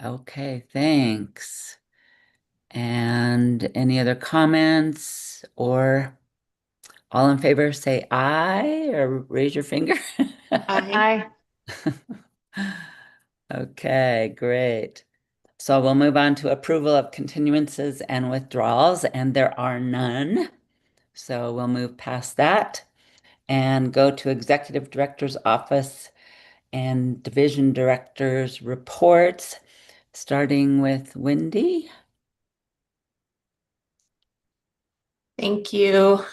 Okay, thanks. And any other comments or all in favor, say aye or raise your finger. Aye. Aye. Okay, great. So we'll move on to approval of continuances and withdrawals, and there are none. So we'll move past that and go to Executive Director's Office and Division Directors' reports, starting with Wendy. Thank you,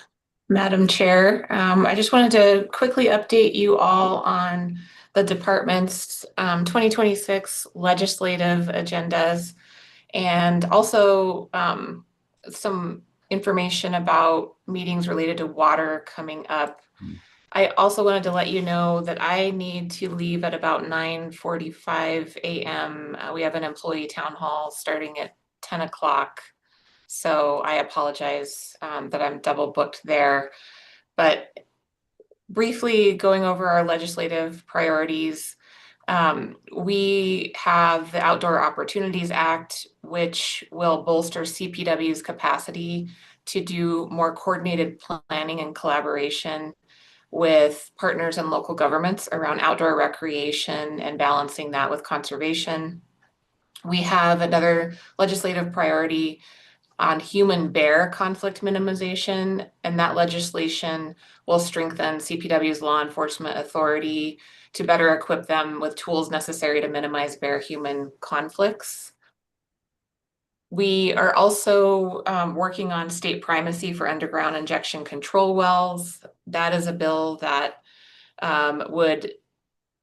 Madam Chair. I just wanted to quickly update you all on the department's 2026 legislative agendas and also some information about meetings related to water coming up. I also wanted to let you know that I need to leave at about 9:45 a.m. We have an employee town hall starting at 10 o'clock. So I apologize that I'm double booked there. But briefly going over our legislative priorities, we have the Outdoor Opportunities Act, which will bolster CPW's capacity to do more coordinated planning and collaboration with partners and local governments around outdoor recreation and balancing that with conservation. We have another legislative priority on human bear conflict minimization, and that legislation will strengthen CPW's law enforcement authority to better equip them with tools necessary to minimize bear human conflicts. We are also working on state primacy for underground injection control wells. That is a bill that would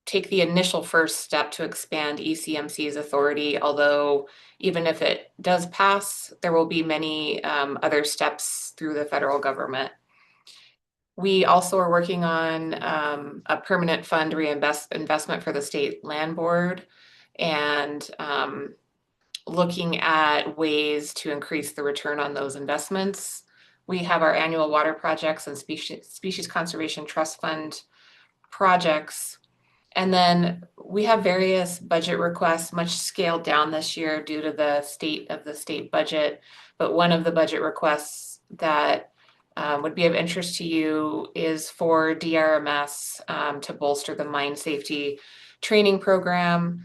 take the initial first step to expand ECMC's authority, although even if it does pass, there will be many other steps through the federal government. We also are working on a permanent fund investment for the state land board and looking at ways to increase the return on those investments. We have our annual water projects and species conservation trust fund projects. And then we have various budget requests, much scaled down this year due to the state of the state budget. But one of the budget requests that would be of interest to you is for DRMS to bolster the mine safety training program,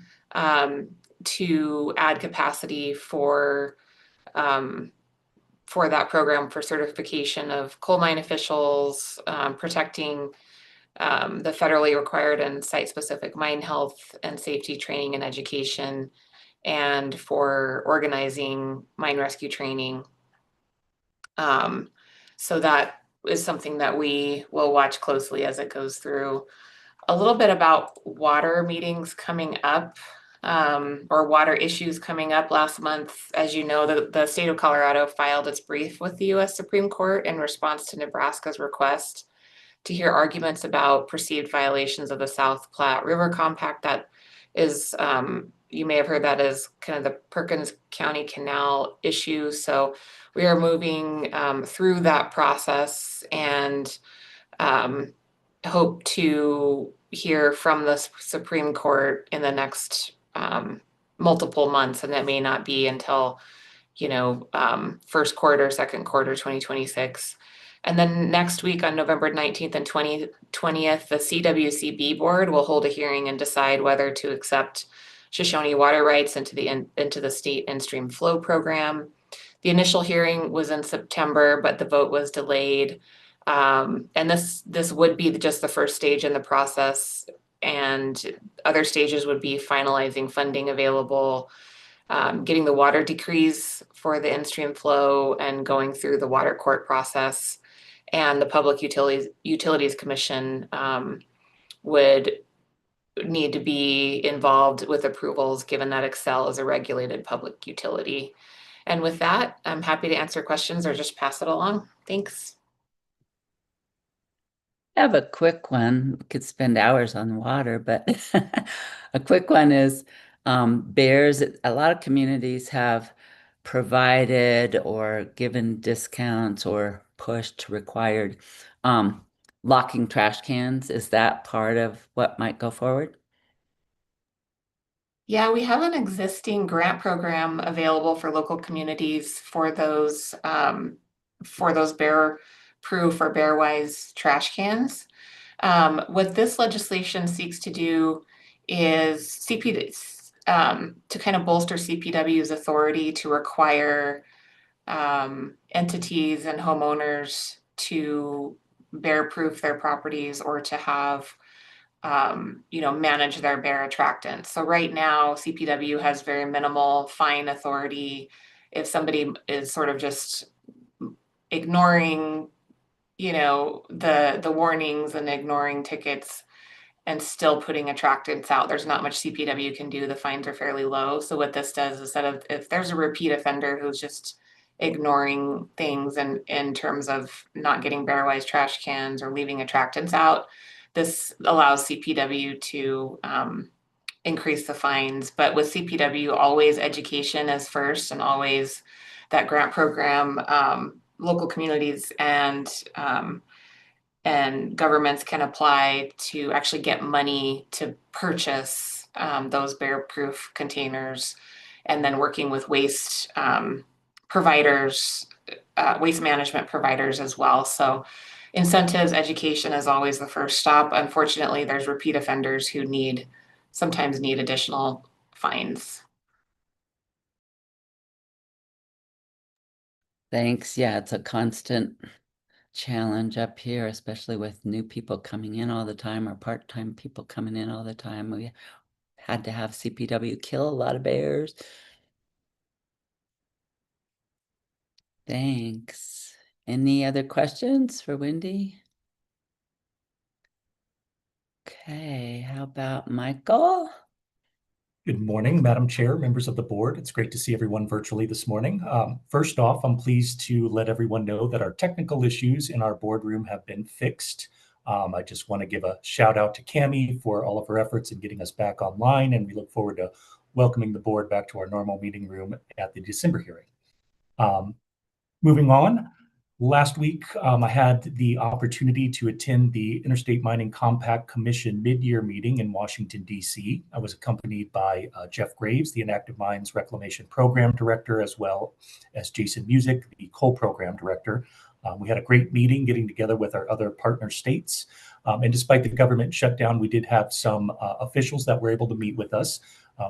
to add capacity for that program for certification of coal mine officials, protecting the federally required and site-specific mine health and safety training and education, and for organizing mine rescue training. So that is something that we will watch closely as it goes through. A little bit about water meetings coming up, or water issues coming up. Last month, as you know, the state of Colorado filed its brief with the US Supreme Court in response to Nebraska's request to hear arguments about perceived violations of the South Platte River Compact. That is, you may have heard that as kind of the Perkins County Canal issue. So we are moving through that process and hope to hear from the Supreme Court in the next multiple months, and that may not be until, first quarter, second quarter 2026. And then next week on November 19th and 20th, the CWCB board will hold a hearing and decide whether to accept Shoshone water rights into the state in-stream flow program. The initial hearing was in September, but the vote was delayed. And this would be just the first stage in the process, and other stages would be finalizing funding available, getting the water decrees for the in-stream flow, and going through the water court process. And the Public Utilities Commission would need to be involved with approvals, given that Excel is a regulated public utility. And with that, I'm happy to answer questions or just pass it along. Thanks. I have a quick one. We could spend hours on water, but a quick one is bears. A lot of communities have provided or given discounts or pushed required um, locking trash cans. Is that part of what might go forward? Yeah, we have an existing grant program available for local communities for those bear proof or bear wise trash cans. What this legislation seeks to do is to kind of bolster CPW's authority to require entities and homeowners to bear proof their properties or to have manage their bear attractants. So right now, CPW has very minimal fine authority. If somebody is sort of just ignoring, the warnings and ignoring tickets and still putting attractants out, there's not much CPW can do. The fines are fairly low. So what this does, instead of if there's a repeat offender who's just ignoring things and in terms of not getting bear-wise trash cans or leaving attractants out, this allows CPW to increase the fines. But with CPW, always education is first, and always that grant program, local communities and governments can apply to actually get money to purchase those bear-proof containers, and then working with providers, waste management providers as well. So incentives, education is always the first stop. Unfortunately, there's repeat offenders who sometimes need additional fines. Thanks. Yeah, it's a constant challenge up here, especially with new people coming in all the time or part-time people coming in all the time. We had to have CPW kill a lot of bears. Thanks. Any other questions for Wendy? Okay, how about Michael? Good morning, Madam Chair, members of the board. It's great to see everyone virtually this morning. First off, I'm pleased to let everyone know that our technical issues in our boardroom have been fixed. I just want to give a shout out to Cami for all of her efforts in getting us back online, and we look forward to welcoming the board back to our normal meeting room at the December hearing. Moving on, last week I had the opportunity to attend the Interstate Mining Compact Commission mid-year meeting in Washington, D.C. I was accompanied by Jeff Graves, the Inactive Mines Reclamation Program Director, as well as Jason Music, the Coal Program Director. We had a great meeting getting together with our other partner states. And despite the government shutdown, we did have some officials that were able to meet with us.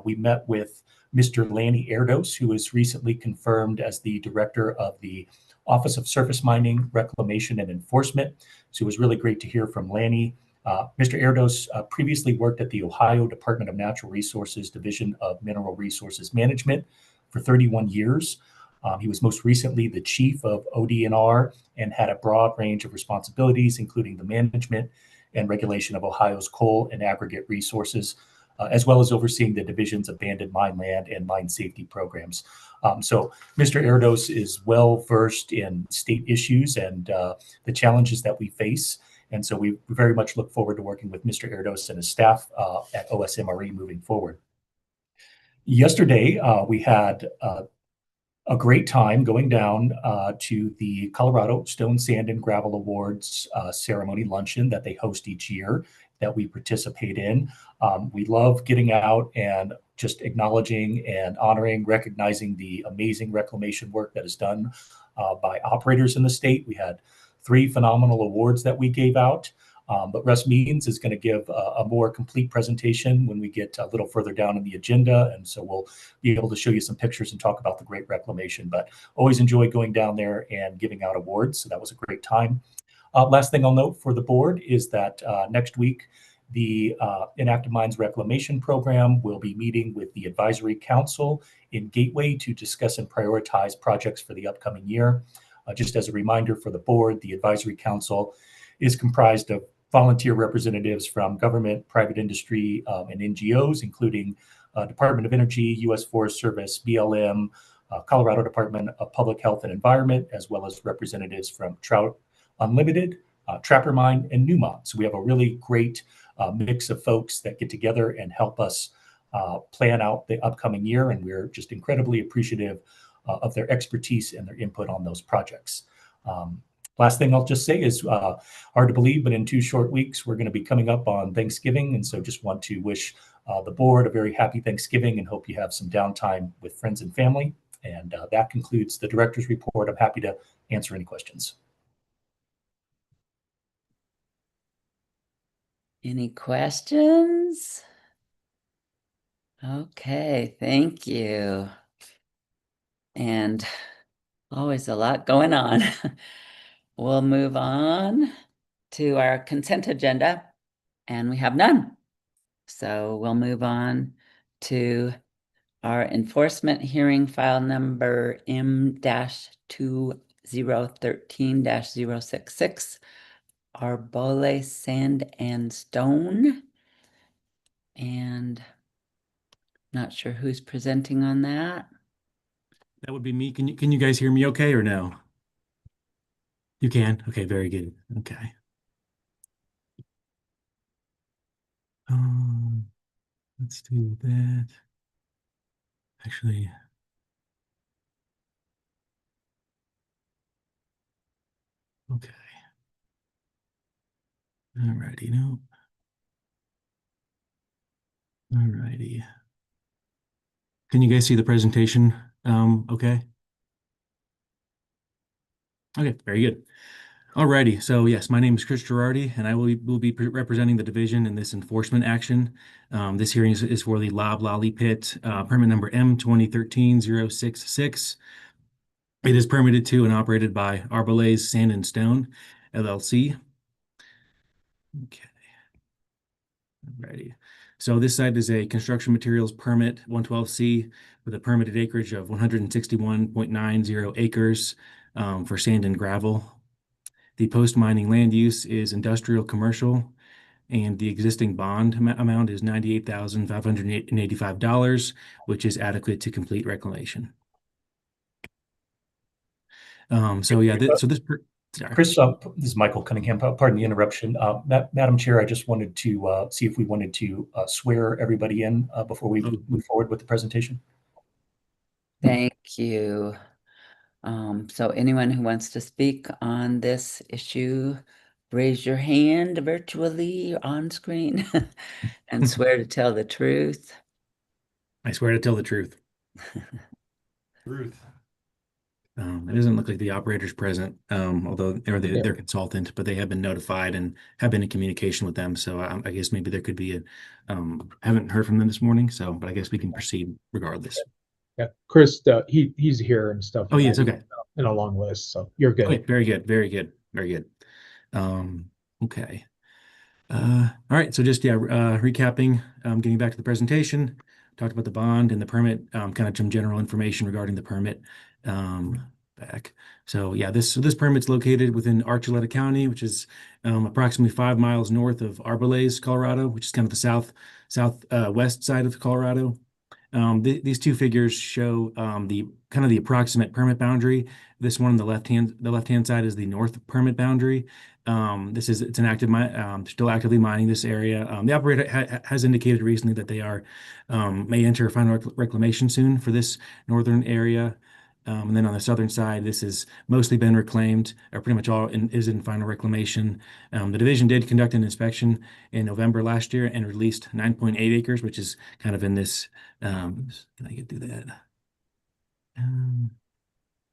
We met with Mr. Lanny Erdos, who was recently confirmed as the director of the Office of Surface Mining, Reclamation, and Enforcement. So it was really great to hear from Lanny. Mr. Erdos previously worked at the Ohio Department of Natural Resources Division of Mineral Resources Management for 31 years. He was most recently the chief of ODNR and had a broad range of responsibilities, including the management and regulation of Ohio's coal and aggregate resources, as well as overseeing the division's abandoned mine land and mine safety programs. So Mr. Erdos is well versed in state issues and the challenges that we face. And so we very much look forward to working with Mr. Erdos and his staff at OSMRE moving forward. Yesterday, we had a great time going down to the Colorado Stone, Sand, and Gravel Awards ceremony luncheon that they host each year that we participate in. We love getting out and just acknowledging and honoring, recognizing the amazing reclamation work that is done by operators in the state. We had 3 phenomenal awards that we gave out. But Russ Means is going to give a more complete presentation when we get a little further down in the agenda. And so we'll be able to show you some pictures and talk about the great reclamation. But always enjoy going down there and giving out awards. So that was a great time. Last thing I'll note for the board is that next week, the Inactive Mines Reclamation Program will be meeting with the Advisory Council in Gateway to discuss and prioritize projects for the upcoming year. Just as a reminder for the board, the Advisory Council is comprised of volunteer representatives from government, private industry, and NGOs, including Department of Energy, U.S. Forest Service, BLM, Colorado Department of Public Health and Environment, as well as representatives from Trout Unlimited, Trapper Mine, and Newmont. So we have a really great mix of folks that get together and help us plan out the upcoming year, and we're just incredibly appreciative of their expertise and their input on those projects. Last thing I'll just say is hard to believe, but in 2 short weeks, we're going to be coming up on Thanksgiving. And so just want to wish the board a very happy Thanksgiving and hope you have some downtime with friends and family. And that concludes the director's report. I'm happy to answer any questions. Any questions? Okay, thank you. And always a lot going on. We'll move on to our consent agenda, and we have none. So we'll move on to our enforcement hearing file number M-2013-066, Arbole Sand and Stone. And not sure who's presenting on that. That would be me. Can you guys hear me okay or no? You can? Okay, very good. Okay. Let's do that. Actually, okay. Alrighty, no. Alrighty. Can you guys see the presentation? Okay. Okay, very good. Alrighty, so yes, my name is Chris Girardi, and I will be representing the division in this enforcement action. This hearing is for the Lob Lolly Pit, permit number M-2013-066. It is permitted to and operated by Arbolays Sand and Stone, LLC. Okay. Alrighty. So this site is a construction materials permit 112C with a permitted acreage of 161.90 acres for sand and gravel. The post-mining land use is industrial commercial, and the existing bond amount is $98,585, which is adequate to complete reclamation. So yeah, sorry. Chris, this is Michael Cunningham. Pardon the interruption. Madam Chair, I just wanted to see if we wanted to swear everybody in before we move forward with the presentation. Thank you. So anyone who wants to speak on this issue, raise your hand virtually on screen and swear to tell the truth. I swear to tell the truth. Truth. It doesn't look like the operator's present, although they're their consultant, but they have been notified and have been in communication with them. So I guess maybe there could be haven't heard from them this morning. So, but I guess we can proceed regardless. Yeah, Chris, he's here and stuff. Oh, yes, okay. In a long list, so you're good. Okay, very good, very good, very good. Okay. All right, so just recapping, getting back to the presentation, talked about the bond and the permit, kind of some general information regarding the permit. Back. So yeah, this permit's located within Archuleta County, which is approximately 5 miles north of Arbolays, Colorado, which is kind of the southwest side of Colorado. These two figures show the kind of the approximate permit boundary. This one on the left hand side is the north permit boundary. It's an active still actively mining this area. The operator has indicated recently that they may enter a final reclamation soon for this northern area. And then on the southern side, this has mostly been reclaimed, or pretty much all is in final reclamation. The division did conduct an inspection in November last year and released 9.8 acres, which is kind of in this, can I get through that? Kind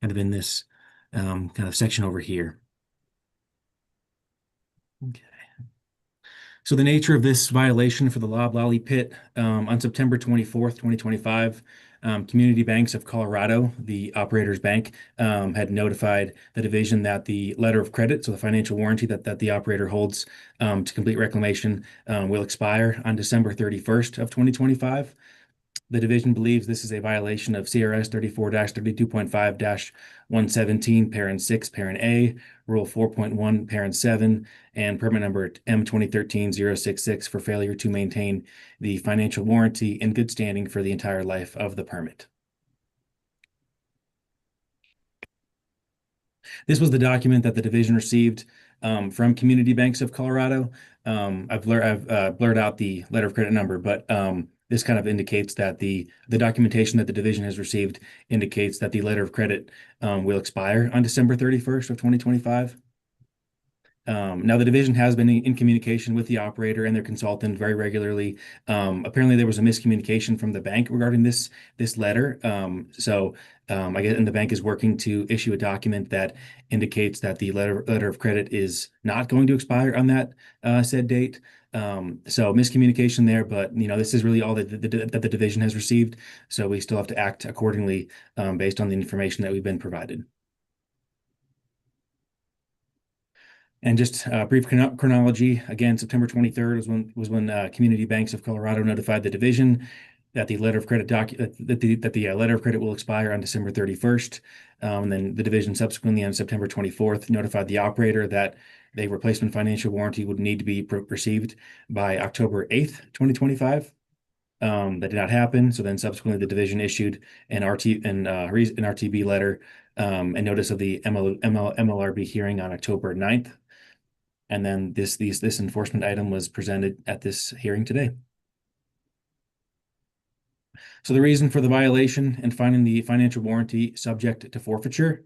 of in this kind of section over here. Okay. So the nature of this violation for the Lob Lolly Pit, on September 24th, 2025, Community Banks of Colorado, the operator's bank, had notified the division that the letter of credit, so the financial warranty that the operator holds to complete reclamation, will expire on December 31st of 2025. The division believes this is a violation of CRS 34-32.5-117, parent 6, parent A, Rule 4.1, parent 7, and permit number M-2013-066 for failure to maintain the financial warranty in good standing for the entire life of the permit. This was the document that the division received from Community Banks of Colorado. I've blurred out the letter of credit number, but this kind of indicates that the documentation that the division has received indicates that the letter of credit will expire on December 31st of 2025. Now the division has been in communication with the operator and their consultant very regularly. Apparently there was a miscommunication from the bank regarding this letter. I guess, and the bank is working to issue a document that indicates that the letter of credit is not going to expire on that said date. So miscommunication there, but this is really all that the division has received. So we still have to act accordingly based on the information that we've been provided. And just brief chronology, again, September 23rd was when Community Banks of Colorado notified the division that the letter of credit letter of credit will expire on December 31st. And then the division subsequently on September 24th notified the operator that the replacement financial warranty would need to be received by October 8th, 2025. That did not happen. So then subsequently the division issued an RTB letter and notice of the MLRB hearing on October 9th. And then this enforcement item was presented at this hearing today. So the reason for the violation and finding the financial warranty subject to forfeiture,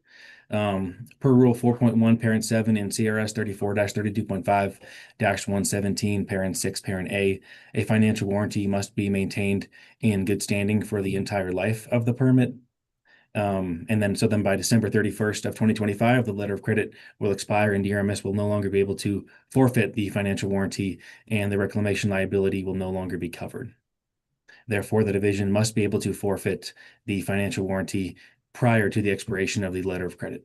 per Rule 4.1, Parent 7 in CRS 34-32.5-117, Parent 6, Parent A financial warranty must be maintained in good standing for the entire life of the permit. And then by December 31st of 2025, the letter of credit will expire and DRMS will no longer be able to forfeit the financial warranty and the reclamation liability will no longer be covered. Therefore, the division must be able to forfeit the financial warranty prior to the expiration of the letter of credit.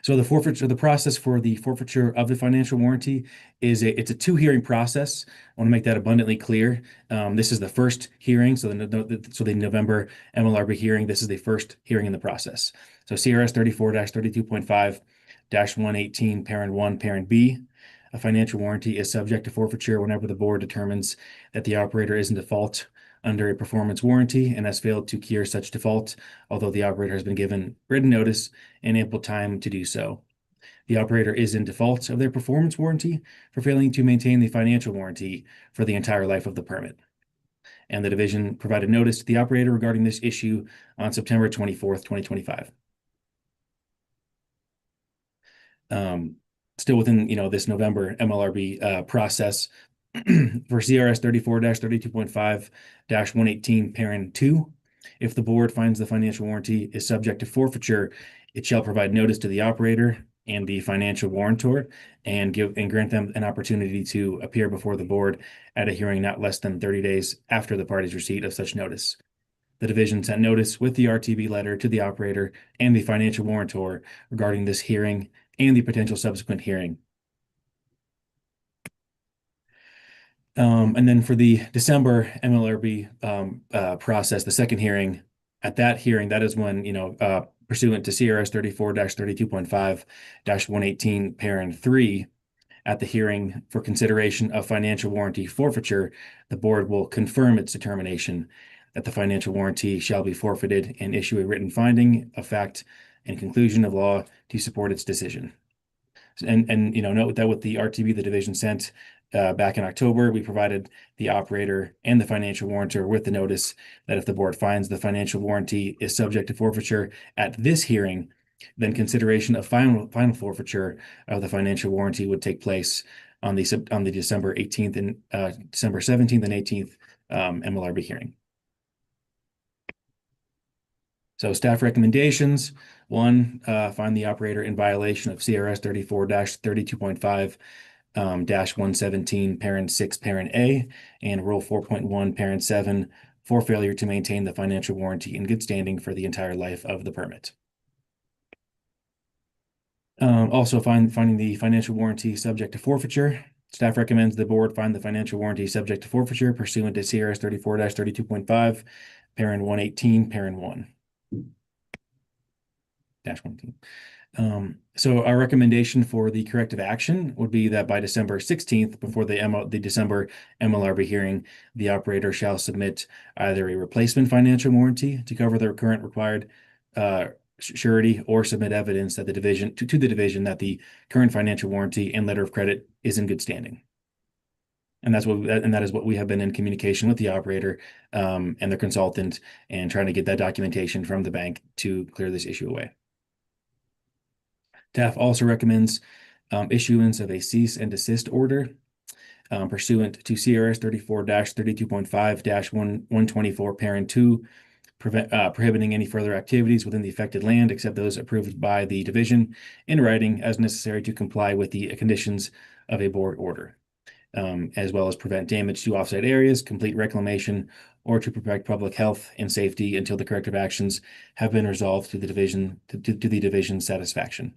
So the process for the forfeiture of the financial warranty it's a two-hearing process. I want to make that abundantly clear. This is the first hearing, so the November MLRB hearing, this is the first hearing in the process. So CRS 34-32.5-118, Parent 1, Parent B. A financial warranty is subject to forfeiture whenever the board determines that the operator is in default under a performance warranty and has failed to cure such default, although the operator has been given written notice and ample time to do so. The operator is in default of their performance warranty for failing to maintain the financial warranty for the entire life of the permit. And the division provided notice to the operator regarding this issue on September 24th, 2025. Still within this November MLRB process for CRS 34-32.5-118, Parent 2. If the board finds the financial warranty is subject to forfeiture, it shall provide notice to the operator and the financial warrantor and grant them an opportunity to appear before the board at a hearing not less than 30 days after the party's receipt of such notice. The division sent notice with the RTB letter to the operator and the financial warrantor regarding this hearing and the potential subsequent hearing. And then for the December MLRB process, the second hearing, at that hearing, that is when, pursuant to CRS 34-32.5-118, Parent 3, at the hearing for consideration of financial warranty forfeiture, the board will confirm its determination that the financial warranty shall be forfeited and issue a written finding of fact and conclusion of law to support its decision. And note that with the RTB the division sent back in October, we provided the operator and the financial warrantor with the notice that if the board finds the financial warranty is subject to forfeiture at this hearing, then consideration of final forfeiture of the financial warranty would take place on the December 18th and December 17th and 18th MLRB hearing. So staff recommendations: 1, find the operator in violation of CRS 34-32.5-117, Parent 6, Parent A, and Rule 4.1, Parent 7, for failure to maintain the financial warranty in good standing for the entire life of the permit. Also finding the financial warranty subject to forfeiture. Staff recommends the board find the financial warranty subject to forfeiture pursuant to CRS 34-32.5, Parent 118, Parent 1. So our recommendation for the corrective action would be that by December 16th, before the December MLRB hearing, the operator shall submit either a replacement financial warranty to cover the current required surety, or submit evidence that the division to the division that the current financial warranty and letter of credit is in good standing. And that is what we have been in communication with the operator and their consultant, and trying to get that documentation from the bank to clear this issue away. Staff also recommends issuance of a cease and desist order pursuant to CRS 34-32.5-124 parent 2, prohibiting any further activities within the affected land except those approved by the division in writing as necessary to comply with the conditions of a board order, as well as prevent damage to offsite areas, complete reclamation, or to protect public health and safety until the corrective actions have been resolved to the division's satisfaction.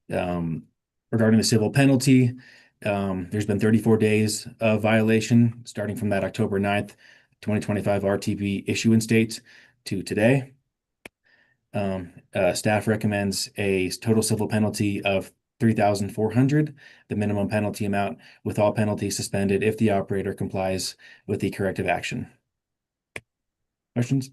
Regarding the civil penalty, there's been 34 days of violation starting from that October 9th, 2025 RTP issuance date to today. Staff recommends a total civil penalty of $3,400, the minimum penalty amount, with all penalties suspended if the operator complies with the corrective action. Questions?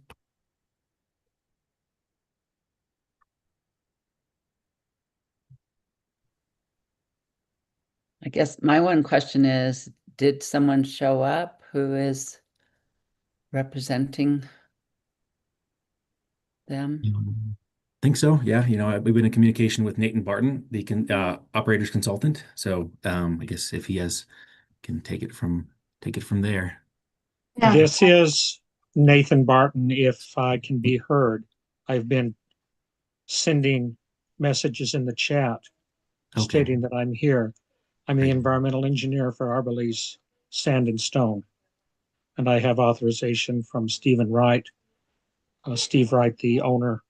I guess my one question is, did someone show up who is representing them? Think so. Yeah. We've been in communication with Nathan Barton, the operator's consultant. So I guess if he can take it from there. Yeah. This is Nathan Barton, if I can be heard. I've been sending messages in the chat stating that I'm here. I'm the environmental engineer for Arborlease Sand and Stone. And I have authorization from Stephen Wright, Steve Wright, the owner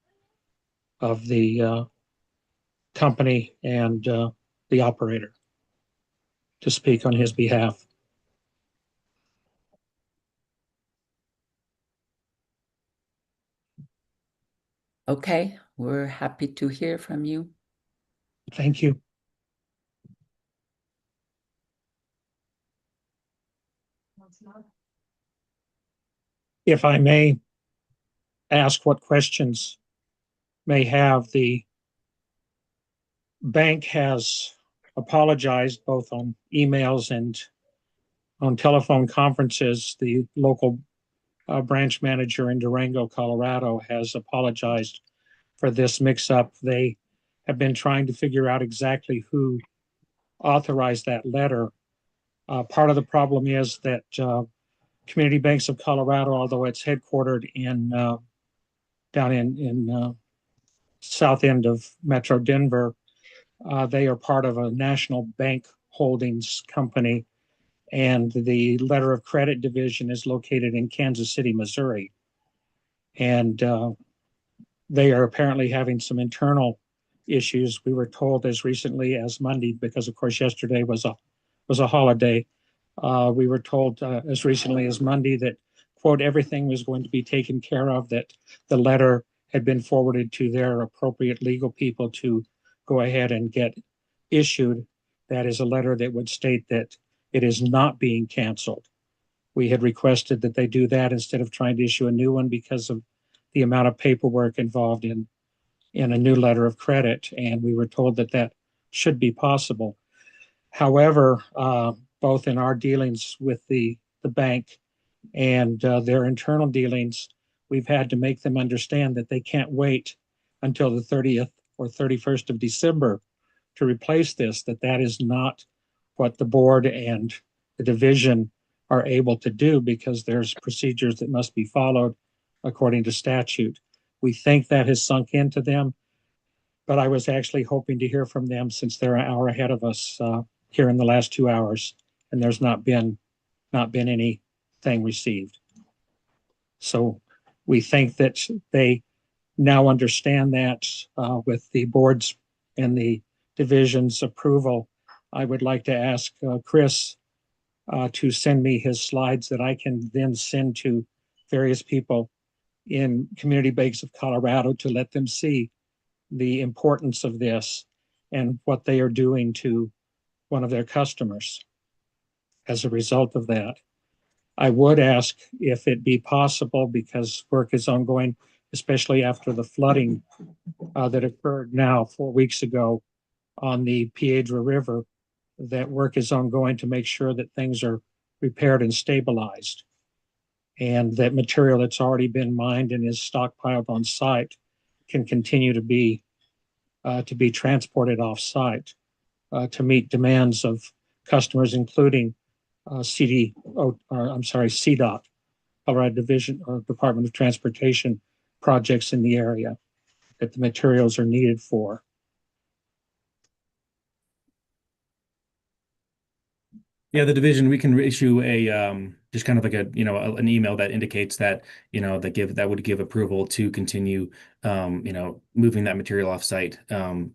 of the company and the operator, to speak on his behalf. Okay, we're happy to hear from you. Thank you. If I may ask what questions may have, the bank has apologized both on emails and on telephone conferences. The local branch manager in Durango, Colorado, has apologized for this mix-up. They have been trying to figure out exactly who authorized that letter. Part of the problem is that Community Banks of Colorado, although it's headquartered in down in south end of Metro Denver, they are part of a national bank holdings company, and the letter of credit division is located in Kansas City, Missouri. And they are apparently having some internal issues. We were told as recently as Monday, because of course yesterday was a holiday. We were told as recently as Monday that, quote, everything was going to be taken care of, that the letter had been forwarded to their appropriate legal people to go ahead and get issued. That is a letter that would state that it is not being canceled. We had requested that they do that instead of trying to issue a new one because of the amount of paperwork involved in a new letter of credit, and we were told that that should be possible. However, both in our dealings with the bank and their internal dealings, we've had to make them understand that they can't wait until the 30th or 31st of December to replace this, that is not what the board and the division are able to do, because there's procedures that must be followed according to statute. We think that has sunk into them, but I was actually hoping to hear from them, since they're an hour ahead of us here in the last 2 hours, and there's not been anything received. So we think that they now understand that with the board's and the division's approval. I would like to ask Chris to send me his slides that I can then send to various people in Community Banks of Colorado to let them see the importance of this and what they are doing to one of their customers as a result of that. I would ask if it be possible, because work is ongoing, especially after the flooding that occurred now 4 weeks ago on the Piedra River, that work is ongoing to make sure that things are repaired and stabilized, and that material that's already been mined and is stockpiled on site can continue to be to be transported off-site to meet demands of customers, including CDOT, Colorado Division or Department of Transportation projects in the area that the materials are needed for. Yeah, the division, we can issue a just kind of like an email that indicates that, that would give approval to continue moving that material off site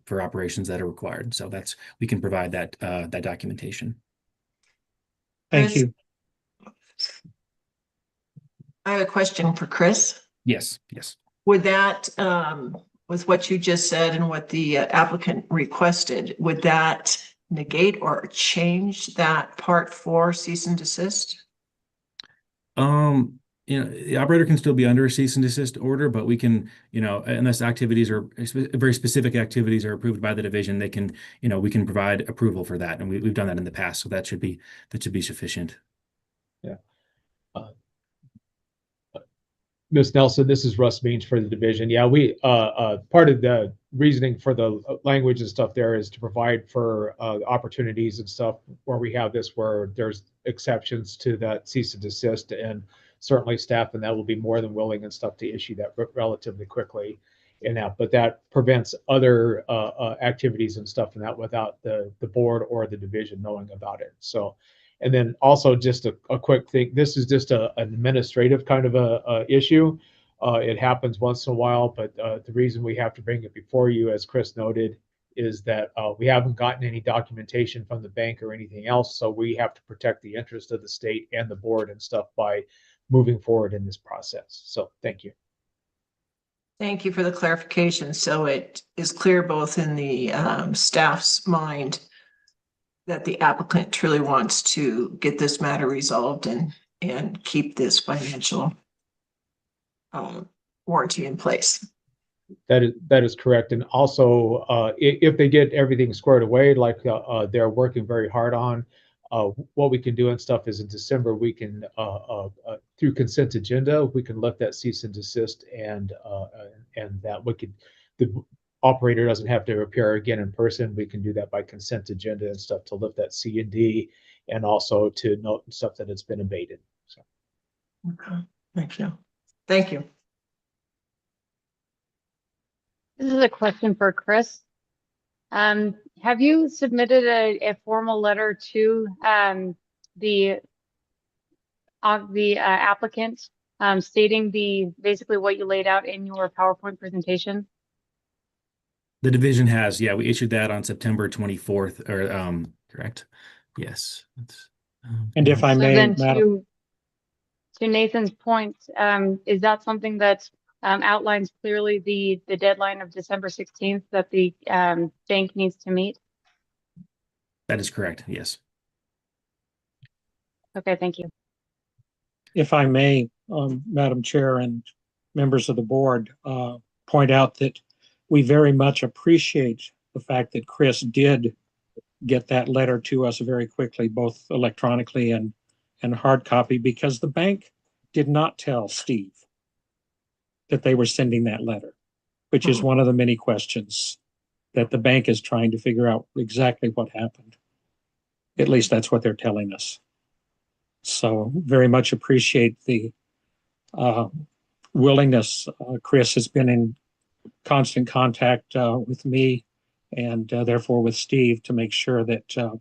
for operations that are required. So we can provide that documentation. Thank Chris? you. I have a question for Chris. Yes. Would that, with what you just said and what the applicant requested, would that negate or change that part 4 cease and desist? The operator can still be under a cease and desist order, but we can, unless activities are very specific activities are approved by the division, they can, we can provide approval for that. And we've done that in the past. So that should be sufficient. Yeah. Ms. Nelson, this is Russ Means for the division. Yeah, we part of the reasoning for the language and stuff there is to provide for opportunities and stuff where we have this, where there's exceptions to that cease and desist, and certainly staff and that will be more than willing and stuff to issue that relatively quickly in that. But that prevents other activities and stuff in that without the board or the division knowing about it. So. And then also just a quick thing, this is just an administrative kind of a issue. It happens once in a while, but the reason we have to bring it before you, as Chris noted, is that we haven't gotten any documentation from the bank or anything else. So we have to protect the interest of the state and the board and stuff by moving forward in this process. So thank you. Thank you for the clarification. So it is clear both in the staff's mind that the applicant truly wants to get this matter resolved and keep this financial warranty in place. That is correct. And also, if they get everything squared away, like they're working very hard on, what we can do and stuff is in December, we can, through consent agenda, we can lift that cease and desist, and that we could, the operator doesn't have to appear again in person. We can do that by consent agenda and stuff to lift that C and D, and also to note and stuff that it's been abated. So. Okay, thank you. Thank you. This is a question for Chris. Have you submitted a formal letter to the applicant stating basically what you laid out in your PowerPoint presentation? The division has, yeah, we issued that on September 24th, or correct? Yes. And if I So may, then Madam, to Nathan's point, is that something that outlines clearly the deadline of December 16th that the bank needs to meet? That is correct, yes. Okay, thank you. if I may, Madam Chair and members of the board, point out that we very much appreciate the fact that Chris did get that letter to us very quickly, both electronically and hard copy, because the bank did not tell Steve that they were sending that letter, which is one of the many questions that the bank is trying to figure out exactly what happened. At least that's what they're telling us. So very much appreciate the willingness. Chris has been in constant contact with me and therefore with Steve to make sure that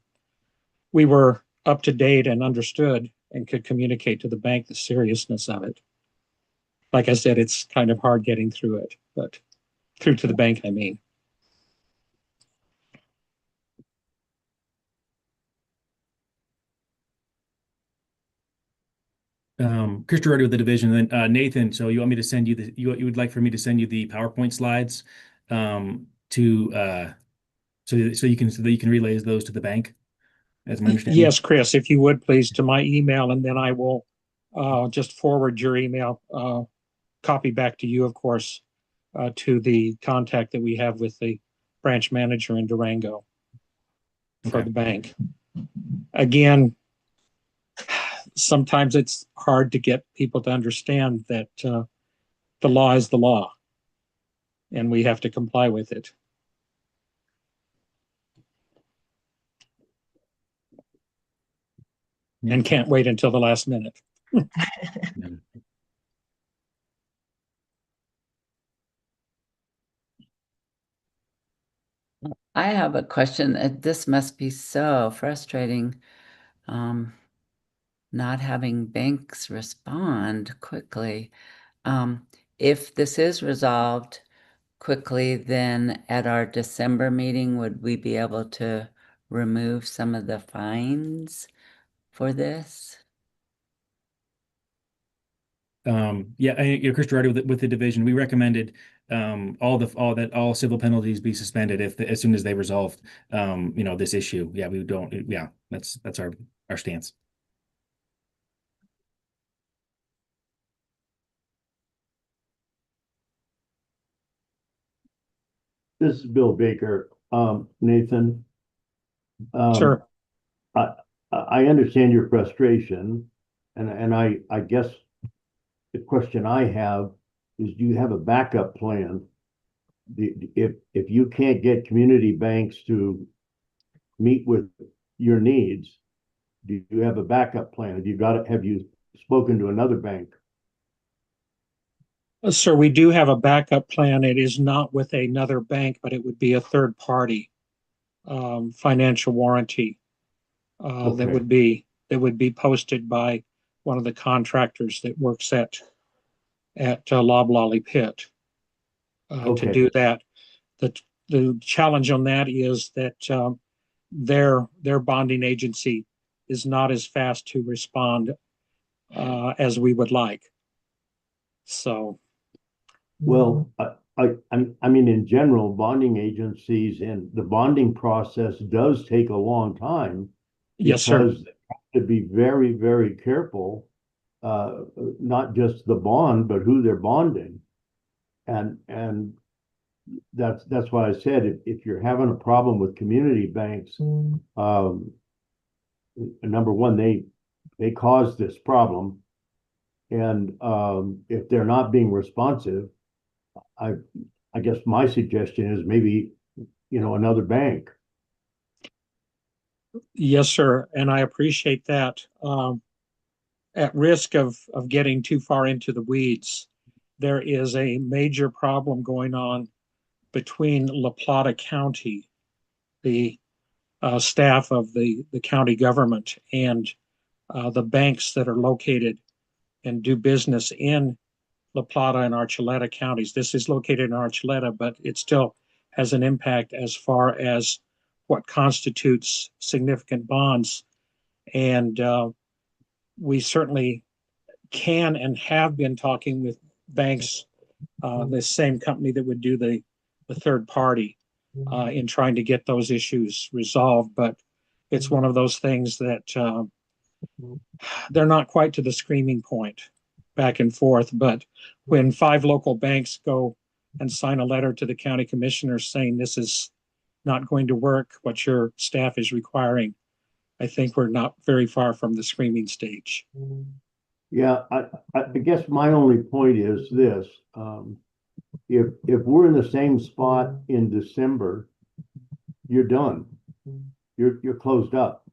we were up to date and understood and could communicate to the bank the seriousness of it. Like I said, it's kind of hard getting through it, but through to the bank, I mean. Chris Girardi with the division, and then Nathan. So you want me to send you you would like for me to send you the PowerPoint slides to so you can relay those to the bank, as my understanding. Yes, Chris, if you would please, to my email, and then I will just forward your email copy back to you, of course, to the contact that we have with the branch manager in Durango for the bank. Again, sometimes it's hard to get people to understand that the law is the law and we have to comply with it. and can't wait until the last minute. Yeah. I have a question. This must be so frustrating, um, not having banks respond quickly. If this is resolved quickly, then at our December meeting, would we be able to remove some of the fines for this? Yeah, Chris Girardi with the division, we recommended all civil penalties be suspended as soon as they resolved this issue. Yeah, we don't. Yeah, that's our stance. This is Bill Baker. Nathan, Sure. I understand your frustration, and I guess the question I have is, do you have a backup plan? If you can't get community banks to meet with your needs, do you have a backup plan? Have you spoken to another bank? Sir, we do have a backup plan. It is not with another bank, but it would be a third party financial warranty that Okay. would be posted by one of the contractors that works at Loblolly Pit to Okay. do that. The challenge on that is that their bonding agency is not as fast to respond as we would like. So, Well, I mean, in general, bonding agencies and the bonding process does take a long time yes, sir. because they have to be very, very careful, not just the bond, but who they're bonding. And that's why I said, if you're having a problem with community banks, number one, they caused this problem. And if they're not being responsive, I guess my suggestion is maybe, another bank. Yes, sir. And I appreciate that. At risk of getting too far into the weeds, there is a major problem going on between La Plata County, the staff of the county government, and the banks that are located and do business in La Plata and Archuleta counties. This is located in Archuleta, but it still has an impact as far as what constitutes significant bonds. And we certainly can and have been talking with banks, the same company that would do the third party in trying to get those issues resolved. But it's one of those things that they're not quite to the screaming point back and forth. But when 5 local banks go and sign a letter to the county commissioners saying this is not going to work, what your staff is requiring, I think we're not very far from the screaming stage. Yeah, I guess my only point is this. If we're in the same spot in December, you're done. You're closed up.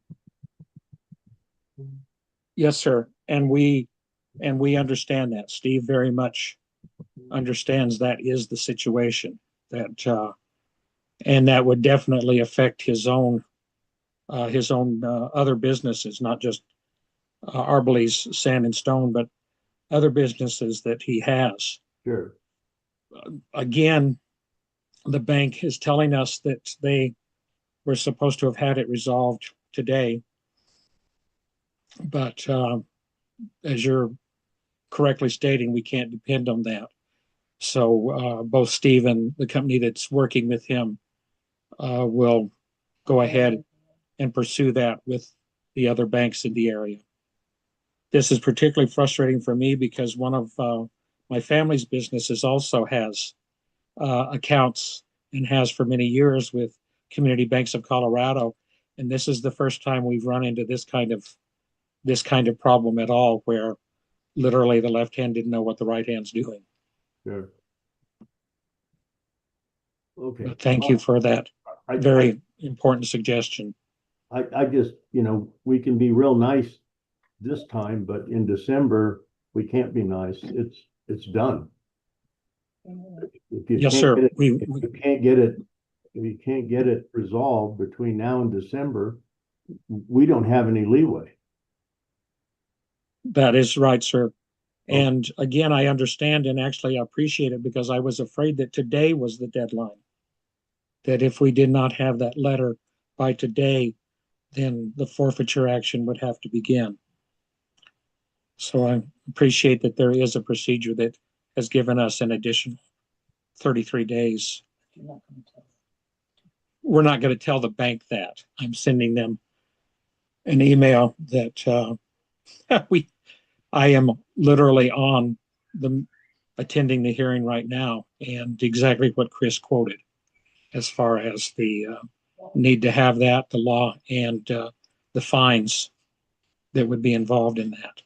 Yes, sir. And we understand that. Steve very much understands that is the situation, that and that would definitely affect his own other businesses, not just Arborle's Sand and Stone, but other businesses that he has. Sure. Again, the bank is telling us that they were supposed to have had it resolved today, but as you're correctly stating, we can't depend on that. So both Steve and the company that's working with him will go ahead and pursue that with the other banks in the area. This is particularly frustrating for me because one of my family's businesses also has accounts and has for many years with Community Banks of Colorado. And this is the first time we've run into this kind of problem at all, where literally the left hand didn't know what the right hand's doing. Sure. Okay. But thank you for that very important suggestion. I just, we can be real nice this time, but in December, we can't be nice. It's done. If you Yes, can't sir. get it, We, if you can't get it, if you can't get it resolved between now and December, we don't have any leeway. that is right, sir. And again, I understand and actually appreciate it because I was afraid that today was the deadline. That if we did not have that letter by today, then the forfeiture action would have to begin. So I appreciate that there is a procedure that has given us an additional 33 days. We're not going to tell the bank that. I'm sending them an email that I am literally on the attending the hearing right now, and exactly what Chris quoted as far as the need to have that, the law, and the fines that would be involved in that.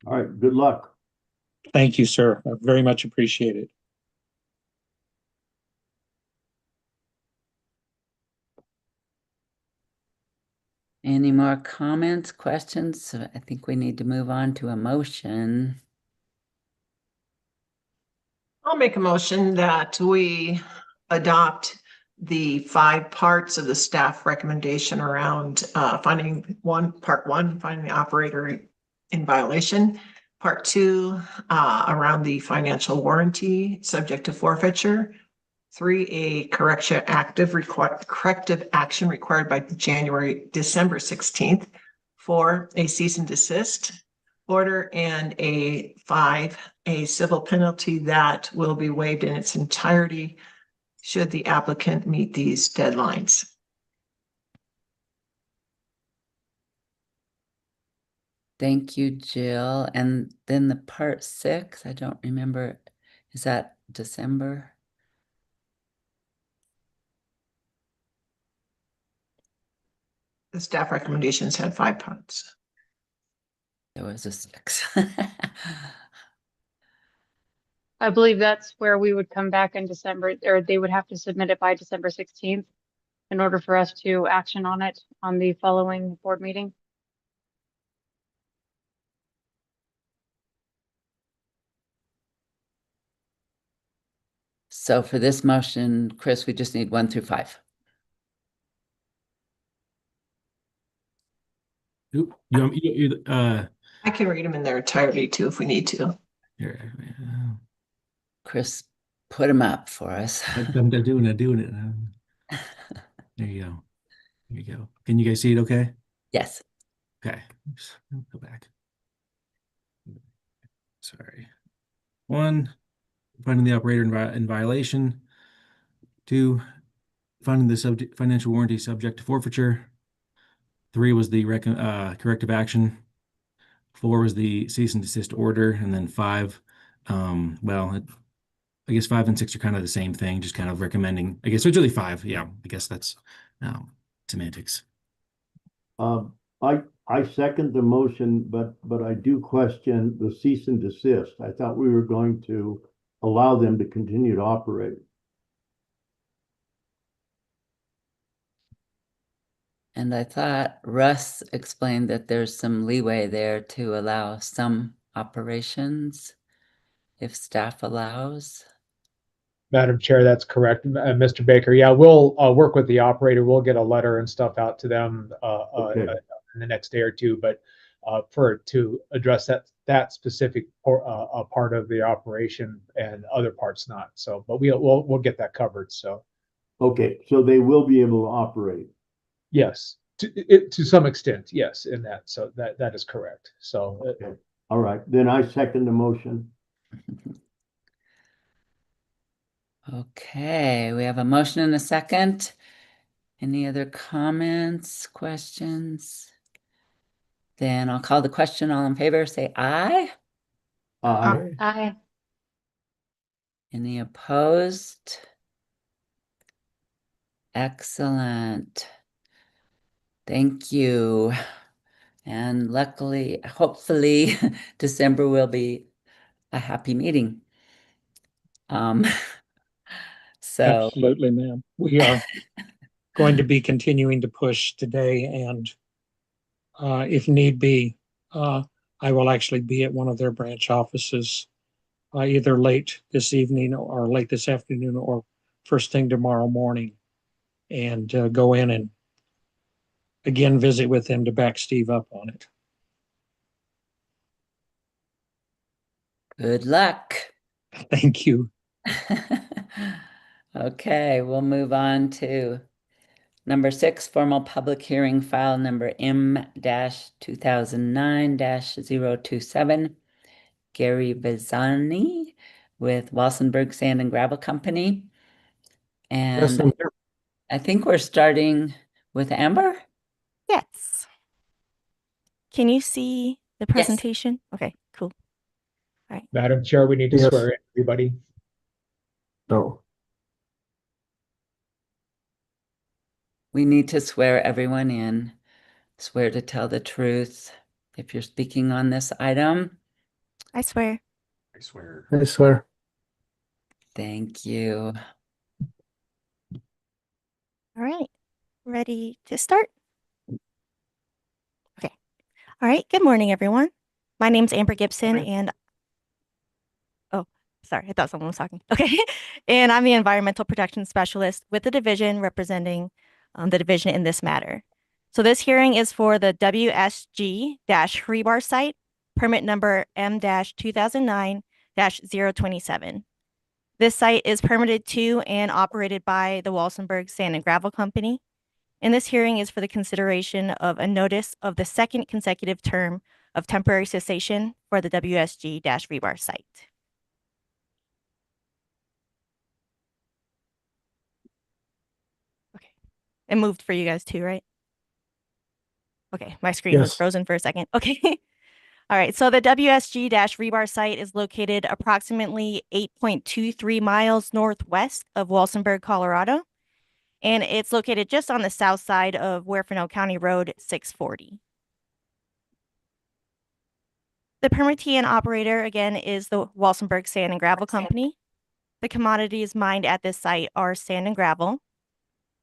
All right, good luck. Thank you, sir. I very much appreciate it. Any more comments, questions? I think we need to move on to a motion. I'll make a motion that we adopt the 5 parts of the staff recommendation around finding part one, finding the operator in violation. Part 2, around the financial warranty subject to forfeiture. 3, a corrective action required by December 16th. 4, a cease and desist order, and 5, a civil penalty that will be waived in its entirety should the applicant meet these deadlines. Thank you, Jill. And then the part 6, I don't remember. Is that December? The staff recommendations had 5 parts. There was a 6. I believe that's where we would come back in December, or they would have to submit it by December 16th in order for us to action on it on the following board meeting. So for this motion, Chris, we just need 1 through 5. Oop, I can read them in their entirety too if we need to. here, Chris, put them up for us. I'm doing it. There you go. There you go. Can you guys see it okay? Yes. Okay. Oops. Go back. Sorry. 1, finding the operator in violation. 2, finding the financial warranty subject to forfeiture. 3 was the corrective action. 4 was the cease and desist order, and then 5, I guess 5 and 6 are kind of the same thing, just kind of recommending. I guess it's really 5. Yeah, I guess that's semantics. I second the motion, but I do question the cease and desist. I thought we were going to allow them to continue to operate. And I thought Russ explained that there's some leeway there to allow some operations if staff allows. Madam Chair, that's correct. Mr. Baker, yeah, we'll work with the operator. We'll get a letter and stuff out to them Okay. in the next day or two. But to address that specific part of the operation and other parts not. So, but we'll get that covered. So, Okay, so they will be able to operate. yes, to some extent, yes, in that. So that is correct. So, Okay. All right, then I second the motion. Okay, we have a motion and a second. Any other comments, questions? Then I'll call the question. All in favor, say aye. Aye. Aye. Any opposed? Excellent. Thank you. And luckily, hopefully, December will be a happy meeting. So Absolutely, ma'am. We are. going to be continuing to push today, and if need be, I will actually be at one of their branch offices either late this evening or late this afternoon or first thing tomorrow morning, and go in and again visit with them to back Steve up on it. Good luck. Thank you. Okay, we'll move on to number 6, formal public hearing file number M-2009-027, Gary Vizani with Walsenburg Sand and Gravel Company. Yes, And I'm here. I think we're starting with Amber. Yes. Can you see the Yes. presentation? Okay, cool. Madam Chair, we need to Yes. swear in everybody. No. We need to swear everyone in, swear to tell the truth if you're speaking on this item. I swear. I swear. I swear. Thank you. All right. Ready to start? Okay. All right. Good morning, everyone. My name's Amber Gibson, and sorry, I thought someone was talking. Okay. And I'm the environmental protection specialist with the division representing the division in this matter. So this hearing is for the WSG-rebar site, permit number M-2009-027. This site is permitted to and operated by the Walsenburg Sand and Gravel Company. And this hearing is for the consideration of a notice of the second consecutive term of temporary cessation for the WSG-rebar site. It moved for you guys too, right? Okay, my screen was Yes. frozen for a second. Okay. All right, so the WSG-rebar site is located approximately 8.23 miles northwest of Walsenburg, Colorado, and it's located just on the south side of Huerfano County Road 640. The permittee and operator, again, is the Walsenburg Sand and Gravel Company. The commodities mined at this site are sand and gravel.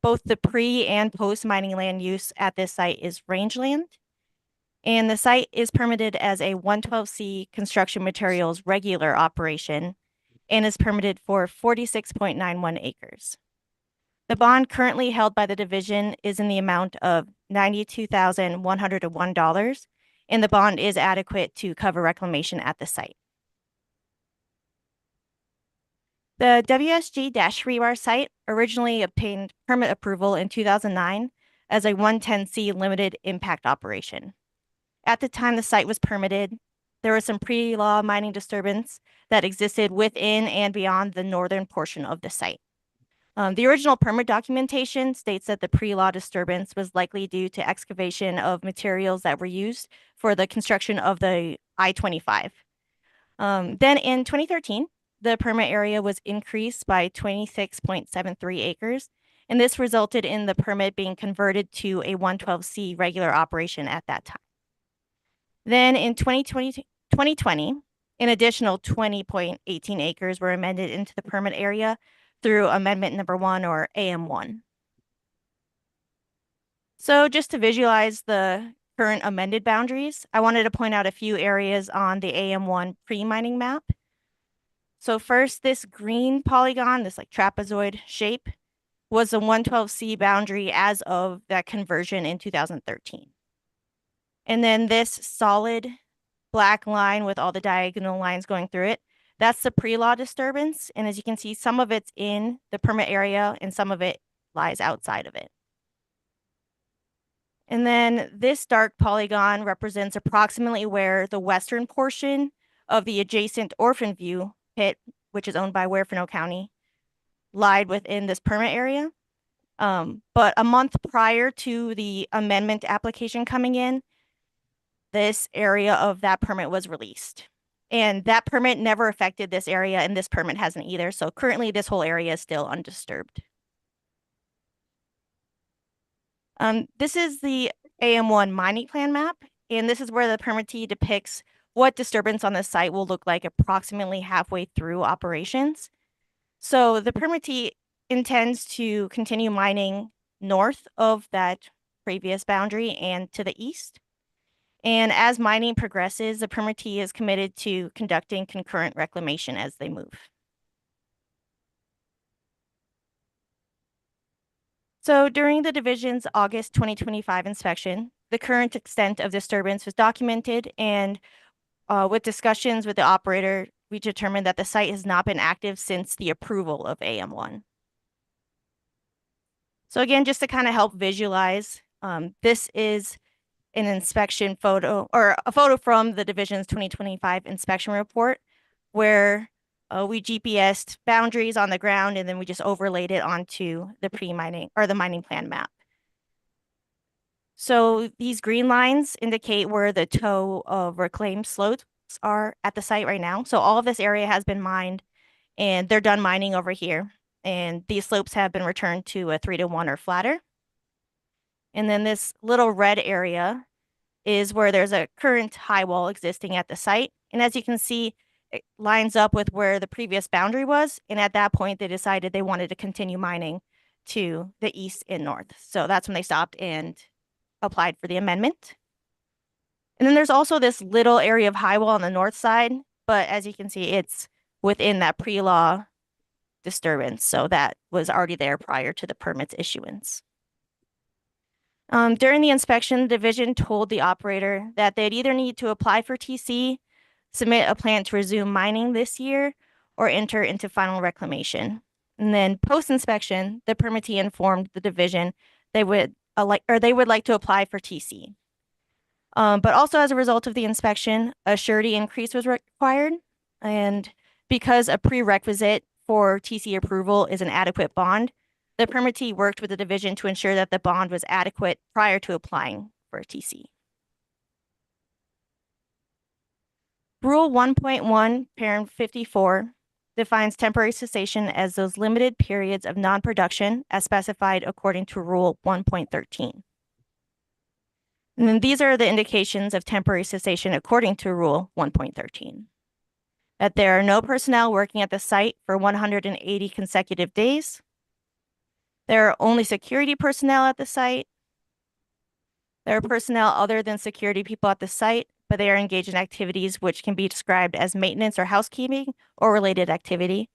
Both the pre and post mining land use at this site is rangeland, and the site is permitted as a 112C construction materials regular operation and is permitted for 46.91 acres. The bond currently held by the division is in the amount of $92,101, and the bond is adequate to cover reclamation at the site. The WSG-rebar site originally obtained permit approval in 2009 as a 110C limited impact operation. At the time the site was permitted, there was some pre-law mining disturbance that existed within and beyond the northern portion of the site. The original permit documentation states that the pre-law disturbance was likely due to excavation of materials that were used for the construction of the I-25. Then in 2013, the permit area was increased by 26.73 acres, and this resulted in the permit being converted to a 112C regular operation at that time. Then in 2020, an additional 20.18 acres were amended into the permit area through Amendment Number 1, or AM1. So just to visualize the current amended boundaries, I wanted to point out a few areas on the AM1 pre-mining map. So first, this green polygon, this like trapezoid shape, was the 112C boundary as of that conversion in 2013. And then this solid black line with all the diagonal lines going through it, that's the pre-law disturbance. And as you can see, some of it's in the permit area and some of it lies outside of it. And then this dark polygon represents approximately where the western portion of the adjacent Orphan View pit, which is owned by Huerfano County, lied within this permit area. But a month prior to the amendment application coming in, this area of that permit was released. And that permit never affected this area, and this permit hasn't either. So currently this whole area is still undisturbed. This is the AM1 mining plan map, and this is where the permittee depicts what disturbance on the site will look like approximately halfway through operations. So the permittee intends to continue mining north of that previous boundary and to the east. And as mining progresses, the permittee is committed to conducting concurrent reclamation as they move. So during the division's August 2025 inspection, the current extent of disturbance was documented, and with discussions with the operator, we determined that the site has not been active since the approval of AM1. So again, just to kind of help visualize, this is an inspection photo, or a photo from the division's 2025 inspection report, where we GPSed boundaries on the ground, and then we just overlaid it onto the pre-mining or the mining plan map. So these green lines indicate where the toe of reclaimed slopes are at the site right now. So all of this area has been mined, and they're done mining over here. And these slopes have been returned to a 3-to-1 or flatter. And then this little red area is where there's a current high wall existing at the site. And as you can see, it lines up with where the previous boundary was. And at that point, they decided they wanted to continue mining to the east and north. So that's when they stopped and applied for the amendment. And then there's also this little area of high wall on the north side, but as you can see, it's within that pre-law disturbance. So that was already there prior to the permit's issuance. During the inspection, the division told the operator that they'd either need to apply for TC, submit a plan to resume mining this year, or enter into final reclamation. And then post-inspection, the permittee informed the division they would like to apply for TC. But also as a result of the inspection, a surety increase was required. And because a prerequisite for TC approval is an adequate bond, the permittee worked with the division to ensure that the bond was adequate prior to applying for a TC. Rule 1.1, parent 54, defines temporary cessation as those limited periods of non-production as specified according to Rule 1.13. And then these are the indications of temporary cessation according to Rule 1.13. That there are no personnel working at the site for 180 consecutive days. There are only security personnel at the site. There are personnel other than security people at the site, but they are engaged in activities which can be described as maintenance or housekeeping or related activity.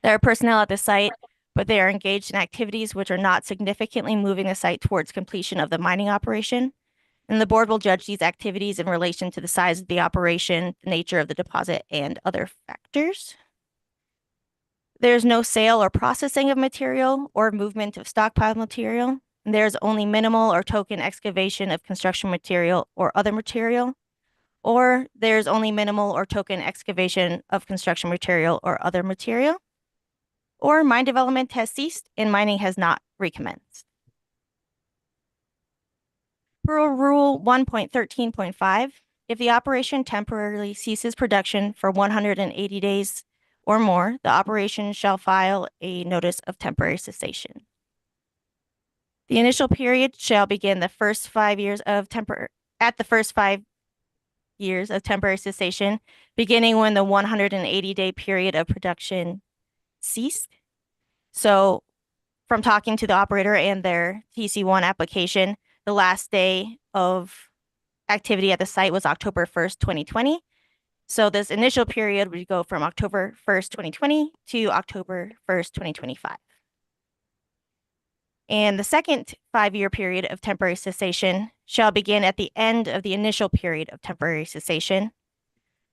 There are personnel at the site, but they are engaged in activities which are not significantly moving the site towards completion of the mining operation. And the board will judge these activities in relation to the size of the operation, the nature of the deposit, and other factors. There's no sale or processing of material or movement of stockpile material. There's only minimal or token excavation of construction material or other material, or there's only minimal or token excavation of construction material or other material, or mine development has ceased and mining has not recommenced. Per Rule 1.13.5, if the operation temporarily ceases production for 180 days or more, the operation shall file a notice of temporary cessation. The initial period shall begin the first 5 years of temporary cessation, beginning when the 180-day period of production ceased. So from talking to the operator and their TC1 application, the last day of activity at the site was October 1st, 2020. So this initial period would go from October 1st, 2020 to October 1st, 2025. And the second 5-year period of temporary cessation shall begin at the end of the initial period of temporary cessation.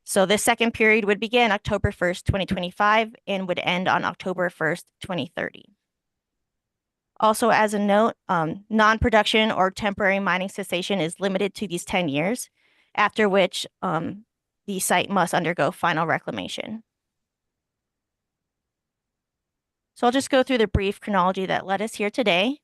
So this second period would begin October 1st, 2025 and would end on October 1st, 2030. Also, as a note, non-production or temporary mining cessation is limited to these 10 years, after which the site must undergo final reclamation. So I'll just go through the brief chronology that led us here today.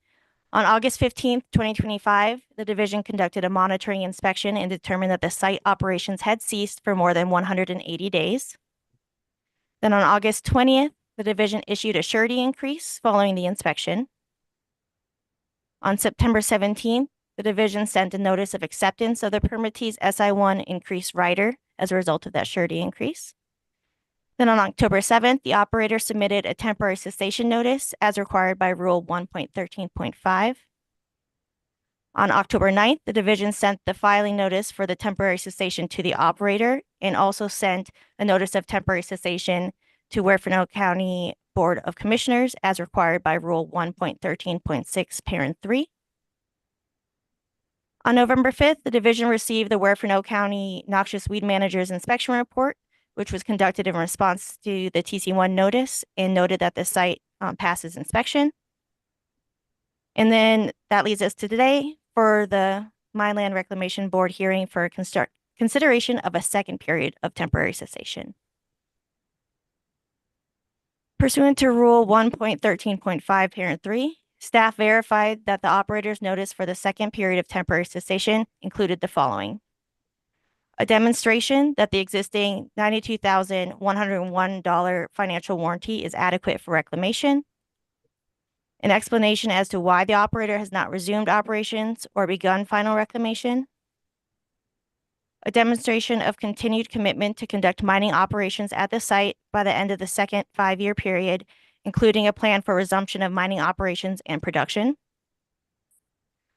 On August 15th, 2025, the division conducted a monitoring inspection and determined that the site operations had ceased for more than 180 days. Then on August 20th, the division issued a surety increase following the inspection. On September 17th, the division sent a notice of acceptance of the permittee's SI1 increase rider as a result of that surety increase. Then on October 7th, the operator submitted a temporary cessation notice as required by Rule 1.13.5. On October 9th, the division sent the filing notice for the temporary cessation to the operator and also sent a notice of temporary cessation to Huerfano County Board of Commissioners as required by Rule 1.13.6, Parent 3. On November 5th, the division received the Huerfano County Noxious Weed Manager's Inspection Report, which was conducted in response to the TC1 notice and noted that the site passes inspection. And then that leads us to today for the Mineland Reclamation Board hearing for consideration of a second period of temporary cessation. Pursuant to Rule 1.13.5, Parent 3, staff verified that the operator's notice for the second period of temporary cessation included the following: a demonstration that the existing $92,101 financial warranty is adequate for reclamation, an explanation as to why the operator has not resumed operations or begun final reclamation, a demonstration of continued commitment to conduct mining operations at the site by the end of the second 5-year period, including a plan for resumption of mining operations and production,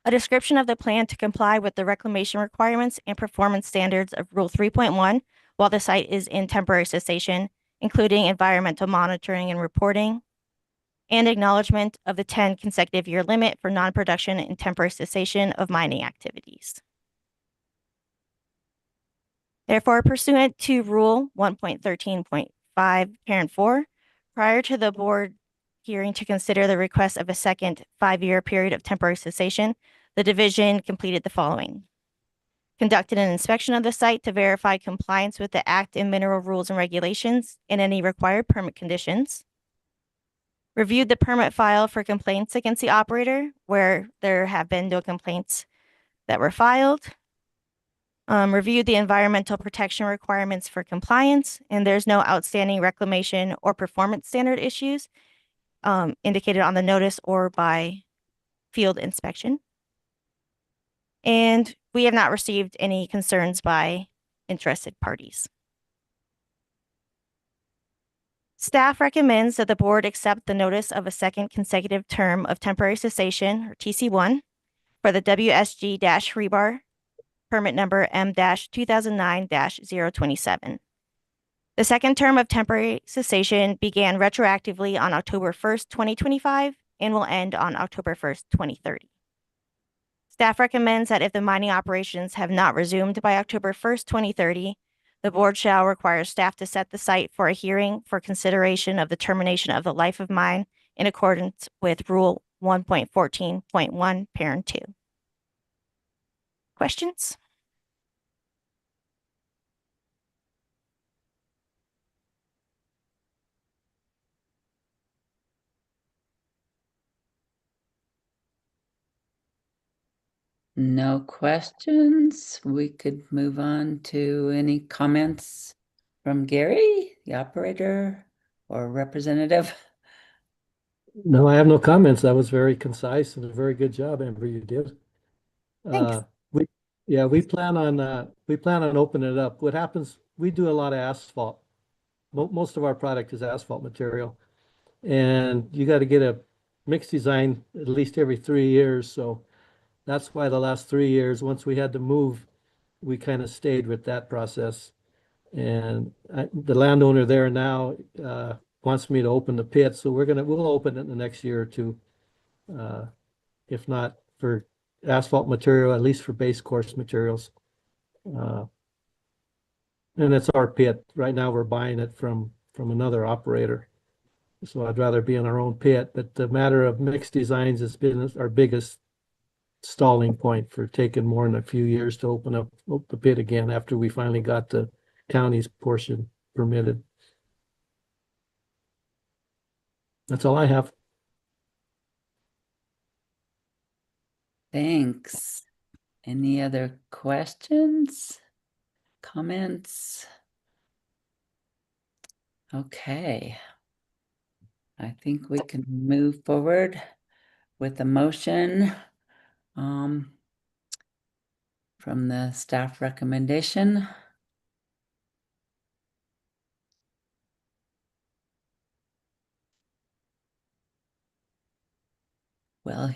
a description of the plan to comply with the reclamation requirements and performance standards of Rule 3.1 while the site is in temporary cessation, including environmental monitoring and reporting, and acknowledgement of the 10 consecutive year limit for non-production and temporary cessation of mining activities. Therefore, pursuant to Rule 1.13.5, Parent 4, prior to the board hearing to consider the request of a second 5-year period of temporary cessation, the division completed the following: conducted an inspection of the site to verify compliance with the Act and mineral rules and regulations and any required permit conditions, reviewed the permit file for complaints against the operator where there have been no complaints that were filed, reviewed the environmental protection requirements for compliance, and there's no outstanding reclamation or performance standard issues indicated on the notice or by field inspection. And we have not received any concerns by interested parties. Staff recommends that the board accept the notice of a second consecutive term of temporary cessation, or TC1, for the WSG-rebar permit number M-2009-027. The second term of temporary cessation began retroactively on October 1st, 2025, and will end on October 1st, 2030. Staff recommends that if the mining operations have not resumed by October 1st, 2030, the board shall require staff to set the site for a hearing for consideration of the termination of the life of mine in accordance with Rule 1.14.1, Parent 2. Questions? No questions. We could move on to any comments from Gary, the operator or representative. No, I have no comments. That was very concise and a very good job, Amber, you did. Thanks. We plan on opening it up. What happens, we do a lot of asphalt. Most of our product is asphalt material. And you got to get a mix design at least every 3 years. So that's why the last 3 years, once we had to move, we kind of stayed with that process. And the landowner there now wants me to open the pit, so we'll open it in the next year or two. If not for asphalt material, at least for base course materials. And it's our pit. Right now we're buying it from another operator. So I'd rather be in our own pit. But the matter of mixed designs has been our biggest stalling point for taking more than a few years to open up the pit again after we finally got the county's portion permitted. That's all I have. Thanks. Any other questions? Comments? Okay. I think we can move forward with a motion from the staff recommendation.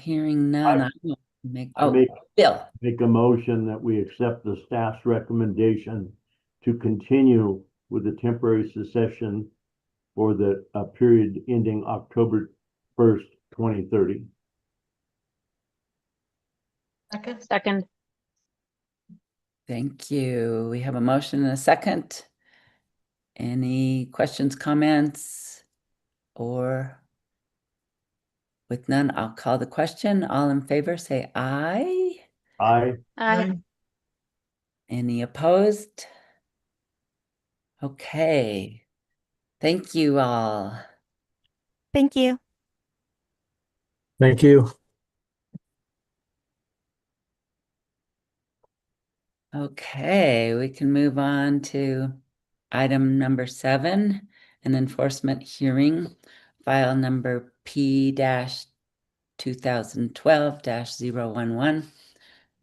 hearing none, I will make, I oh, make Bill. make a motion that we accept the staff's recommendation to continue with the temporary secession for the period ending October 1st, 2030. Second. Thank you. We have a motion and a second. Any questions, comments, or with none, I'll call the question. All in favor, say aye. Aye. Aye. Any opposed? Okay. Thank you all. Thank you. Thank you. Okay, we can move on to item number 7, an enforcement hearing, file number P-2012-011,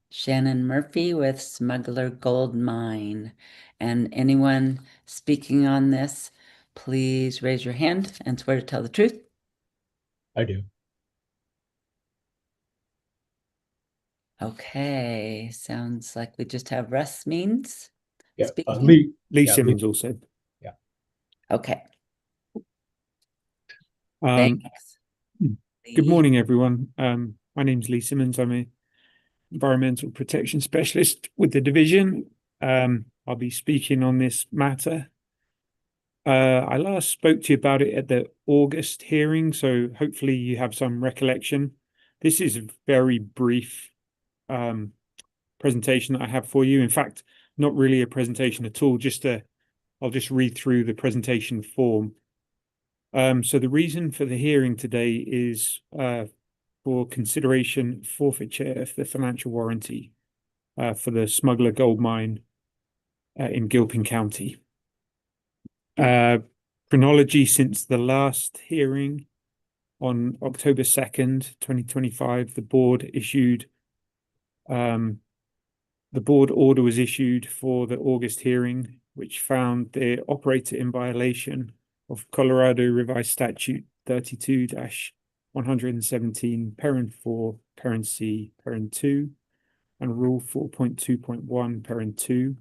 Shannon Murphy with Smuggler Gold Mine. And anyone speaking on this, please raise your hand and swear to tell the truth. I do. Okay, sounds like we just have Russ Means Yeah, speaking. Lee Lee Simmons also. Okay, Um, thanks. Good Lee. morning, everyone. My name's Lee Simmons. I'm a environmental protection specialist with the division. I'll be speaking on this matter. I last spoke to you about it at the August hearing, so hopefully you have some recollection. This is a very brief presentation that I have for you. In fact, not really a presentation at all, I'll just read through the presentation form. So the reason for the hearing today is for consideration forfeiture of the financial warranty for the Smuggler Gold Mine in Gilpin County. Chronology since the last hearing on October 2nd, 2025, the board order was issued for the August hearing, which found the operator in violation of Colorado Revised Statute 32-117, parent 4, parent C, parent 2, and Rule 4.2.1, parent 2,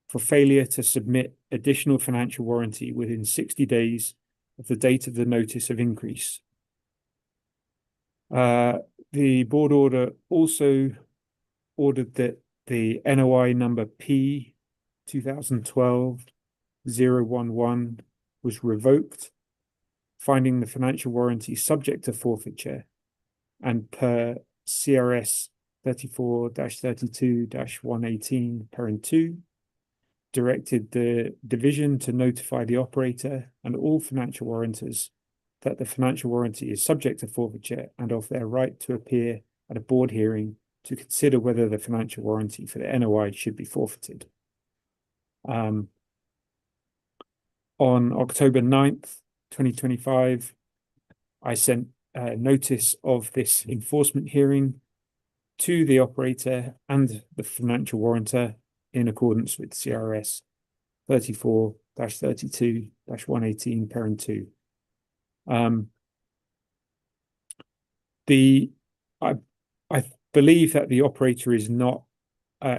for failure to submit additional financial warranty within 60 days of the date of the notice of increase. The board order also ordered that the NOI number P 2012-011 was revoked, finding the financial warranty subject to forfeiture, and per CRS 34-32-118 parent 2, directed the division to notify the operator and all financial warrantors that the financial warranty is subject to forfeiture and of their right to appear at a board hearing to consider whether the financial warranty for the NOI should be forfeited. On October 9th, 2025, I sent a notice of this enforcement hearing to the operator and the financial warrantor in accordance with CRS 34-32-118 parent 2. I believe that the operator is not,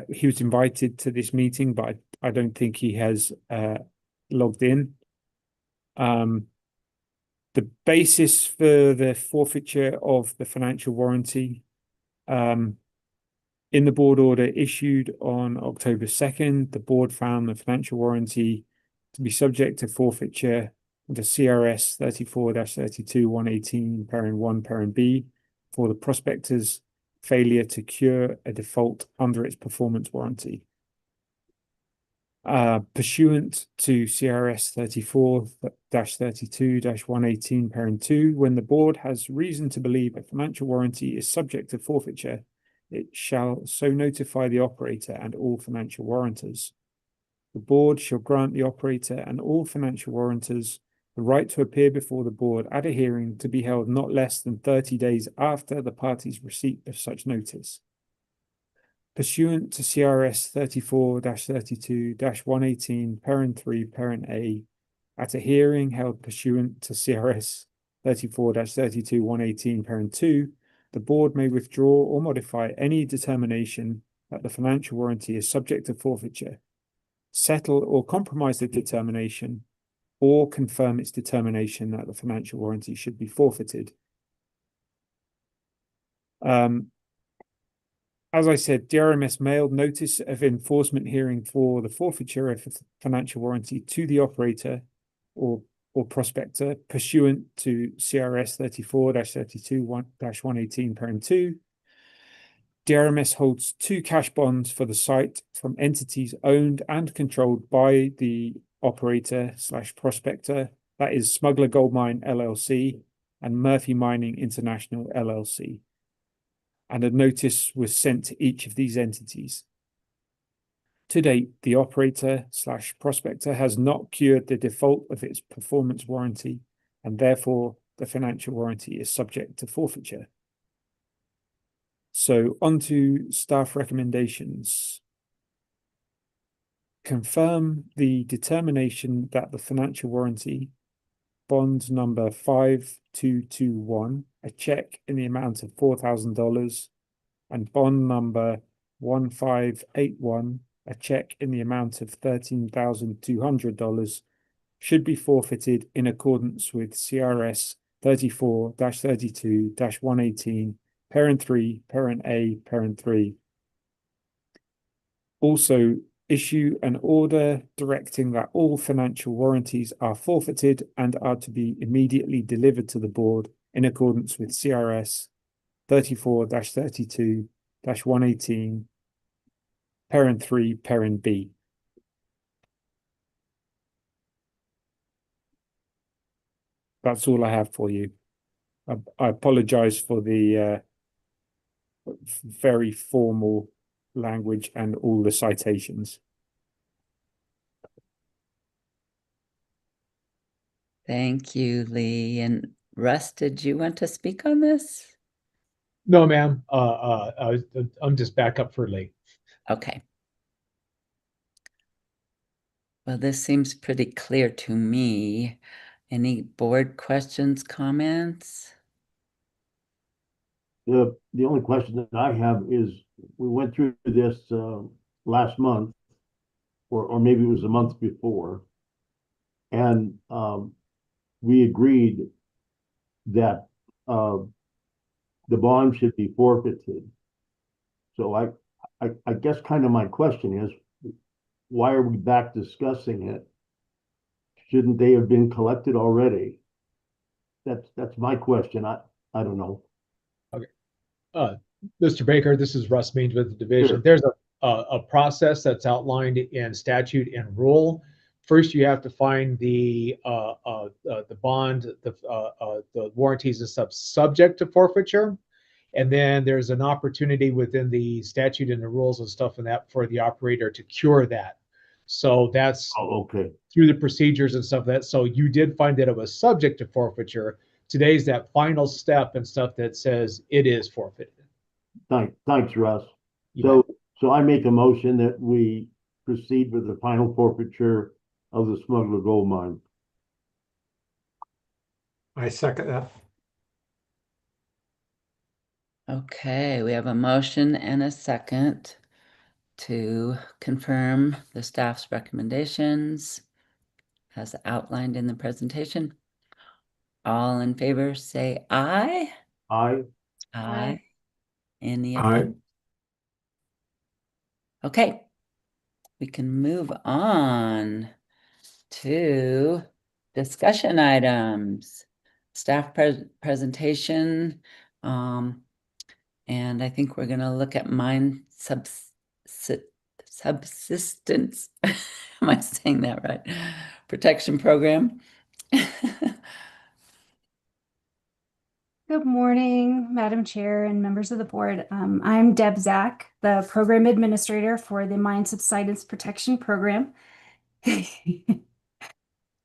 he was invited to this meeting, but I don't think he has logged in. The basis for the forfeiture of the financial warranty in the board order issued on October 2nd, the board found the financial warranty to be subject to forfeiture under CRS 34-32-118 parent 1 parent B for the prospector's failure to cure a default under its performance warranty. Pursuant to CRS 34-32-118 parent 2, when the board has reason to believe a financial warranty is subject to forfeiture, it shall so notify the operator and all financial warrantors. The board shall grant the operator and all financial warrantors the right to appear before the board at a hearing to be held not less than 30 days after the party's receipt of such notice. Pursuant to CRS 34-32-118 parent 3 parent A, at a hearing held pursuant to CRS 34-32-118 parent 2, the board may withdraw or modify any determination that the financial warranty is subject to forfeiture, settle or compromise the determination, or confirm its determination that the financial warranty should be forfeited. As I said, DRMS mailed notice of enforcement hearing for the forfeiture of financial warranty to the operator or prospector pursuant to CRS 34-32-118 parent 2. DRMS holds 2 cash bonds for the site from entities owned and controlled by the operator/prospector, that is Smuggler Gold Mine LLC and Murphy Mining International LLC. And a notice was sent to each of these entities. To date, the operator/prospector has not cured the default of its performance warranty, and therefore the financial warranty is subject to forfeiture. So on to staff recommendations. Confirm the determination that the financial warranty, bond number 5221, a check in the amount of $4,000, and bond number 1581, a check in the amount of $13,200, should be forfeited in accordance with CRS 34-32-118, parent 3, parent A, parent 3. Also, issue an order directing that all financial warranties are forfeited and are to be immediately delivered to the board in accordance with CRS 34-32-118, parent 3, parent B. That's all I have for you. I apologize for the very formal language and all the citations. Thank you, Lee. And Russ, did you want to speak on this? No, ma'am. I'm just back up for Lee. Okay. Well, this seems pretty clear to me. Any board questions, comments? The only question that I have is, we went through this last month, or maybe it was a month before, and we agreed that the bond should be forfeited. So I guess kind of my question is, why are we back discussing it? Shouldn't they have been collected already? That's my question. I don't know. Mr. Baker, this is Russ Means with the division. Sure. There's a process that's outlined in statute and rule. First, you have to find the bond, the warranties and stuff subject to forfeiture. And then there's an opportunity within the statute and the rules and stuff and that for the operator to cure that. So that's okay. Through the procedures and stuff that, so you did find that it was subject to forfeiture. Today's that final step and stuff that says it is forfeited. Thanks, Russ. Yeah. So I make a motion that we proceed with the final forfeiture of the Smuggler Gold Mine. I second that. Okay, we have a motion and a second to confirm the staff's recommendations as outlined in the presentation. All in favor, say aye. Aye. Aye. Any Aye. opposed? Okay, we can move on to discussion items. Staff presentation, and I think we're gonna look at mine subsistence. Am I saying that right? Protection program. Good morning, Madam Chair and members of the board. I'm Deb Zach, the Program Administrator for the Mine Subsidence Protection Program.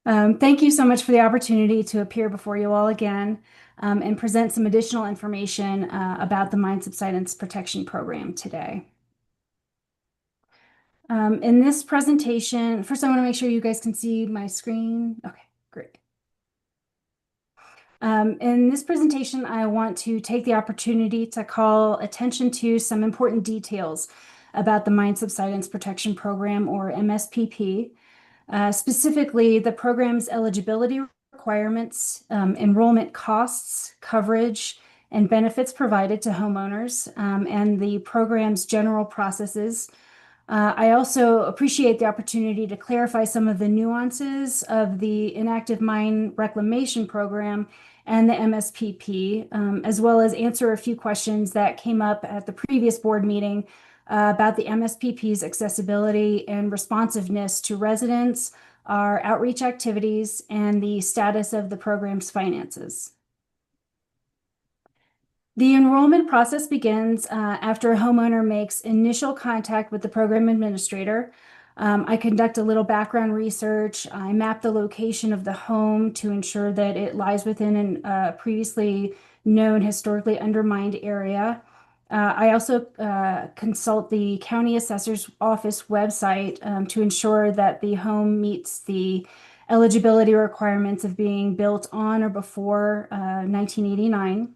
Thank you so much for the opportunity to appear before you all again and present some additional information about the Mine Subsidence Protection Program today. In this presentation, first I want to make sure you guys can see my screen. Okay, great. In this presentation, I want to take the opportunity to call attention to some important details about the Mine Subsidence Protection Program, or MSPP. Specifically, the program's eligibility requirements, enrollment costs, coverage, and benefits provided to homeowners, and the program's general processes. I also appreciate the opportunity to clarify some of the nuances of the inactive mine reclamation program and the MSPP, as well as answer a few questions that came up at the previous board meeting about the MSPP's accessibility and responsiveness to residents, our outreach activities, and the status of the program's finances. The enrollment process begins after a homeowner makes initial contact with the program administrator. I conduct a little background research. I map the location of the home to ensure that it lies within a previously known historically undermined area. I also consult the county assessor's office website to ensure that the home meets the eligibility requirements of being built on or before 1989.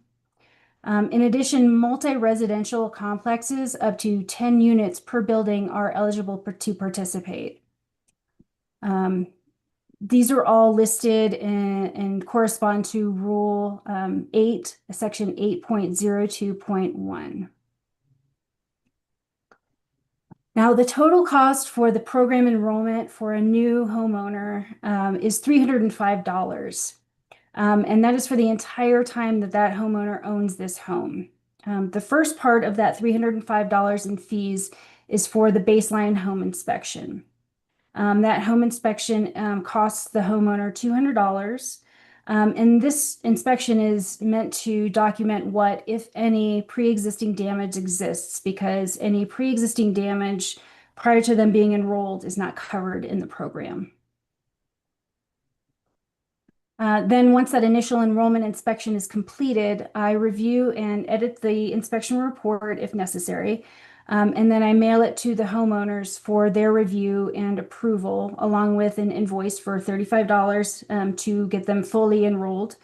In addition, multi-residential complexes up to 10 units per building are eligible to participate. These are all listed and correspond to Rule 8, Section 8.02.1. Now, the total cost for the program enrollment for a new homeowner is $305. And that is for the entire time that that homeowner owns this home. The first part of that $305 in fees is for the baseline home inspection. That home inspection costs the homeowner $200. And this inspection is meant to document what, if any, pre-existing damage exists, because any pre-existing damage prior to them being enrolled is not covered in the program. Then once that initial enrollment inspection is completed, I review and edit the inspection report if necessary. And then I mail it to the homeowners for their review and approval, along with an invoice for $35 to get them fully enrolled.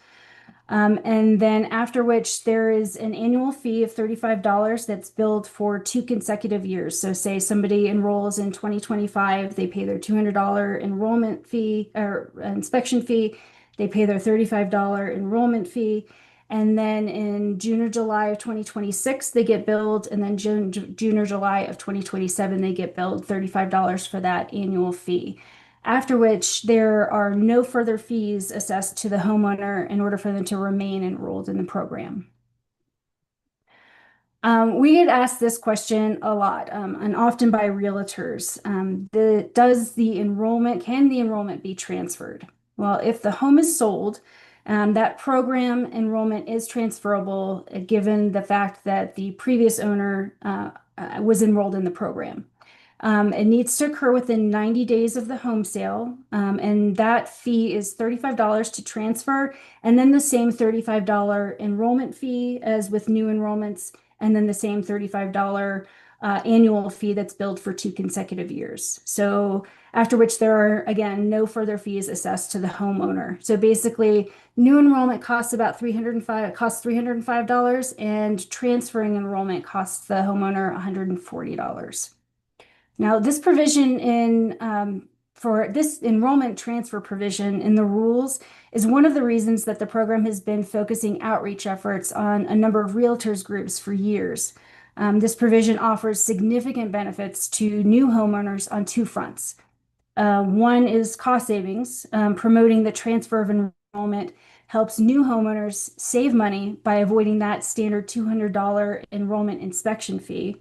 And then after which there is an annual fee of $35 that's billed for 2 consecutive years. So say somebody enrolls in 2025, they pay their $200 enrollment fee or inspection fee. They pay their $35 enrollment fee. And then in June or July of 2026, they get billed. And then June or July of 2027, they get billed $35 for that annual fee. After which there are no further fees assessed to the homeowner in order for them to remain enrolled in the program. We get asked this question a lot, and often by realtors. Can the enrollment be transferred? Well, if the home is sold, that program enrollment is transferable given the fact that the previous owner was enrolled in the program. It needs to occur within 90 days of the home sale, and that fee is $35 to transfer, and then the same $35 enrollment fee as with new enrollments, and then the same $35 annual fee that's billed for 2 consecutive years. So after which there are, again, no further fees assessed to the homeowner. So basically, new enrollment costs about $305, and transferring enrollment costs the homeowner $140. Now, this provision for this enrollment transfer provision in the rules is one of the reasons that the program has been focusing outreach efforts on a number of realtors groups for years. This provision offers significant benefits to new homeowners on 2 fronts. One is cost savings. Promoting the transfer of enrollment helps new homeowners save money by avoiding that standard $200 enrollment inspection fee.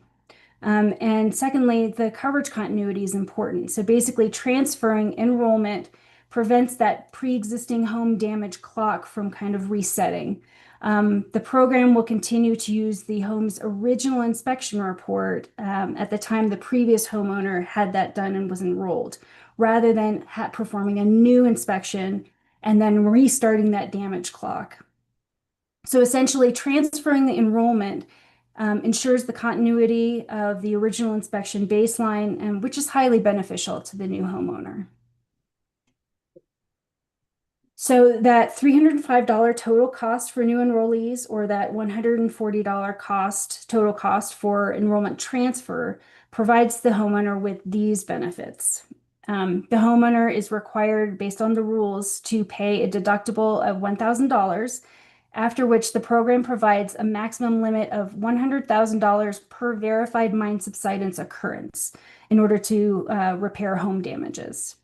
And secondly, the coverage continuity is important. So basically, transferring enrollment prevents that pre-existing home damage clock from kind of resetting. The program will continue to use the home's original inspection report at the time the previous homeowner had that done and was enrolled, rather than performing a new inspection and then restarting that damage clock. So essentially, transferring the enrollment ensures the continuity of the original inspection baseline, which is highly beneficial to the new homeowner. So that $305 total cost for new enrollees or that $140 total cost for enrollment transfer provides the homeowner with these benefits. The homeowner is required, based on the rules, to pay a deductible of $1,000, after which the program provides a maximum limit of $100,000 per verified mine subsidence occurrence in order to repair home damages.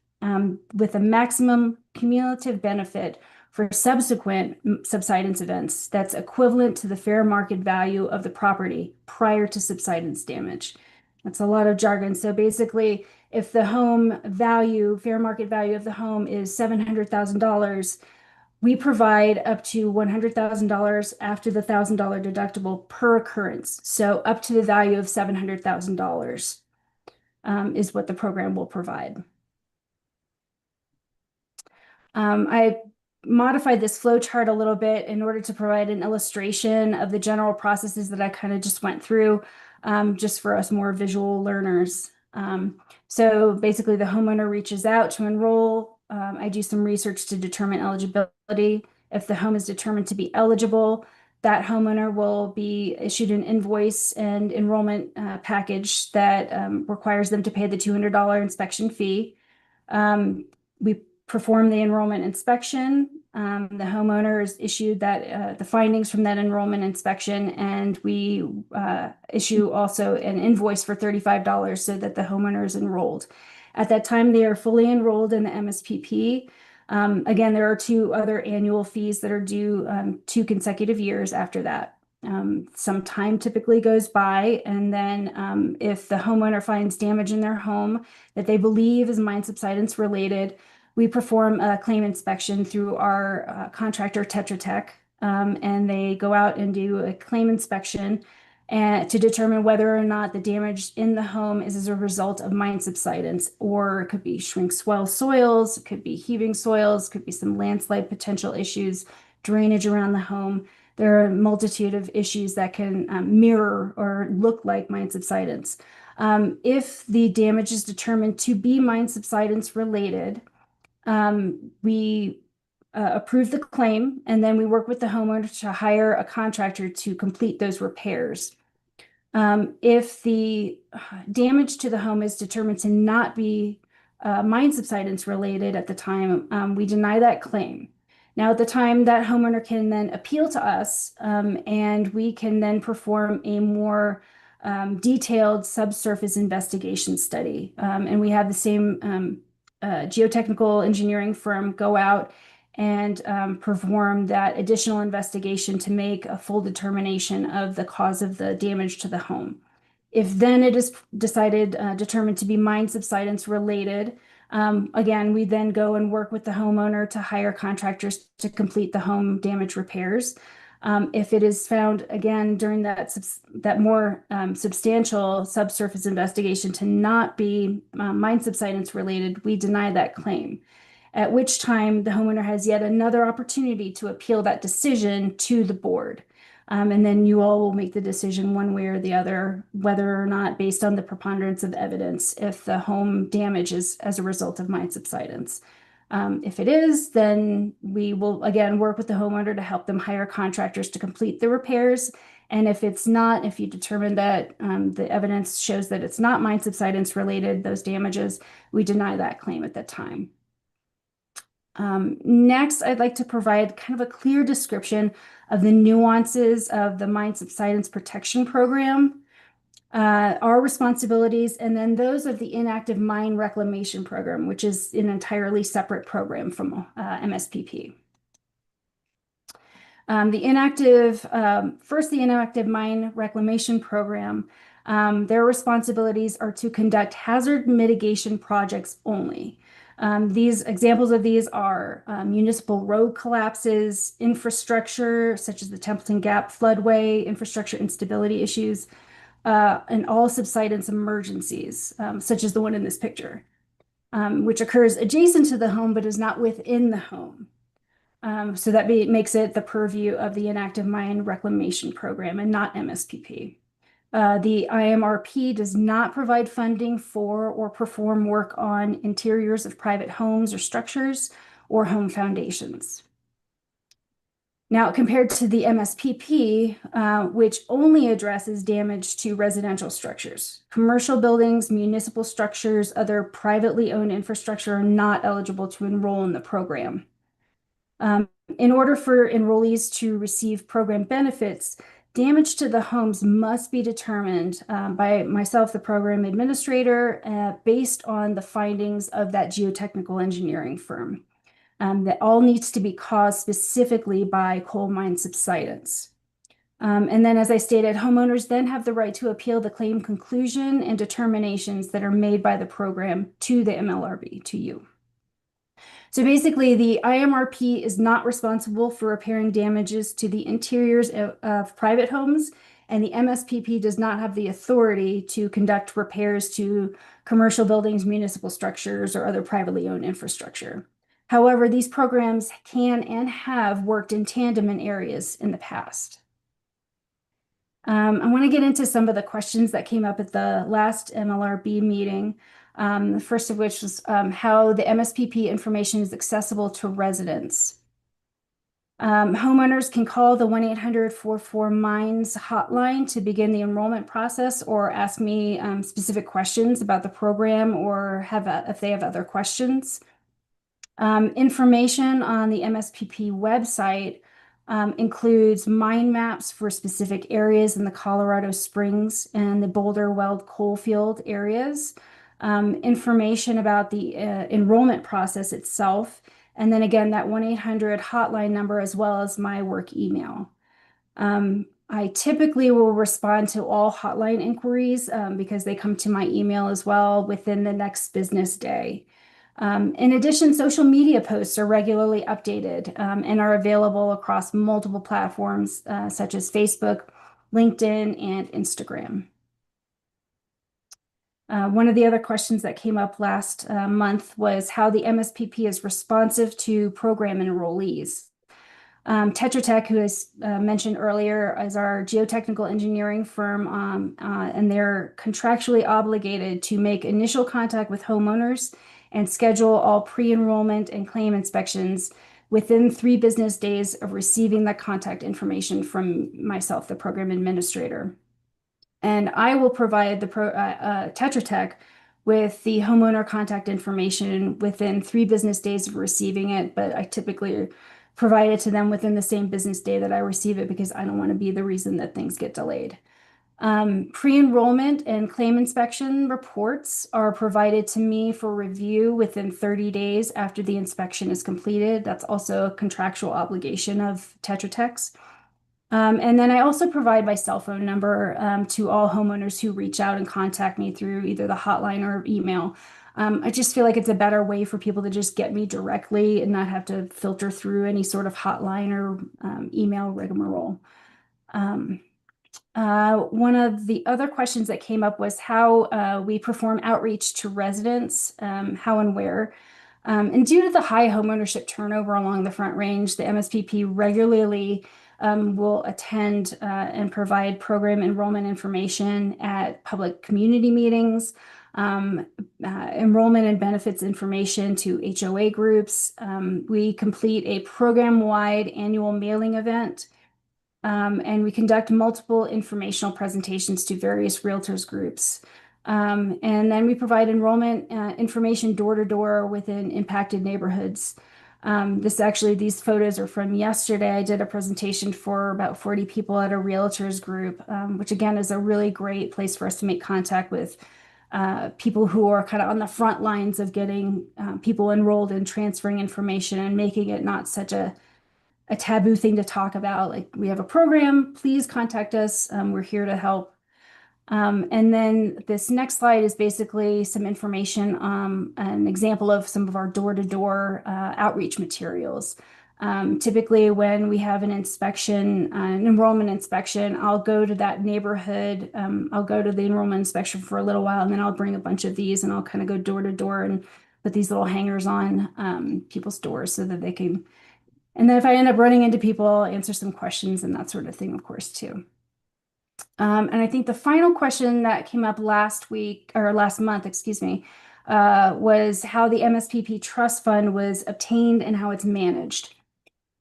With a maximum cumulative benefit for subsequent subsidence events that's equivalent to the fair market value of the property prior to subsidence damage. That's a lot of jargon. So basically, if the home value, fair market value of the home is $700,000, we provide up to $100,000 after the $1,000 deductible per occurrence. So up to the value of $700,000 is what the program will provide. I modified this flow chart a little bit in order to provide an illustration of the general processes that I kind of just went through, just for us more visual learners. So basically the homeowner reaches out to enroll. I do some research to determine eligibility. If the home is determined to be eligible, that homeowner will be issued an invoice and enrollment package that requires them to pay the $200 inspection fee. We perform the enrollment inspection. The homeowner is issued that the findings from that enrollment inspection, and we issue also an invoice for $35 so that the homeowner is enrolled. At that time, they are fully enrolled in the MSPP. Again, there are 2 other annual fees that are due 2 consecutive years after that. Some time typically goes by, and then if the homeowner finds damage in their home that they believe is mine subsidence related, we perform a claim inspection through our contractor Tetra Tech, and they go out and do a claim inspection and to determine whether or not the damage in the home is as a result of mine subsidence, or it could be shrink swell soils, it could be heaving soils, could be some landslide potential issues, drainage around the home. There are a multitude of issues that can mirror or look like mine subsidence. If the damage is determined to be mine subsidence related, we approve the claim, and then we work with the homeowner to hire a contractor to complete those repairs. If the damage to the home is determined to not be mine subsidence related at the time, we deny that claim. Now, at the time, that homeowner can then appeal to us, and we can then perform a more detailed subsurface investigation study. And we have the same geotechnical engineering firm go out and perform that additional investigation to make a full determination of the cause of the damage to the home. If then it is determined to be mine subsidence related, again, we then go and work with the homeowner to hire contractors to complete the home damage repairs. If it is found, again, during that more substantial subsurface investigation to not be mine subsidence related, we deny that claim. At which time the homeowner has yet another opportunity to appeal that decision to the board. And then you all will make the decision one way or the other, whether or not, based on the preponderance of evidence, if the home damage is as a result of mine subsidence. If it is, then we will again work with the homeowner to help them hire contractors to complete the repairs. And if it's not, if you determine that the evidence shows that it's not mine subsidence related, those damages, we deny that claim at that time. Next, I'd like to provide kind of a clear description of the nuances of the mine subsidence protection program, our responsibilities, and then those of the inactive mine reclamation program, which is an entirely separate program from MSPP. The inactive mine reclamation program, their responsibilities are to conduct hazard mitigation projects only. These examples of these are municipal road collapses, infrastructure such as the Templeton Gap floodway, infrastructure instability issues, and all subsidence emergencies, such as the one in this picture, which occurs adjacent to the home but is not within the home. So that makes it the purview of the inactive mine reclamation program and not MSPP. The IMRP does not provide funding for or perform work on interiors of private homes or structures or home foundations. Now, compared to the MSPP, which only addresses damage to residential structures, commercial buildings, municipal structures, other privately owned infrastructure are not eligible to enroll in the program. In order for enrollees to receive program benefits, damage to the homes must be determined by myself, the program administrator, based on the findings of that geotechnical engineering firm. That all needs to be caused specifically by coal mine subsidence. And then, as I stated, homeowners then have the right to appeal the claim conclusion and determinations that are made by the program to the MLRB, to you. So basically, the IMRP is not responsible for repairing damages to the interiors of private homes, and the MSPP does not have the authority to conduct repairs to commercial buildings, municipal structures, or other privately owned infrastructure. However, these programs can and have worked in tandem in areas in the past. I want to get into some of the questions that came up at the last MLRB meeting. The first of which was how the MSPP information is accessible to residents. Homeowners can call the 1-800-44-MINES hotline to begin the enrollment process or ask me specific questions about the program or if they have other questions. Information on the MSPP website includes mine maps for specific areas in the Colorado Springs and the Boulder Weld Coalfield areas, information about the enrollment process itself, and then again, that 1-800 hotline number as well as my work email. I typically will respond to all hotline inquiries because they come to my email as well within the next business day. In addition, social media posts are regularly updated and are available across multiple platforms such as Facebook, LinkedIn, and Instagram. One of the other questions that came up last month was how the MSPP is responsive to program enrollees. Tetra Tech, who is mentioned earlier, is our geotechnical engineering firm, and they're contractually obligated to make initial contact with homeowners and schedule all pre-enrollment and claim inspections within 3 business days of receiving the contact information from myself, the program administrator. And I will provide the Tetra Tech with the homeowner contact information within 3 business days of receiving it, but I typically provide it to them within the same business day that I receive it because I don't want to be the reason that things get delayed. Pre-enrollment and claim inspection reports are provided to me for review within 30 days after the inspection is completed. That's also a contractual obligation of Tetra Tech's. And then I also provide my cell phone number to all homeowners who reach out and contact me through either the hotline or email. I just feel like it's a better way for people to just get me directly and not have to filter through any sort of hotline or email rigmarole. One of the other questions that came up was how we perform outreach to residents, how and where. And due to the high homeownership turnover along the Front Range, the MSPP regularly will attend and provide program enrollment information at public community meetings, enrollment and benefits information to HOA groups. We complete a program-wide annual mailing event, and we conduct multiple informational presentations to various realtors groups. And then we provide enrollment information door to door within impacted neighborhoods. These photos are from yesterday. I did a presentation for about 40 people at a realtors group, which again is a really great place for us to make contact with people who are kind of on the front lines of getting people enrolled and transferring information and making it not such a taboo thing to talk about. Like, we have a program, please contact us. We're here to help. And then this next slide is basically some information, an example of some of our door-to-door outreach materials. Typically, when we have an inspection, an enrollment inspection, I'll go to that neighborhood. I'll go to the enrollment inspection for a little while, and then I'll bring a bunch of these and I'll kind of go door to door and put these little hangers on people's doors so that they can. And then if I end up running into people, I'll answer some questions and that sort of thing, of course, too. And I think the final question that came up last month, excuse me, was how the MSPP trust fund was obtained and how it's managed.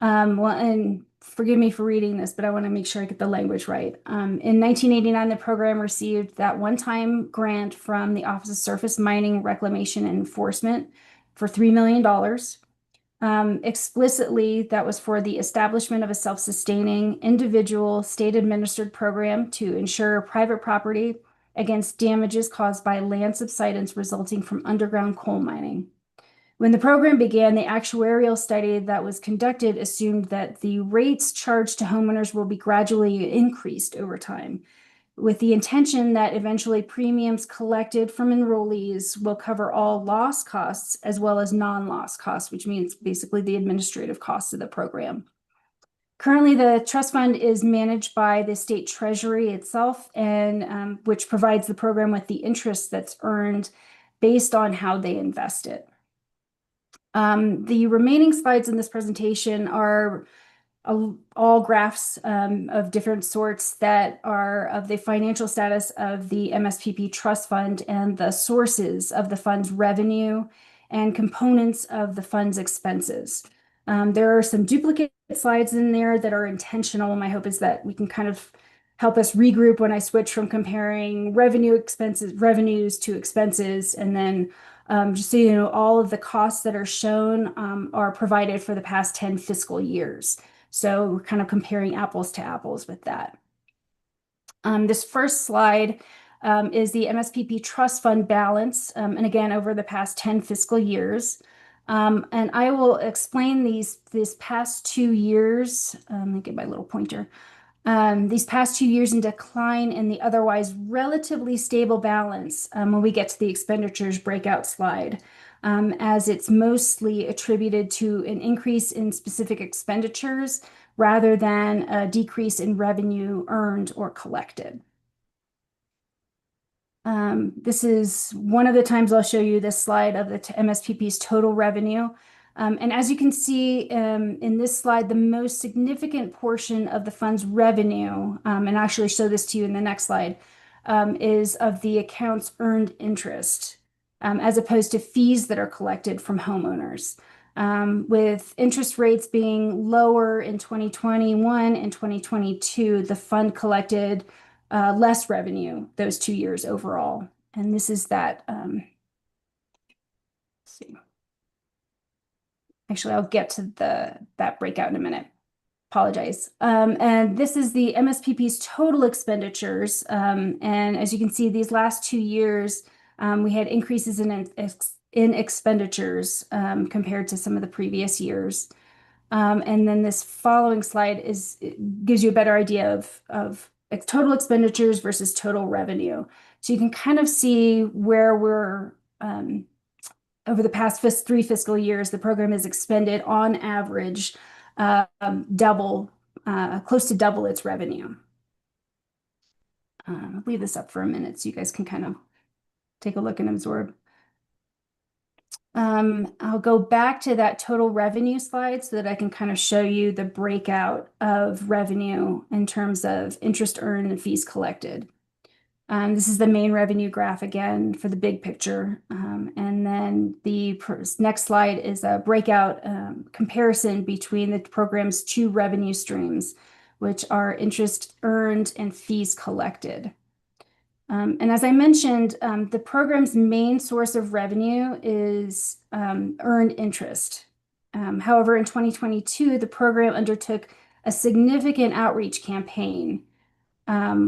Well, and forgive me for reading this, but I want to make sure I get the language right. In 1989, the program received that one-time grant from the Office of Surface Mining, Reclamation, and Enforcement for $3 million. Explicitly, that was for the establishment of a self-sustaining individual state-administered program to ensure private property against damages caused by land subsidence resulting from underground coal mining. When the program began, the actuarial study that was conducted assumed that the rates charged to homeowners will be gradually increased over time, with the intention that eventually premiums collected from enrollees will cover all loss costs as well as non-loss costs, which means basically the administrative costs of the program. Currently, the trust fund is managed by the state treasury itself, and which provides the program with the interest that's earned based on how they invest it. The remaining slides in this presentation are all graphs of different sorts that are of the financial status of the MSPP trust fund and the sources of the fund's revenue and components of the fund's expenses. There are some duplicate slides in there that are intentional. My hope is that we can kind of help us regroup when I switch from comparing revenues to expenses, and then just so you know, all of the costs that are shown are provided for the past 10 fiscal years. So we're kind of comparing apples to apples with that. This first slide is the MSPP trust fund balance, and again, over the past 10 fiscal years. And I will explain these past 2 years. Let me get my little pointer. These past 2 years in decline in the otherwise relatively stable balance when we get to the expenditures breakout slide, as it's mostly attributed to an increase in specific expenditures rather than a decrease in revenue earned or collected. This is one of the times I'll show you this slide of the MSPP's total revenue. And as you can see in this slide, the most significant portion of the fund's revenue, and I'll actually show this to you in the next slide, is of the account's earned interest, as opposed to fees that are collected from homeowners. With interest rates being lower in 2021 and 2022, the fund collected less revenue those 2 years overall. And this is that, let's see. Actually, I'll get to that breakout in a minute. Apologize. And this is the MSPP's total expenditures. And as you can see, these last 2 years, we had increases in expenditures compared to some of the previous years. And then this following slide gives you a better idea of total expenditures versus total revenue. So you can kind of see where we're over the past 3 fiscal years, the program has expended on average close to double its revenue. I'll leave this up for a minute so you guys can kind of take a look and absorb. I'll go back to that total revenue slide so that I can kind of show you the breakout of revenue in terms of interest earned and fees collected. This is the main revenue graph again for the big picture. And then the next slide is a breakout comparison between the program's 2 revenue streams, which are interest earned and fees collected. And as I mentioned, the program's main source of revenue is earned interest. However, in 2022, the program undertook a significant outreach campaign,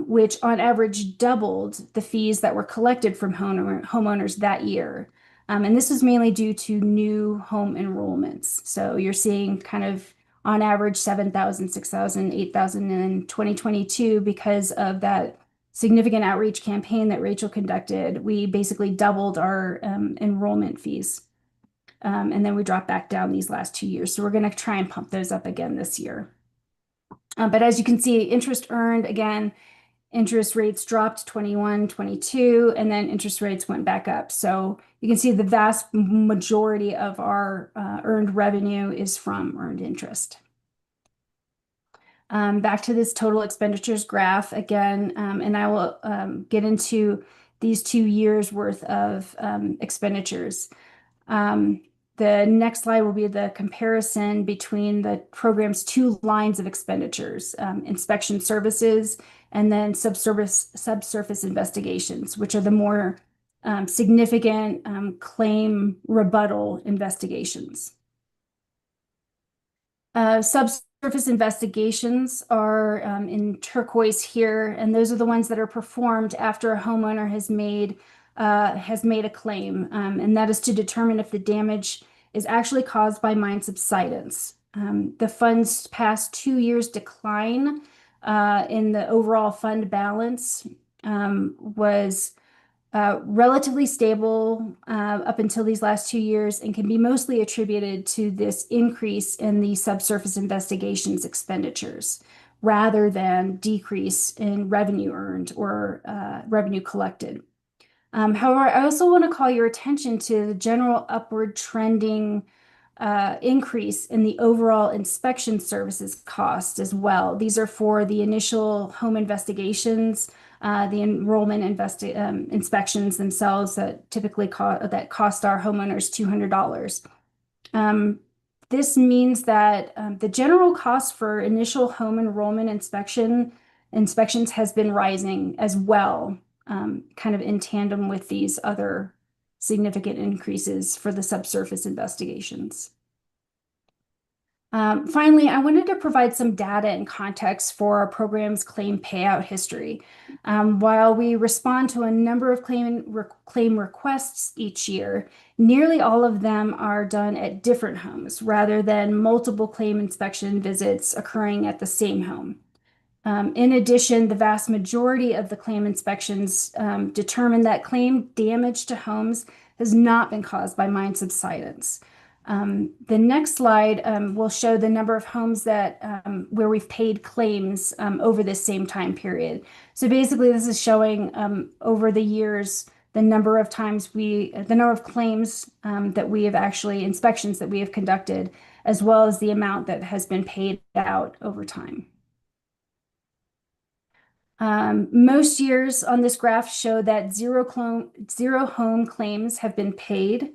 which on average doubled the fees that were collected from homeowners that year. And this is mainly due to new home enrollments. So you're seeing kind of on average 7,000, 6,000, 8,000 in 2022 because of that significant outreach campaign that Rachel conducted. We basically doubled our enrollment fees. And then we dropped back down these last 2 years. So we're going to try and pump those up again this year. But as you can see, interest earned, again, interest rates dropped 21, 22, and then interest rates went back up. So you can see the vast majority of our earned revenue is from earned interest. Back to this total expenditures graph again, and I will get into these 2 years worth of expenditures. The next slide will be the comparison between the program's 2 lines of expenditures, inspection services and then subsurface investigations, which are the more significant claim rebuttal investigations. Subsurface investigations are in turquoise here, and those are the ones that are performed after a homeowner has made a claim, and that is to determine if the damage is actually caused by mine subsidence. The fund's past 2 years decline in the overall fund balance was relatively stable up until these last 2 years and can be mostly attributed to this increase in the subsurface investigations expenditures rather than decrease in revenue earned or revenue collected. However, I also want to call your attention to the general upward trending increase in the overall inspection services cost as well. These are for the initial home investigations, the enrollment inspections themselves that typically cost our homeowners $200. This means that the general cost for initial home enrollment inspections has been rising as well, kind of in tandem with these other significant increases for the subsurface investigations. Finally, I wanted to provide some data and context for our program's claim payout history. While we respond to a number of claim requests each year, nearly all of them are done at different homes rather than multiple claim inspection visits occurring at the same home. In addition, the vast majority of the claim inspections determine that claim damage to homes has not been caused by mine subsidence. The next slide will show the number of homes that where we've paid claims over this same time period. So basically, this is showing over the years the number of claims that we have actually inspections that we have conducted, as well as the amount that has been paid out over time. Most years on this graph show that zero home claims have been paid.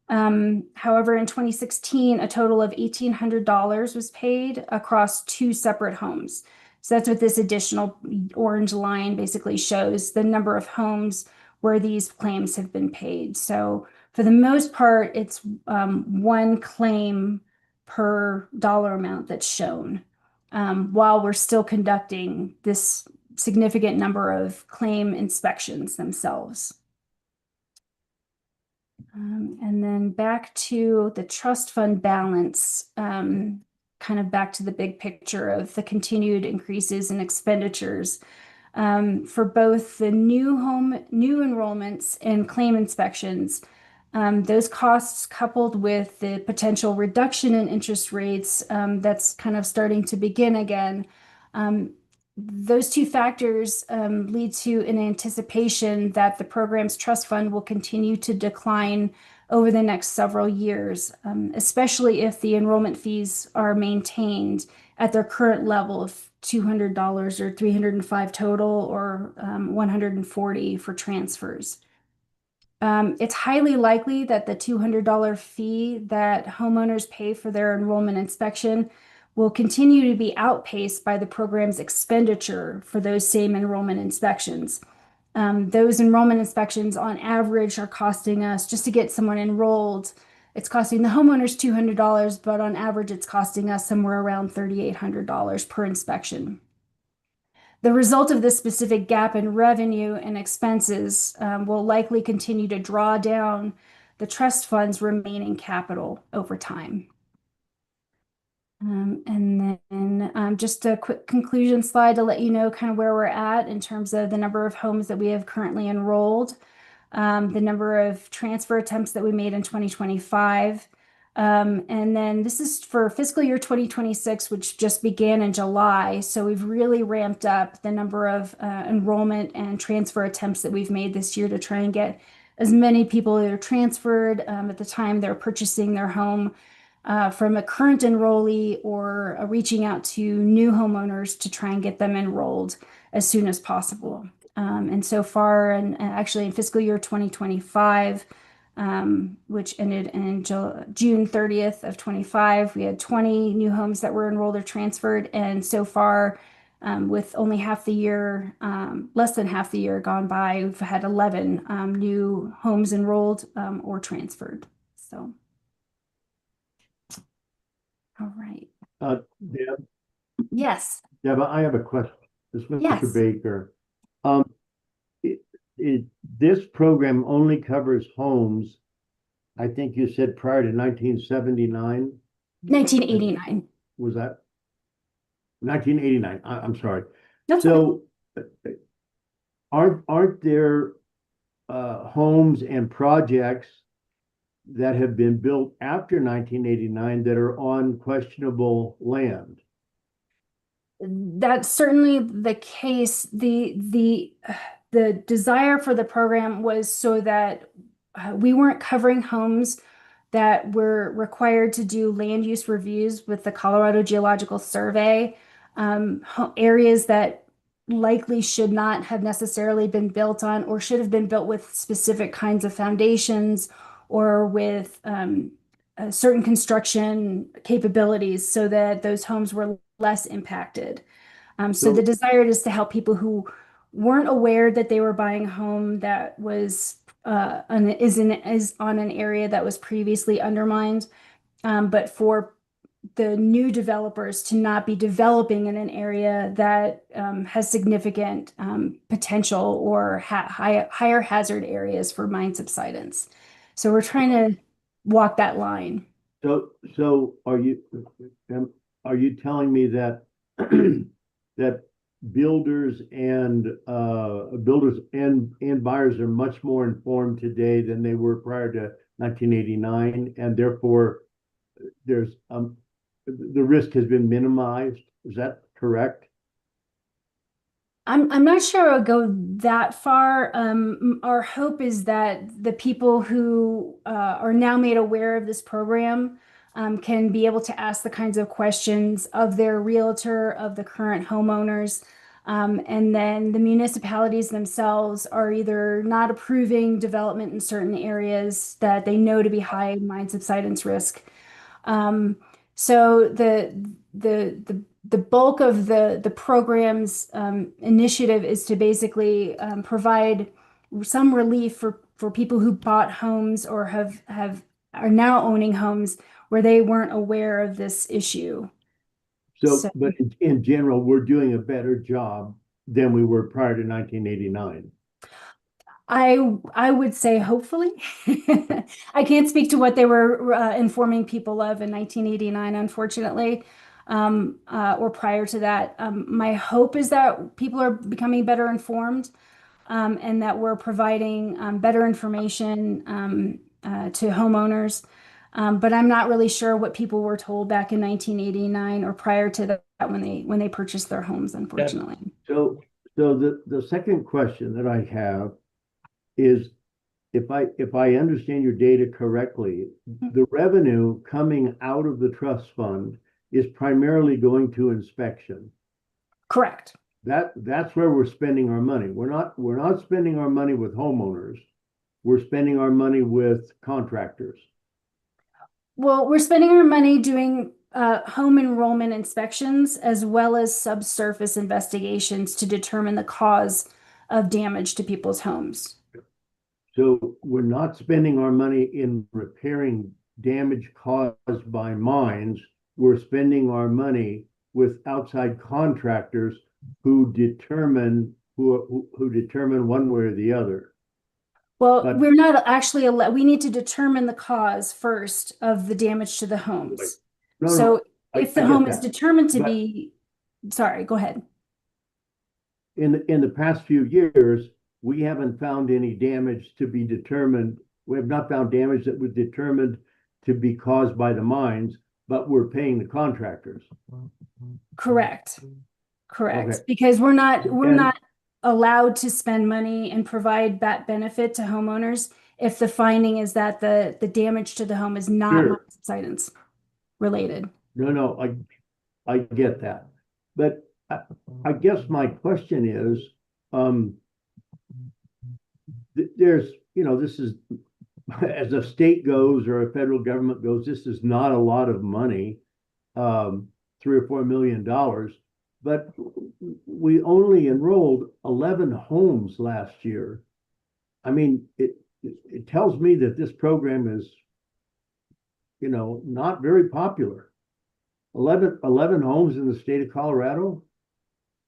However, in 2016, a total of $1,800 was paid across 2 separate homes. So that's what this additional orange line basically shows, the number of homes where these claims have been paid. So for the most part, it's 1 claim per dollar amount that's shown, while we're still conducting this significant number of claim inspections themselves. And then back to the trust fund balance, kind of back to the big picture of the continued increases in expenditures for both the new enrollments and claim inspections. Those costs coupled with the potential reduction in interest rates that's kind of starting to begin again. Those 2 factors lead to an anticipation that the program's trust fund will continue to decline over the next several years, especially if the enrollment fees are maintained at their current level of $200 or $305 total or $140 for transfers. It's highly likely that the $200 fee that homeowners pay for their enrollment inspection will continue to be outpaced by the program's expenditure for those same enrollment inspections. Those enrollment inspections on average are costing us, just to get someone enrolled, it's costing the homeowners $200, but on average it's costing us somewhere around $3,800 per inspection. The result of this specific gap in revenue and expenses will likely continue to draw down the trust fund's remaining capital over time. And then just a quick conclusion slide to let you know kind of where we're at in terms of the number of homes that we have currently enrolled, the number of transfer attempts that we made in 2025. And then this is for fiscal year 2026, which just began in July. So we've really ramped up the number of enrollment and transfer attempts that we've made this year to try and get as many people that are transferred at the time they're purchasing their home from a current enrollee or reaching out to new homeowners to try and get them enrolled as soon as possible. And so far, and actually in fiscal year 2025, which ended in June 30th of 25, we had 20 new homes that were enrolled or transferred. And so far, with only half the year, less than half the year gone by, we've had 11 new homes enrolled or transferred. So, all right. Deb, Yes. Deb, I have a question. This is Mr. Yes. Baker. This program only covers homes, I think you said prior to 1979? 1989. Was that 1989? I'm sorry. That's So aren't there homes and projects that have been built after 1989 that are on questionable land? That's certainly the case. The desire for the program was so that we weren't covering homes that were required to do land use reviews with the Colorado Geological Survey, areas that likely should not have necessarily been built on or should have been built with specific kinds of foundations or with certain construction capabilities so that those homes were less impacted. So the desire is to help people who weren't aware that they were buying a home that was is on an area that was previously undermined, but for the new developers to not be developing in an area that has significant potential or higher hazard areas for mine subsidence. So we're trying to walk that line. So are you telling me that that builders and buyers are much more informed today than they were prior to 1989, and therefore there's the risk has been minimized? Is that correct? I'm not sure I would go that far. Our hope is that the people who are now made aware of this program can be able to ask the kinds of questions of their realtor, of the current homeowners, and then the municipalities themselves are either not approving development in certain areas that they know to be high mine subsidence risk. So the bulk of the program's initiative is to basically provide some relief for people who bought homes or are now owning homes where they weren't aware of this issue. So, but in general, we're doing a better job than we were prior to 1989. I would say hopefully. I can't speak to what they were informing people of in 1989, unfortunately, or prior to that. My hope is that people are becoming better informed, and that we're providing better information to homeowners. But I'm not really sure what people were told back in 1989 or prior to that when they purchased their homes, unfortunately. So the second question that I have is, if I understand your data correctly, the revenue coming out of the trust fund is primarily going to inspection. Correct. That's where we're spending our money. We're not spending our money with homeowners. We're spending our money with contractors. Well, we're spending our money doing home enrollment inspections as well as subsurface investigations to determine the cause of damage to people's homes. So we're not spending our money in repairing damage caused by mines. We're spending our money with outside contractors who determine one way or the other. Well, we're not actually we need to determine the cause first of the damage to the homes. If the home is determined to be, sorry, go ahead. In the past few years, we haven't found any damage to be determined. We have not found damage that was determined to be caused by the mines, but we're paying the contractors. Correct. Okay. Because we're not allowed to spend money and provide that benefit to homeowners if the finding is that the damage to the home is not mine subsidence related. No, I get that. But I guess my question is, there's, this is, as a state goes or a federal government goes, this is not a lot of money, $3 or $4 million, but we only enrolled 11 homes last year. I mean, it tells me that this program is, not very popular. 11 homes in the state of Colorado,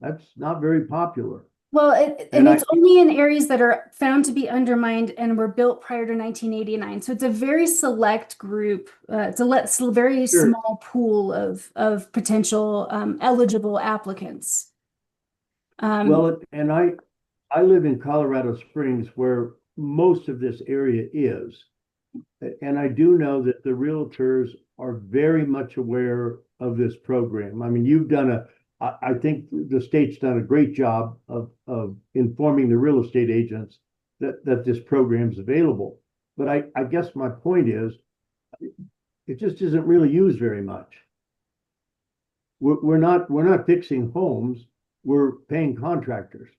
that's not very popular. Well, it's only in areas that are found to be undermined and were built prior to 1989. So it's a very select group. It's a very small pool of potential eligible applicants. Well, and I live in Colorado Springs, where most of this area is. And I do know that the realtors are very much aware of this program. I mean, I think the state's done a great job of informing the real estate agents that this program's available. But I guess my point is, it just isn't really used very much. We're not fixing homes, we're paying contractors.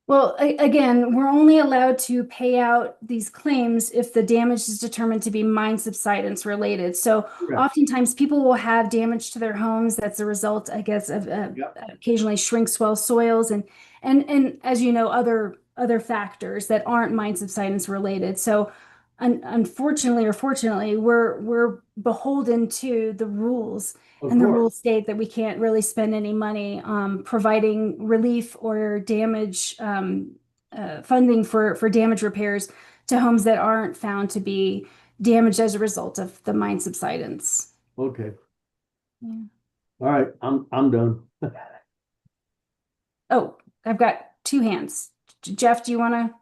Well, again, we're only allowed to pay out these claims if the damage is determined to be mine subsidence related. So oftentimes people will have damage to their homes that's a result, I guess, of occasionally shrink swell soils and as you know, other factors that aren't mine subsidence related. So unfortunately or fortunately, we're beholden to the rules. And the rules state that we can't really spend any money providing relief or damage funding for damage repairs to homes that aren't found to be damaged as a result of the mine subsidence. Okay. Yeah. All right, I'm done. Oh, I've got two hands. Jeff, do you want to?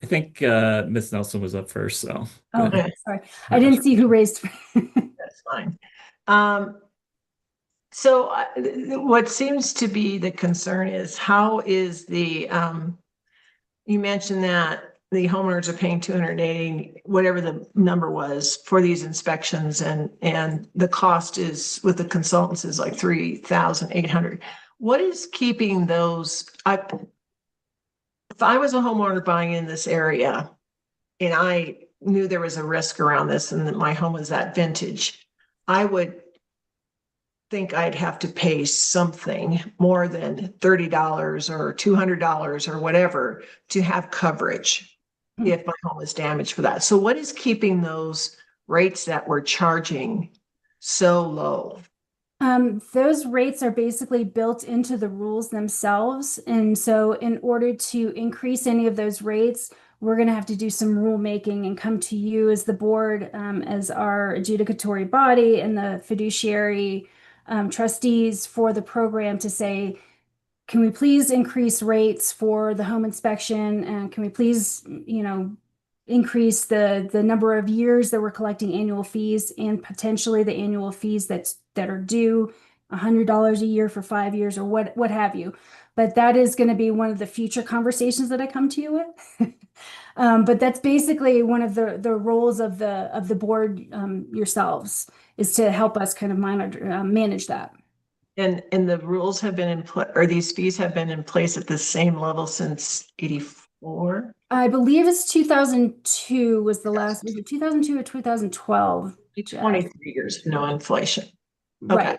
I think Ms. Nelson was up first, so. Oh, sorry. I didn't see who raised. That's fine. So what seems to be the concern is how is the, you mentioned that the homeowners are paying 280, whatever the number was for these inspections, and the cost is with the consultants is like 3,800. What is keeping those? If I was a homeowner buying in this area and I knew there was a risk around this and that my home was that vintage, I would think I'd have to pay something more than $30 or $200 or whatever to have coverage if my home is damaged for that. So what is keeping those rates that we're charging so low? Those rates are basically built into the rules themselves. And so in order to increase any of those rates, we're going to have to do some rulemaking and come to you as the board, as our adjudicatory body and the fiduciary trustees for the program to say, can we please increase rates for the home inspection? And can we please, increase the number of years that we're collecting annual fees and potentially the annual fees that are due $100 a year for 5 years or what have you. But that is going to be one of the future conversations that I come to you with. But that's basically one of the roles of the board yourselves is to help us kind of manage that. And the rules have been in place, or these fees have been in place at the same level since 84? I believe it's 2002 was the last, was it 2002 or 2012? 23 years, no inflation. Right. Okay.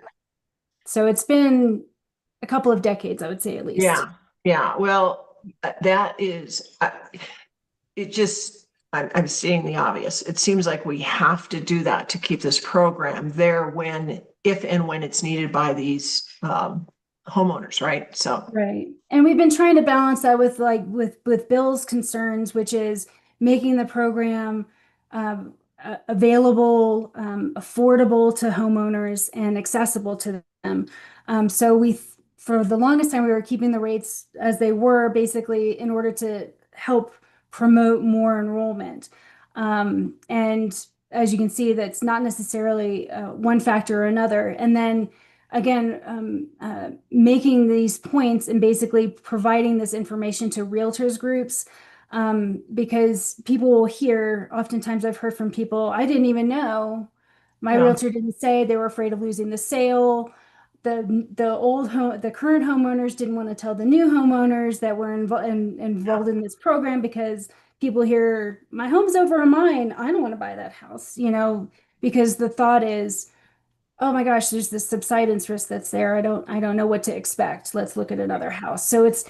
So it's been a couple of decades, I would say at least. Yeah. Yeah. Well, that is, I'm seeing the obvious. It seems like we have to do that to keep this program there if and when it's needed by these homeowners, right? So right. And we've been trying to balance that with Bill's concerns, which is making the program available, affordable to homeowners and accessible to them. So for the longest time, we were keeping the rates as they were, basically in order to help promote more enrollment. And as you can see, that's not necessarily one factor or another. And then again, making these points and basically providing this information to realtors groups, because people will hear, oftentimes I've heard from people, I didn't even know, my realtor didn't say, they were afraid of losing the sale. the current homeowners didn't want to tell the new homeowners that were involved in this program because people hear my home's over on mine. I don't want to buy that house, because the thought is, oh my gosh, there's this subsidence risk that's there. I don't know what to expect. Let's look at another house. So it's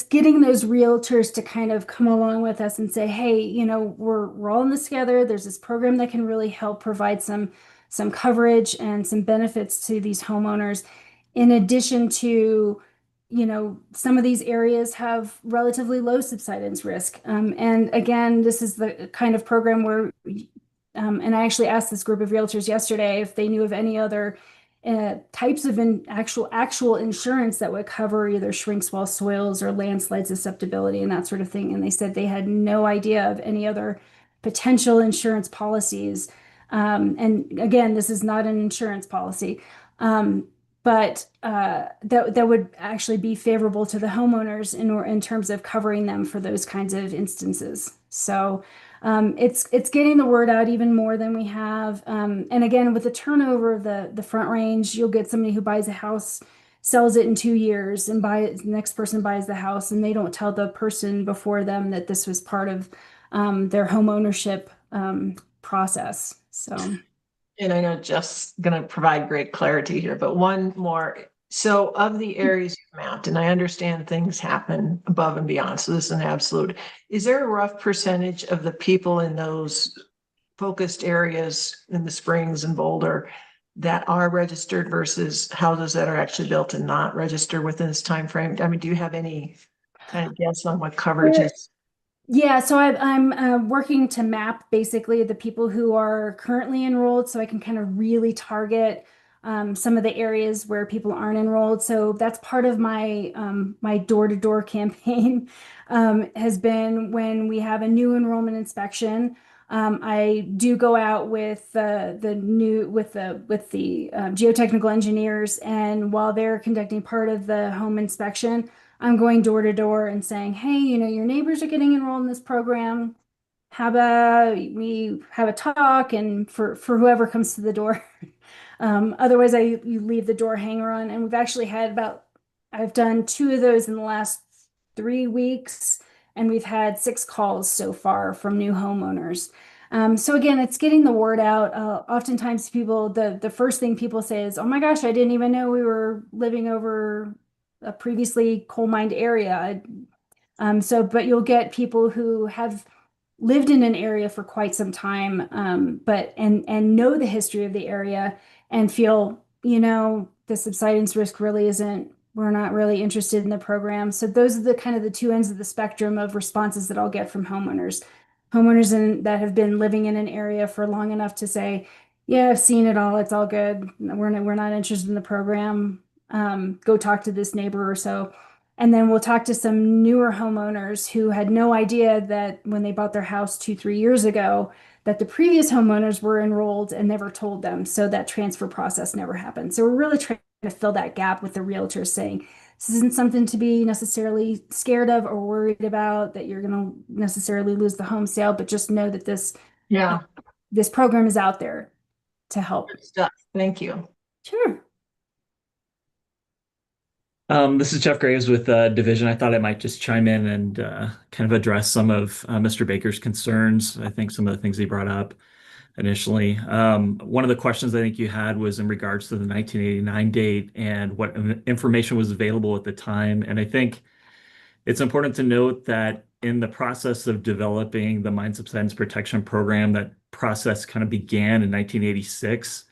getting those realtors to kind of come along with us and say, hey, we're all in this together. There's this program that can really help provide some coverage and some benefits to these homeowners. In addition to, some of these areas have relatively low subsidence risk. And again, this is the kind of program where, and I actually asked this group of realtors yesterday if they knew of any other types of actual insurance that would cover either shrink swell soils or landslide susceptibility and that sort of thing. And they said they had no idea of any other potential insurance policies. And again, this is not an insurance policy, but that would actually be favorable to the homeowners in terms of covering them for those kinds of instances. So it's getting the word out even more than we have. And again, with the turnover of the Front Range, you'll get somebody who buys a house, sells it in 2 years, and the next person buys the house, and they don't tell the person before them that this was part of their home ownership process. So. And I know Jeff's going to provide great clarity here, but one more. So of the areas you've mapped, and I understand things happen above and beyond, so this is an absolute. Is there a rough percentage of the people in those focused areas in the Springs and Boulder that are registered versus houses that are actually built and not registered within this time frame? I mean, do you have any kind of guess on what coverage is? Yeah, so I'm working to map basically the people who are currently enrolled so I can kind of really target some of the areas where people aren't enrolled. So that's part of my my door-to-door campaign has been when we have a new enrollment inspection. I do go out with the geotechnical engineers, and while they're conducting part of the home inspection, I'm going door to door and saying, hey, your neighbors are getting enrolled in this program. How about we have a talk and for whoever comes to the door. Otherwise, you leave the door hanger on. And we've actually had I've done 2 of those in the last 3 weeks, and we've had 6 calls so far from new homeowners. So again, it's getting the word out. Oftentimes the first thing people say is, oh my gosh, I didn't even know we were living over a previously coal-mined area. But you'll get people who have lived in an area for quite some time, but know the history of the area and feel, the subsidence risk really we're not really interested in the program. So those are the kind of the 2 ends of the spectrum of responses that I'll get from homeowners. Homeowners that have been living in an area for long enough to say, yeah, I've seen it all. It's all good. We're not interested in the program. Go talk to this neighbor or so. And then we'll talk to some newer homeowners who had no idea that when they bought their house 2-3 years ago, that the previous homeowners were enrolled and never told them. So that transfer process never happened. So we're really trying to fill that gap with the realtors saying, this isn't something to be necessarily scared of or worried about that you're going to necessarily lose the home sale, but just know that this program is out there to help. Good stuff. Thank you. Sure. This is Jeff Graves with Division. I thought I might just chime in and kind of address some of Mr. Baker's concerns. I think some of the things he brought up initially. One of the questions I think you had was in regards to the 1989 date and what information was available at the time. And I think it's important to note that in the process of developing the Mine Subsidence Protection Program, that process kind of began in 1986.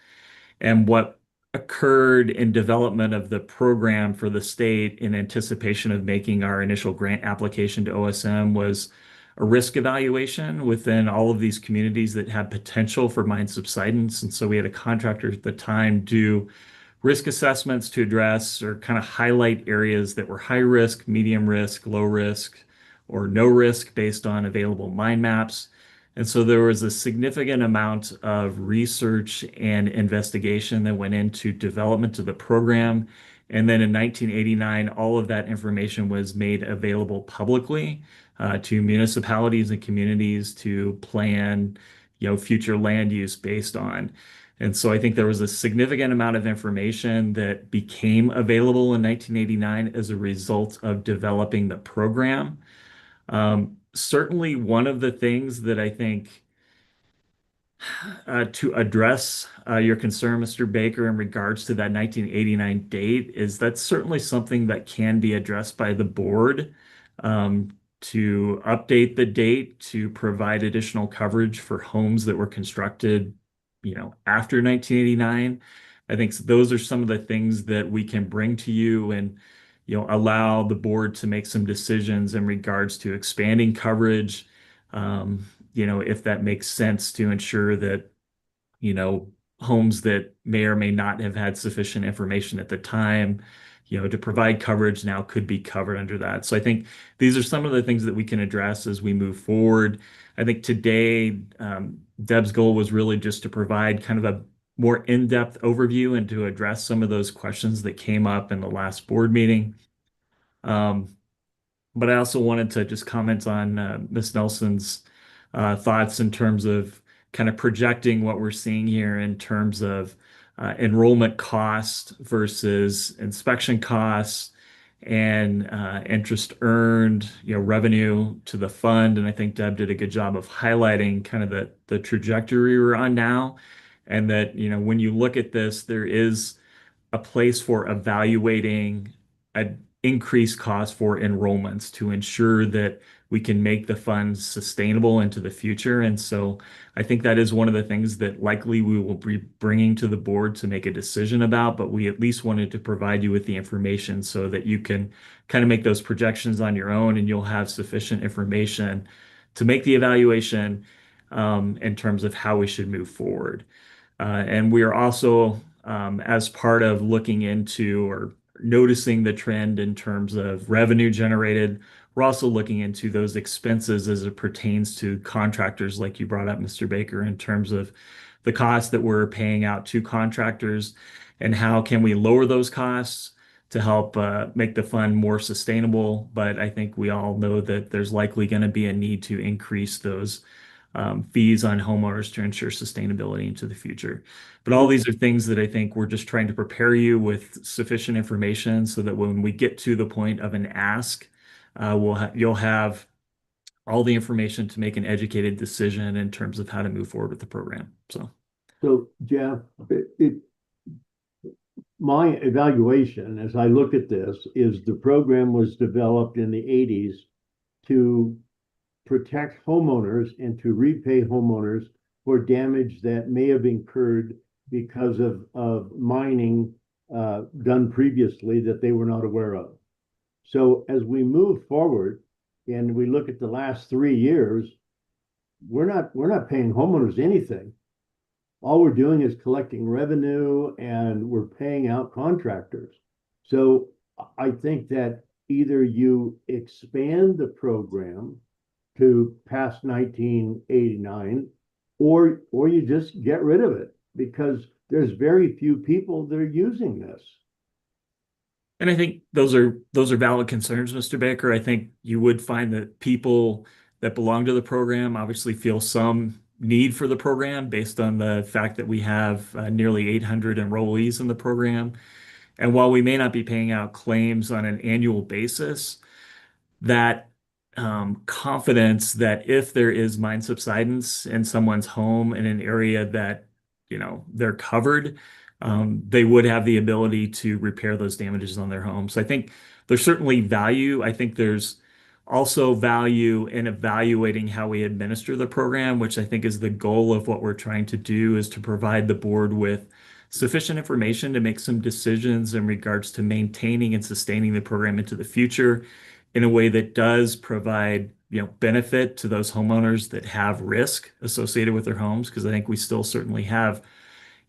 And what occurred in development of the program for the state in anticipation of making our initial grant application to OSM was a risk evaluation within all of these communities that had potential for mine subsidence. And so we had a contractor at the time do risk assessments to address or kind of highlight areas that were high risk, medium risk, low risk, or no risk based on available mine maps. And so there was a significant amount of research and investigation that went into development of the program. And then in 1989, all of that information was made available publicly to municipalities and communities to plan, future land use based on. And so I think there was a significant amount of information that became available in 1989 as a result of developing the program. Certainly, one of the things that I think to address your concern, Mr. Baker, in regards to that 1989 date, is that's certainly something that can be addressed by the board to update the date to provide additional coverage for homes that were constructed, after 1989. I think those are some of the things that we can bring to you and, allow the board to make some decisions in regards to expanding coverage. If that makes sense to ensure that, homes that may or may not have had sufficient information at the time, to provide coverage now could be covered under that. So I think these are some of the things that we can address as we move forward. I think today, Deb's goal was really just to provide kind of a more in-depth overview and to address some of those questions that came up in the last board meeting. But I also wanted to just comment on Ms. Nelson's thoughts in terms of kind of projecting what we're seeing here in terms of enrollment cost versus inspection costs and interest earned, revenue to the fund. And I think Deb did a good job of highlighting kind of the trajectory we're on now. And that, when you look at this, there is a place for evaluating an increased cost for enrollments to ensure that we can make the funds sustainable into the future. And so I think that is one of the things that likely we will be bringing to the board to make a decision about, but we at least wanted to provide you with the information so that you can kind of make those projections on your own and you'll have sufficient information to make the evaluation in terms of how we should move forward. And we are also, as part of looking into or noticing the trend in terms of revenue generated, we're also looking into those expenses as it pertains to contractors, like you brought up, Mr. Baker, in terms of the costs that we're paying out to contractors and how can we lower those costs to help make the fund more sustainable. But I think we all know that there's likely going to be a need to increase those fees on homeowners to ensure sustainability into the future. But all these are things that I think we're just trying to prepare you with sufficient information so that when we get to the point of an ask, you'll have all the information to make an educated decision in terms of how to move forward with the program. So Jeff, my evaluation as I look at this is the program was developed in the 80s to protect homeowners and to repay homeowners for damage that may have incurred because of mining done previously that they were not aware of. So as we move forward and we look at the last 3 years, we're not paying homeowners anything. All we're doing is collecting revenue and we're paying out contractors. So I think that either you expand the program to past 1989 or you just get rid of it because there's very few people that are using this. And I think those are valid concerns, Mr. Baker. I think you would find that people that belong to the program obviously feel some need for the program based on the fact that we have nearly 800 enrollees in the program. And while we may not be paying out claims on an annual basis, that confidence that if there is mine subsidence in someone's home in an area that, they're covered, they would have the ability to repair those damages on their home. So I think there's certainly value. I think there's also value in evaluating how we administer the program, which I think is the goal of what we're trying to do, is to provide the board with sufficient information to make some decisions in regards to maintaining and sustaining the program into the future in a way that does provide, benefit to those homeowners that have risk associated with their homes, because I think we still certainly have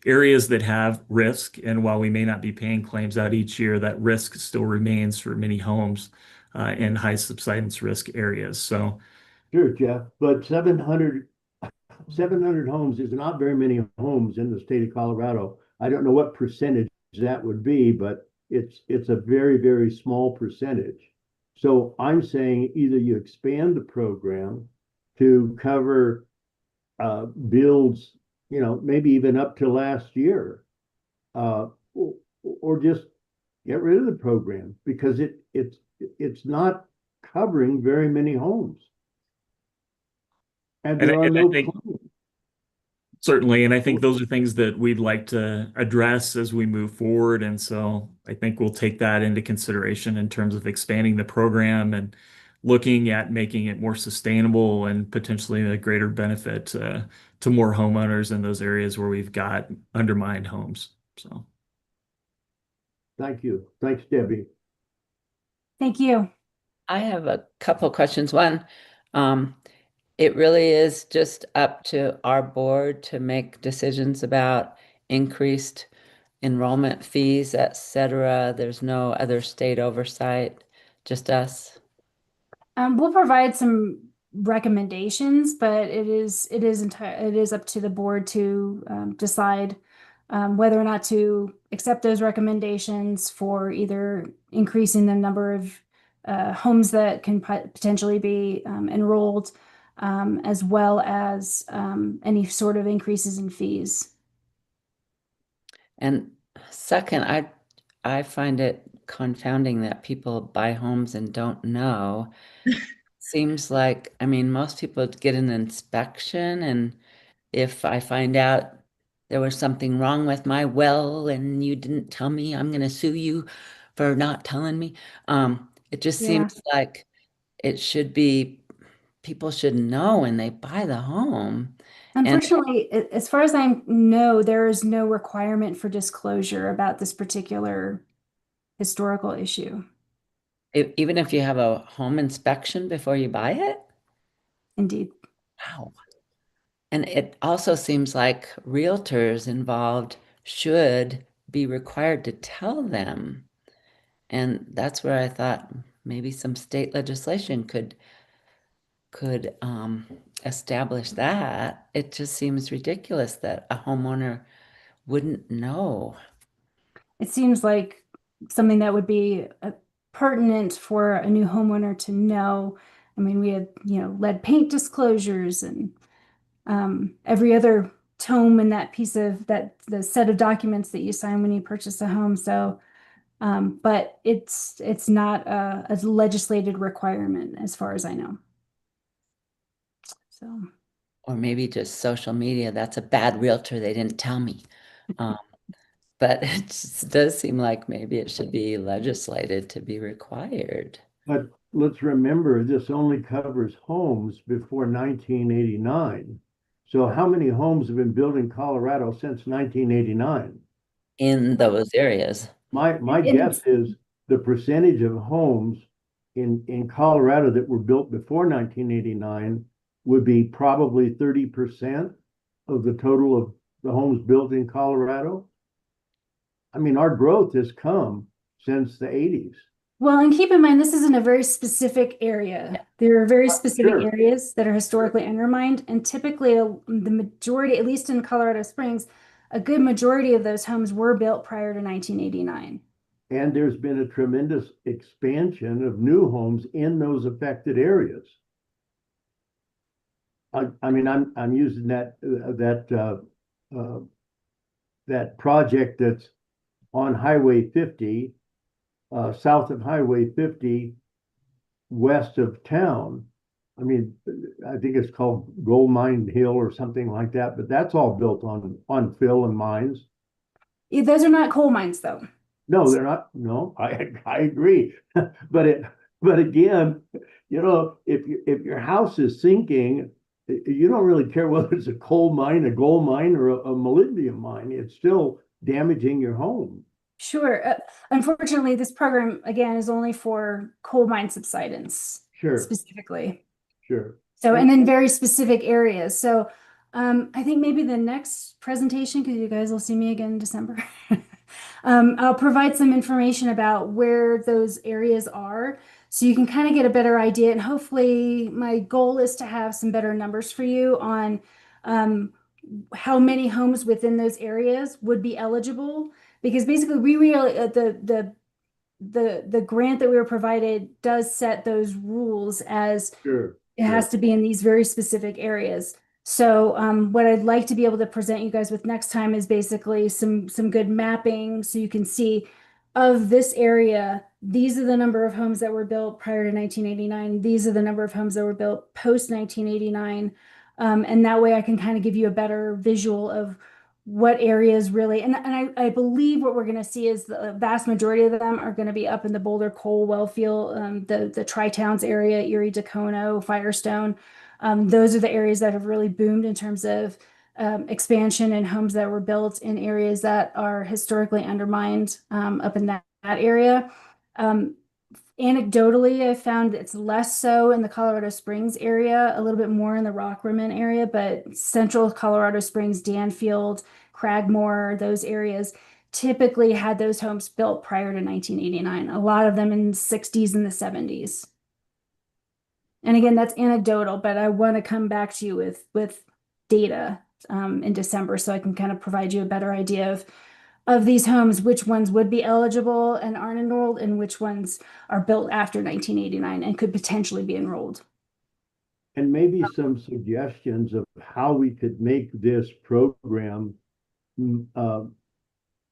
areas that have risk. And while we may not be paying claims out each year, that risk still remains for many homes in high subsidence risk areas. So, sure, Jeff, but 700 homes is not very many homes in the state of Colorado. I don't know what percentage that would be, but it's a very, very small percentage. So I'm saying either you expand the program to cover builds maybe even up to last year, or just get rid of the program because it's not covering very many homes. And there are And I no think plans. certainly, and I think those are things that we'd like to address as we move forward. And so I think we'll take that into consideration in terms of expanding the program and looking at making it more sustainable and potentially a greater benefit to more homeowners in those areas where we've got undermined homes. So Thank you. Thanks, Debbie. Thank you. I have a couple questions. One, it really is just up to our board to make decisions about increased enrollment fees, et cetera. There's no other state oversight, just us. We'll provide some recommendations, but it is up to the board to decide whether or not to accept those recommendations for either increasing the number of homes that can potentially be enrolled, as well as any sort of increases in fees. And second, I find it confounding that people buy homes and don't know. Seems like, I mean, most people get an inspection, and if I find out there was something wrong with my well and you didn't tell me, I'm going to sue you for not telling me. It just Yeah. seems like it should be, people should know when they buy the home. And Unfortunately, as far as I know, there is no requirement for disclosure about this particular historical issue. even if you have a home inspection before you buy it, Indeed. wow. And it also seems like realtors involved should be required to tell them. And that's where I thought maybe some state legislation could establish that. It just seems ridiculous that a homeowner wouldn't know. It seems like something that would be pertinent for a new homeowner to know. I mean, we had, lead paint disclosures and every other tome in that the set of documents that you sign when you purchase a home. So, but it's not a legislated requirement as far as I know. So. Or maybe just social media. That's a bad realtor. They didn't tell me. But it just does seem like maybe it should be legislated to be required. But let's remember, this only covers homes before 1989. So how many homes have been built in Colorado since 1989? In those areas. My guess is the percentage of homes in Colorado that were built before 1989 would be probably 30% of the total of the homes built in Colorado. I mean, our growth has come since the 80s. Well, and keep in mind, this is in a very specific area. There are very specific Sure. areas that are historically undermined, and typically the majority, at least in Colorado Springs, a good majority of those homes were built prior to 1989. And there's been a tremendous expansion of new homes in those affected areas. I mean, I'm using that project that's on Highway 50, south of Highway 50, west of town. I mean, I think it's called Gold Mine Hill or something like that, but that's all built on fill and mines. Those are not coal mines, though. No, they're not. No, I agree. But again, if your house is sinking, you don't really care whether it's a coal mine, a gold mine, or a molybdenum mine. It's still damaging your home. Sure. Unfortunately, this program, again, is only for coal mine subsidence. Sure. Specifically. Sure. So, and in very specific areas. So, I think maybe the next presentation, because you guys will see me again in December, I'll provide some information about where those areas are so you can kind of get a better idea. And hopefully my goal is to have some better numbers for you on how many homes within those areas would be eligible. Because basically we really, the grant that we were provided does set those rules as Sure. it has to be in these very specific areas. So what I'd like to be able to present you guys with next time is basically some good mapping so you can see of this area, these are the number of homes that were built prior to 1989. These are the number of homes that were built post 1989. And that way I can kind of give you a better visual of what areas really, and I believe what we're going to see is the vast majority of them are going to be up in the Boulder, Cole, Wellfield, the Tri-Towns area, Erie, Dacono, Firestone. Those are the areas that have really boomed in terms of expansion and homes that were built in areas that are historically undermined up in that area. Anecdotally, I found it's less so in the Colorado Springs area, a little bit more in the Rock Rimmon area, but central Colorado Springs, Danfield, Cragmore, those areas typically had those homes built prior to 1989, a lot of them in the 60s and the 70s. And again, that's anecdotal, but I want to come back to you with data in December so I can kind of provide you a better idea of these homes, which ones would be eligible and aren't enrolled, and which ones are built after 1989 and could potentially be enrolled. And maybe some suggestions of how we could make this program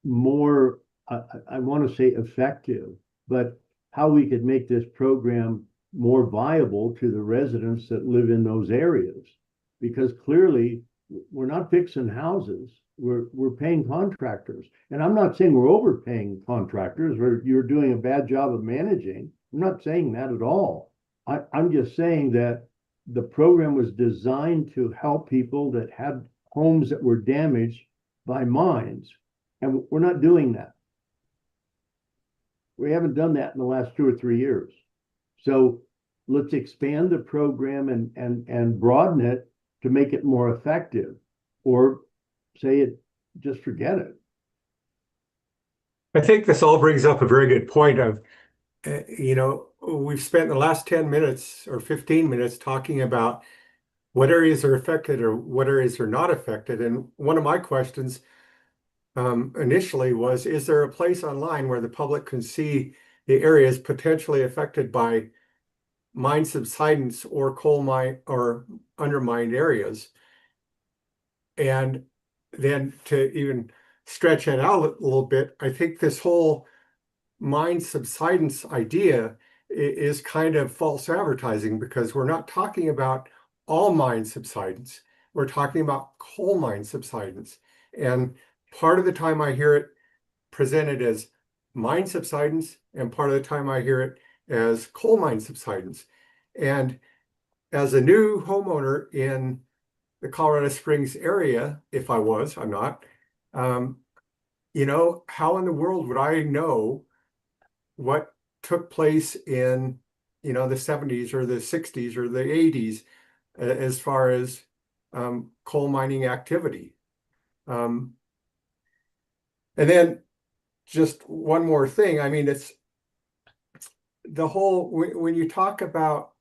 more, I want to say effective, but how we could make this program more viable to the residents that live in those areas. Because clearly we're not fixing houses. We're paying contractors. And I'm not saying we're overpaying contractors or you're doing a bad job of managing. I'm not saying that at all. I'm just saying that the program was designed to help people that had homes that were damaged by mines. And we're not doing that. We haven't done that in the last 2 or 3 years. So let's expand the program and broaden it to make it more effective, or say it, just forget it. I think this all brings up a very good point of, we've spent the last 10 minutes or 15 minutes talking about what areas are affected or what areas are not affected. And one of my questions initially was, is there a place online where the public can see the areas potentially affected by mine subsidence or coal mine or undermined areas? And then to even stretch it out a little bit, I think this whole mine subsidence idea is kind of false advertising, because we're not talking about all mine subsidence. We're talking about coal mine subsidence. And part of the time I hear it presented as mine subsidence, and part of the time I hear it as coal mine subsidence. And as a new homeowner in the Colorado Springs area, if I was, I'm not, how in the world would I know what took place in, the 70s or the 60s or the 80s as far as coal mining activity? And then just one more thing. I mean, it's the whole, when you talk about,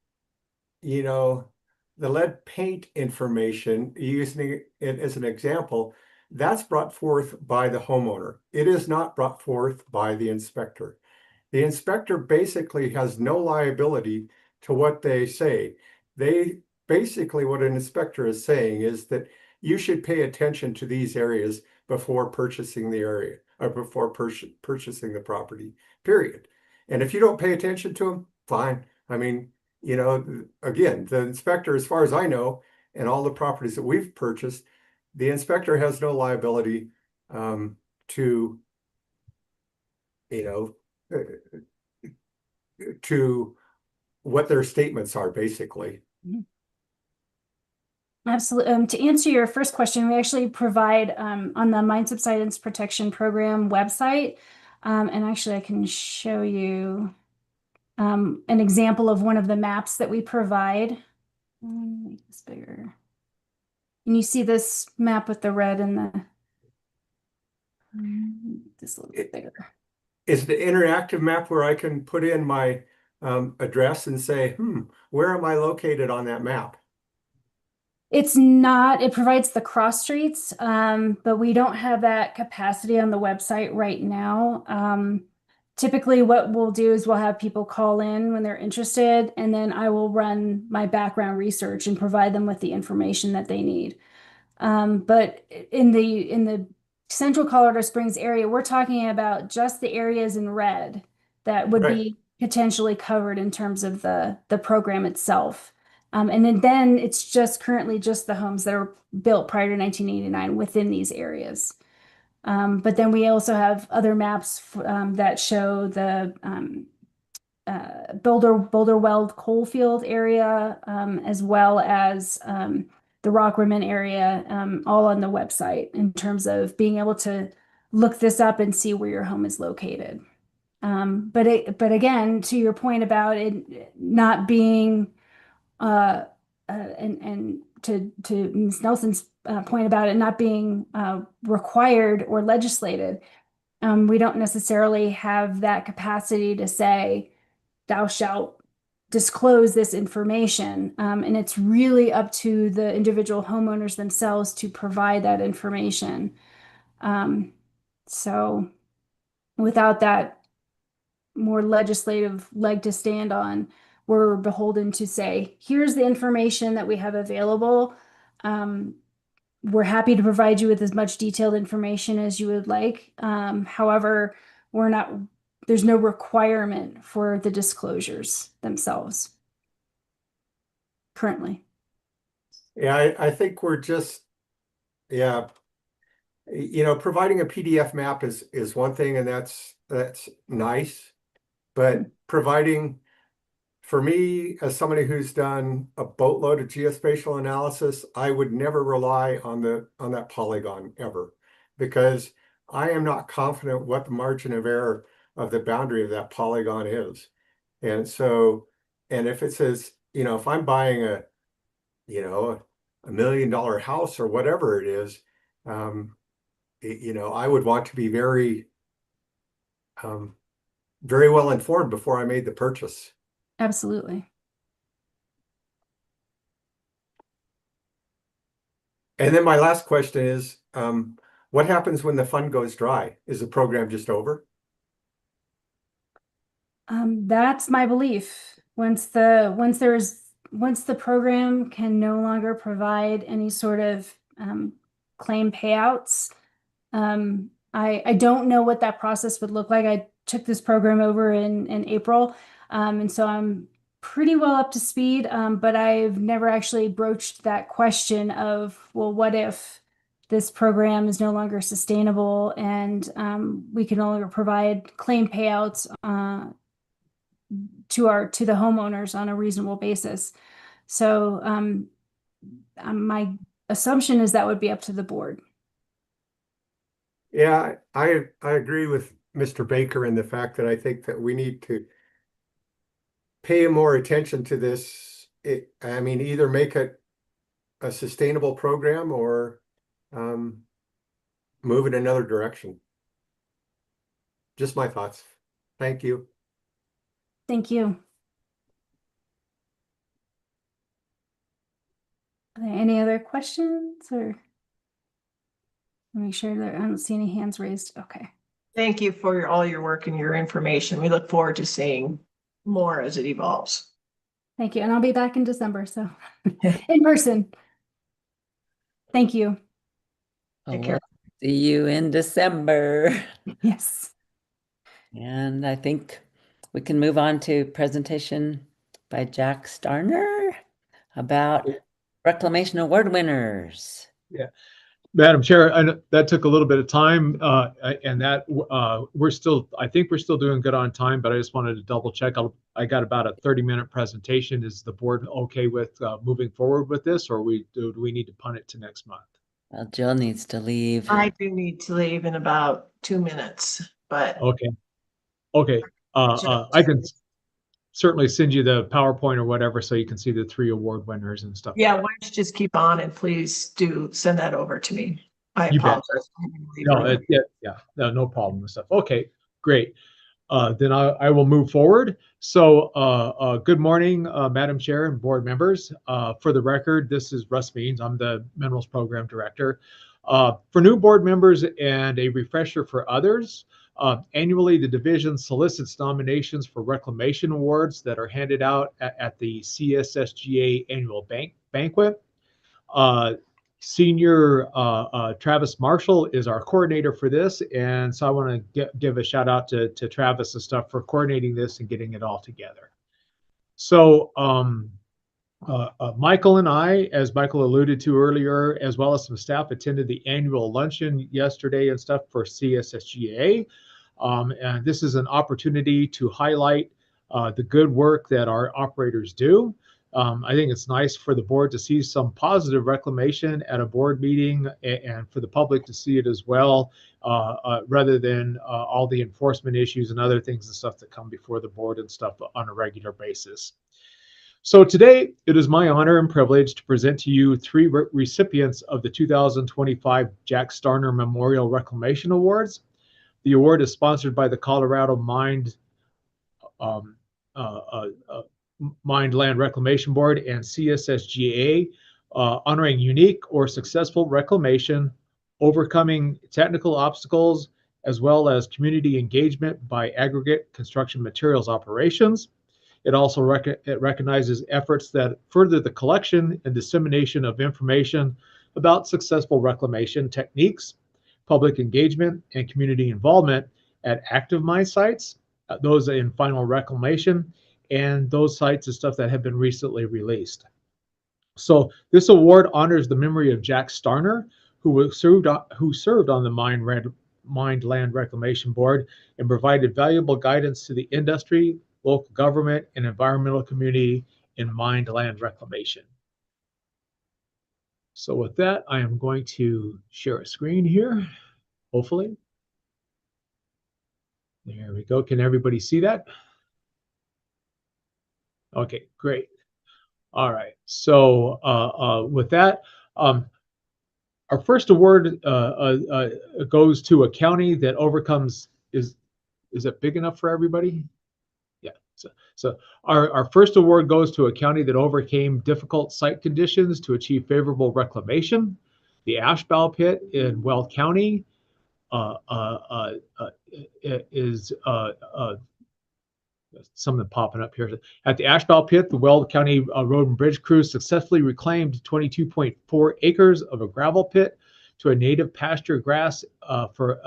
the lead paint information, using it as an example, that's brought forth by the homeowner. It is not brought forth by the inspector. The inspector basically has no liability to what they say. They basically, what an inspector is saying is that you should pay attention to these areas before purchasing the area or before purchasing the property, period. And if you don't pay attention to them, fine. I mean, again, the inspector, as far as I know, and all the properties that we've purchased, the inspector has no liability to what their statements are, basically. Absolutely. To answer your first question, we actually provide on the Mine Subsidence Protection Program website, and actually I can show you an example of one of the maps that we provide. Make this bigger. And you see this map with the red and the this a little bit bigger. Is the interactive map where I can put in my address and say, where am I located on that map? It's not, it provides the cross streets, but we don't have that capacity on the website right now. typically what we'll do is we'll have people call in when they're interested, and then I will run my background research and provide them with the information that they need. But in the Central Colorado Springs area, we're talking about just the areas in red that would be potentially covered in terms of the program itself. And then it's just currently just the homes that are built prior to 1989 within these areas. But then we also have other maps that show the Boulder Weld Coalfield area, as well as the Rock Rimmon area, all on the website in terms of being able to look this up and see where your home is located. But again, to your point about it not being, and to Ms. Nelson's point about it not being required or legislated, we don't necessarily have that capacity to say, thou shalt disclose this information. And it's really up to the individual homeowners themselves to provide that information. So without that more legislative leg to stand on, we're beholden to say, here's the information that we have available. We're happy to provide you with as much detailed information as you would like. However, there's no requirement for the disclosures themselves currently. Yeah, I think we're just, yeah, providing a PDF map is one thing, and that's nice. But providing, for me, as somebody who's done a boatload of geospatial analysis, I would never rely on that polygon ever, because I am not confident what the margin of error of the boundary of that polygon is. And so, and if it says, if I'm buying a $1 million house or whatever it is, I would want to be very, very well informed before I made the purchase. Absolutely. And then my last question is, what happens when the fund goes dry? Is the program just over? That's my belief. Once the program can no longer provide any sort of claim payouts, I don't know what that process would look like. I took this program over in April, and so I'm pretty well up to speed, but I've never actually broached that question of, well, what if this program is no longer sustainable and we can no longer provide claim payouts to the homeowners on a reasonable basis. So my assumption is that would be up to the board. Yeah, I agree with Mr. Baker in the fact that I think that we need to pay more attention to this. Either make it a sustainable program or move in another direction. Just my thoughts. Thank you. Thank you. Are there any other questions, or make sure that I don't see any hands raised? Okay. Thank you for all your work and your information. We look forward to seeing more as it evolves. Thank you. And I'll be back in December, so in person. Thank you. Take care. See you in December. Yes. And I think we can move on to presentation by Jack Starner about Reclamation Award winners. Yeah. Madam Chair, I know that took a little bit of time, and that I think we're still doing good on time, but I just wanted to double check. I got about a 30-minute presentation. Is the board okay with moving forward with this, or do we need to punt it to next month? Well, Jill needs to leave. I do need to leave in about 2 minutes, but okay. I can certainly send you the PowerPoint or whatever so you can see the 3 award winners and stuff. yeah, why don't you just keep on, and please do send that over to me. I You bet. apologize. No, no problem with stuff. Okay, great. Then I will move forward. So good morning, Madam Chair and board members. For the record, this is Russ Means. I'm the Minerals Program Director. For new board members and a refresher for others, Annually, the division solicits nominations for reclamation awards that are handed out at the CSSGA annual banquet. Senior Travis Marshall is our coordinator for this, and so I want to give a shout out to Travis and stuff for coordinating this and getting it all together. So Michael and I, as Michael alluded to earlier, as well as some staff, attended the annual luncheon yesterday and stuff for CSSGA. And this is an opportunity to highlight the good work that our operators do. I think it's nice for the board to see some positive reclamation at a board meeting and for the public to see it as well, rather than all the enforcement issues and other things and stuff that come before the board and stuff on a regular basis. So today, it is my honor and privilege to present to you three recipients of the 2025 Jack Starner Memorial Reclamation Awards. The award is sponsored by the Colorado Mined Land Reclamation Board and CSSGA, honoring unique or successful reclamation, overcoming technical obstacles, as well as community engagement by aggregate construction materials operations. It also recognizes efforts that further the collection and dissemination of information about successful reclamation techniques, public engagement, and community involvement at active mine sites, those in final reclamation, and those sites and stuff that have been recently released. So this award honors the memory of Jack Starner, who served on the Mined Land Reclamation Board and provided valuable guidance to the industry, local government, and environmental community in mined land reclamation. So with that, I am going to share a screen here, hopefully. There we go. Can everybody see that? Okay, great. All right. So with that, our first award goes to a county that overcomes, is it big enough for everybody? Yeah. So our first award goes to a county that overcame difficult site conditions to achieve favorable reclamation. The Ashbow Pit in Weld County is something popping up here. At the Ashbow Pit, the Weld County Road and Bridge crew successfully reclaimed 22.4 acres of a gravel pit to a native pasture grass for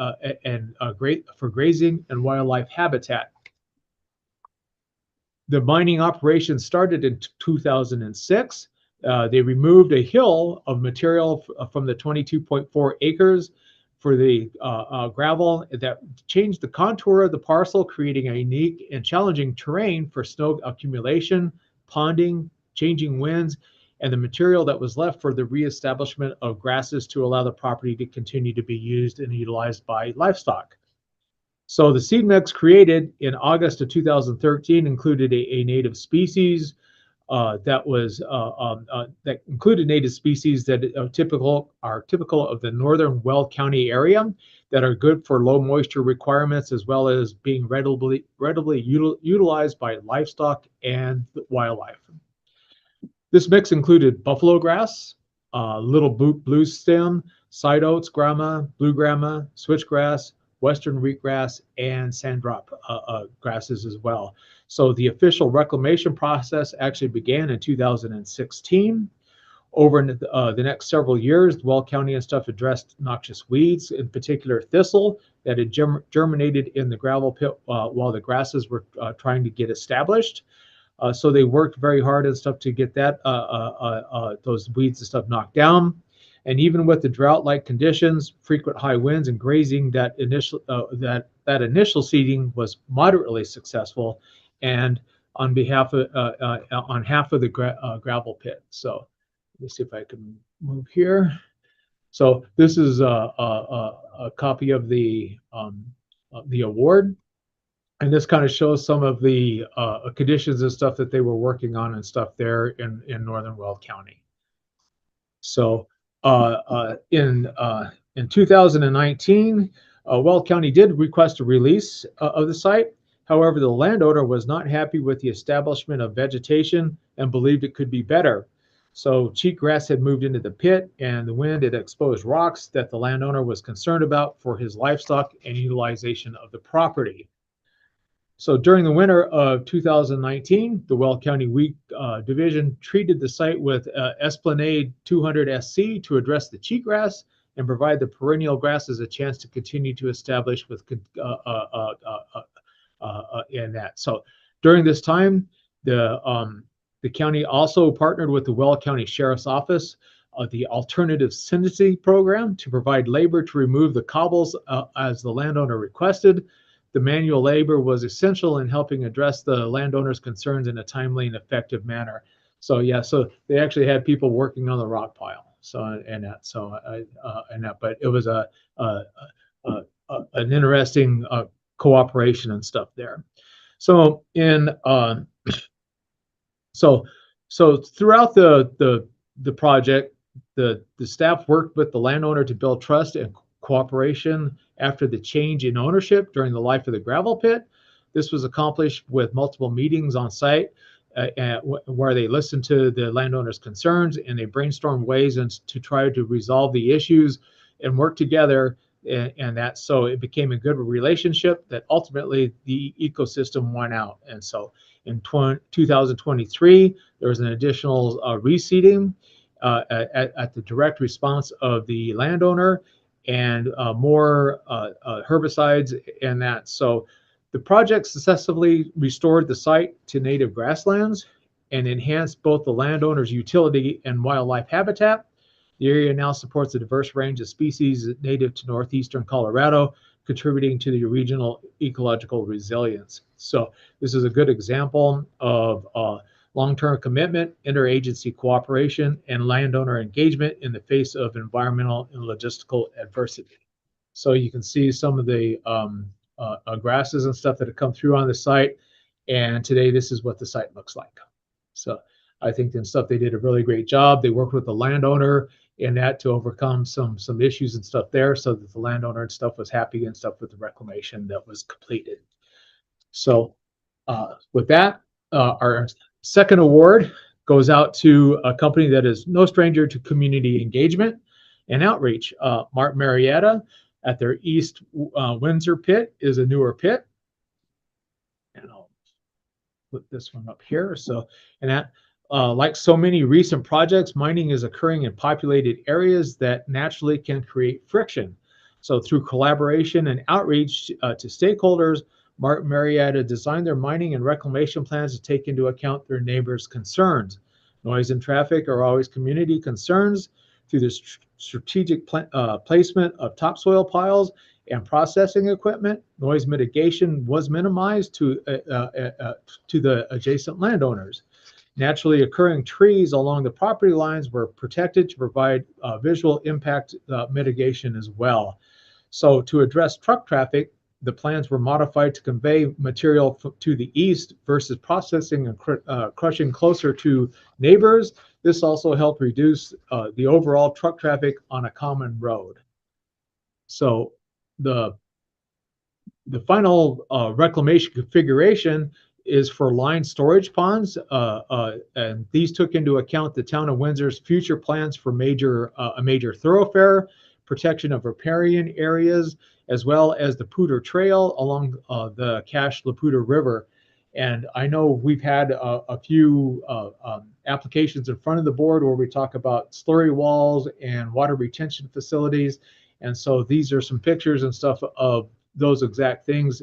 grazing and wildlife habitat. The mining operation started in 2006. They removed a hill of material from the 22.4 acres for the gravel that changed the contour of the parcel, creating a unique and challenging terrain for snow accumulation, ponding, changing winds, and the material that was left for the reestablishment of grasses to allow the property to continue to be used and utilized by livestock. So the seed mix created in August of 2013 included a native species that included native species that are typical of the northern Weld County area that are good for low moisture requirements, as well as being readily utilized by livestock and wildlife. This mix included buffalo grass, little blue stem, side oats, grama, blue grama, switchgrass, western wheatgrass, and sand-drop grasses as well. So the official reclamation process actually began in 2016. Over the next several years, Weld County and stuff addressed noxious weeds, in particular thistle, that had germinated in the gravel pit while the grasses were trying to get established. So they worked very hard and stuff to get that those weeds and stuff knocked down. And even with the drought-like conditions, frequent high winds, and grazing, that initial seeding was moderately successful, and on half of the gravel pit. So let me see if I can move here. So this is a copy of the award, and this kind of shows some of the conditions and stuff that they were working on and stuff there in northern Weld County. So in 2019, Weld County did request a release of the site. However, the landowner was not happy with the establishment of vegetation and believed it could be better. So cheatgrass had moved into the pit, and the wind had exposed rocks that the landowner was concerned about for his livestock and utilization of the property. So during the winter of 2019, the Weld County Weed Division treated the site with Esplanade 200 SC to address the cheatgrass and provide the perennial grasses a chance to continue to establish with in that. So during this time, the county also partnered with the Weld County Sheriff's Office, the Alternative Synergy Program, to provide labor to remove the cobbles as the landowner requested. The manual labor was essential in helping address the landowner's concerns in a timely and effective manner. So yeah, so they actually had people working on the rock pile. So but it was an interesting cooperation and stuff there. So so throughout the project, the staff worked with the landowner to build trust and cooperation after the change in ownership during the life of the gravel pit. This was accomplished with multiple meetings on site where they listened to the landowner's concerns and they brainstormed ways to try to resolve the issues and work together. And that so it became a good relationship that ultimately the ecosystem won out. And so in 2023, there was an additional reseeding at the direct response of the landowner and more herbicides and that. So the project successfully restored the site to native grasslands and enhanced both the landowner's utility and wildlife habitat. The area now supports a diverse range of species native to northeastern Colorado, contributing to the regional ecological resilience. So this is a good example of long-term commitment, interagency cooperation, and landowner engagement in the face of environmental and logistical adversity. So you can see some of the grasses and stuff that have come through on the site. And today, this is what the site looks like. So I think and stuff, they did a really great job. They worked with the landowner in that to overcome some issues and stuff there so that the landowner and stuff was happy and stuff with the reclamation that was completed. So with that, our second award goes out to a company that is no stranger to community engagement and outreach. Martin Marietta at their East Windsor pit is a newer pit. And I'll put this one up here. So, and that, like so many recent projects, mining is occurring in populated areas that naturally can create friction. So through collaboration and outreach to stakeholders, Martin Marietta designed their mining and reclamation plans to take into account their neighbors' concerns. Noise and traffic are always community concerns. Through the strategic placement of topsoil piles and processing equipment, noise mitigation was minimized to the adjacent landowners. Naturally occurring trees along the property lines were protected to provide visual impact mitigation as well. So to address truck traffic, the plans were modified to convey material to the east versus processing and crushing closer to neighbors. This also helped reduce the overall truck traffic on a common road. So the final reclamation configuration is for lined storage ponds, and these took into account the town of Windsor's future plans for a major thoroughfare, protection of riparian areas, as well as the Poudre Trail along the Cache-Laputa River. And I know we've had a few applications in front of the board where we talk about slurry walls and water retention facilities. And so these are some pictures and stuff of those exact things,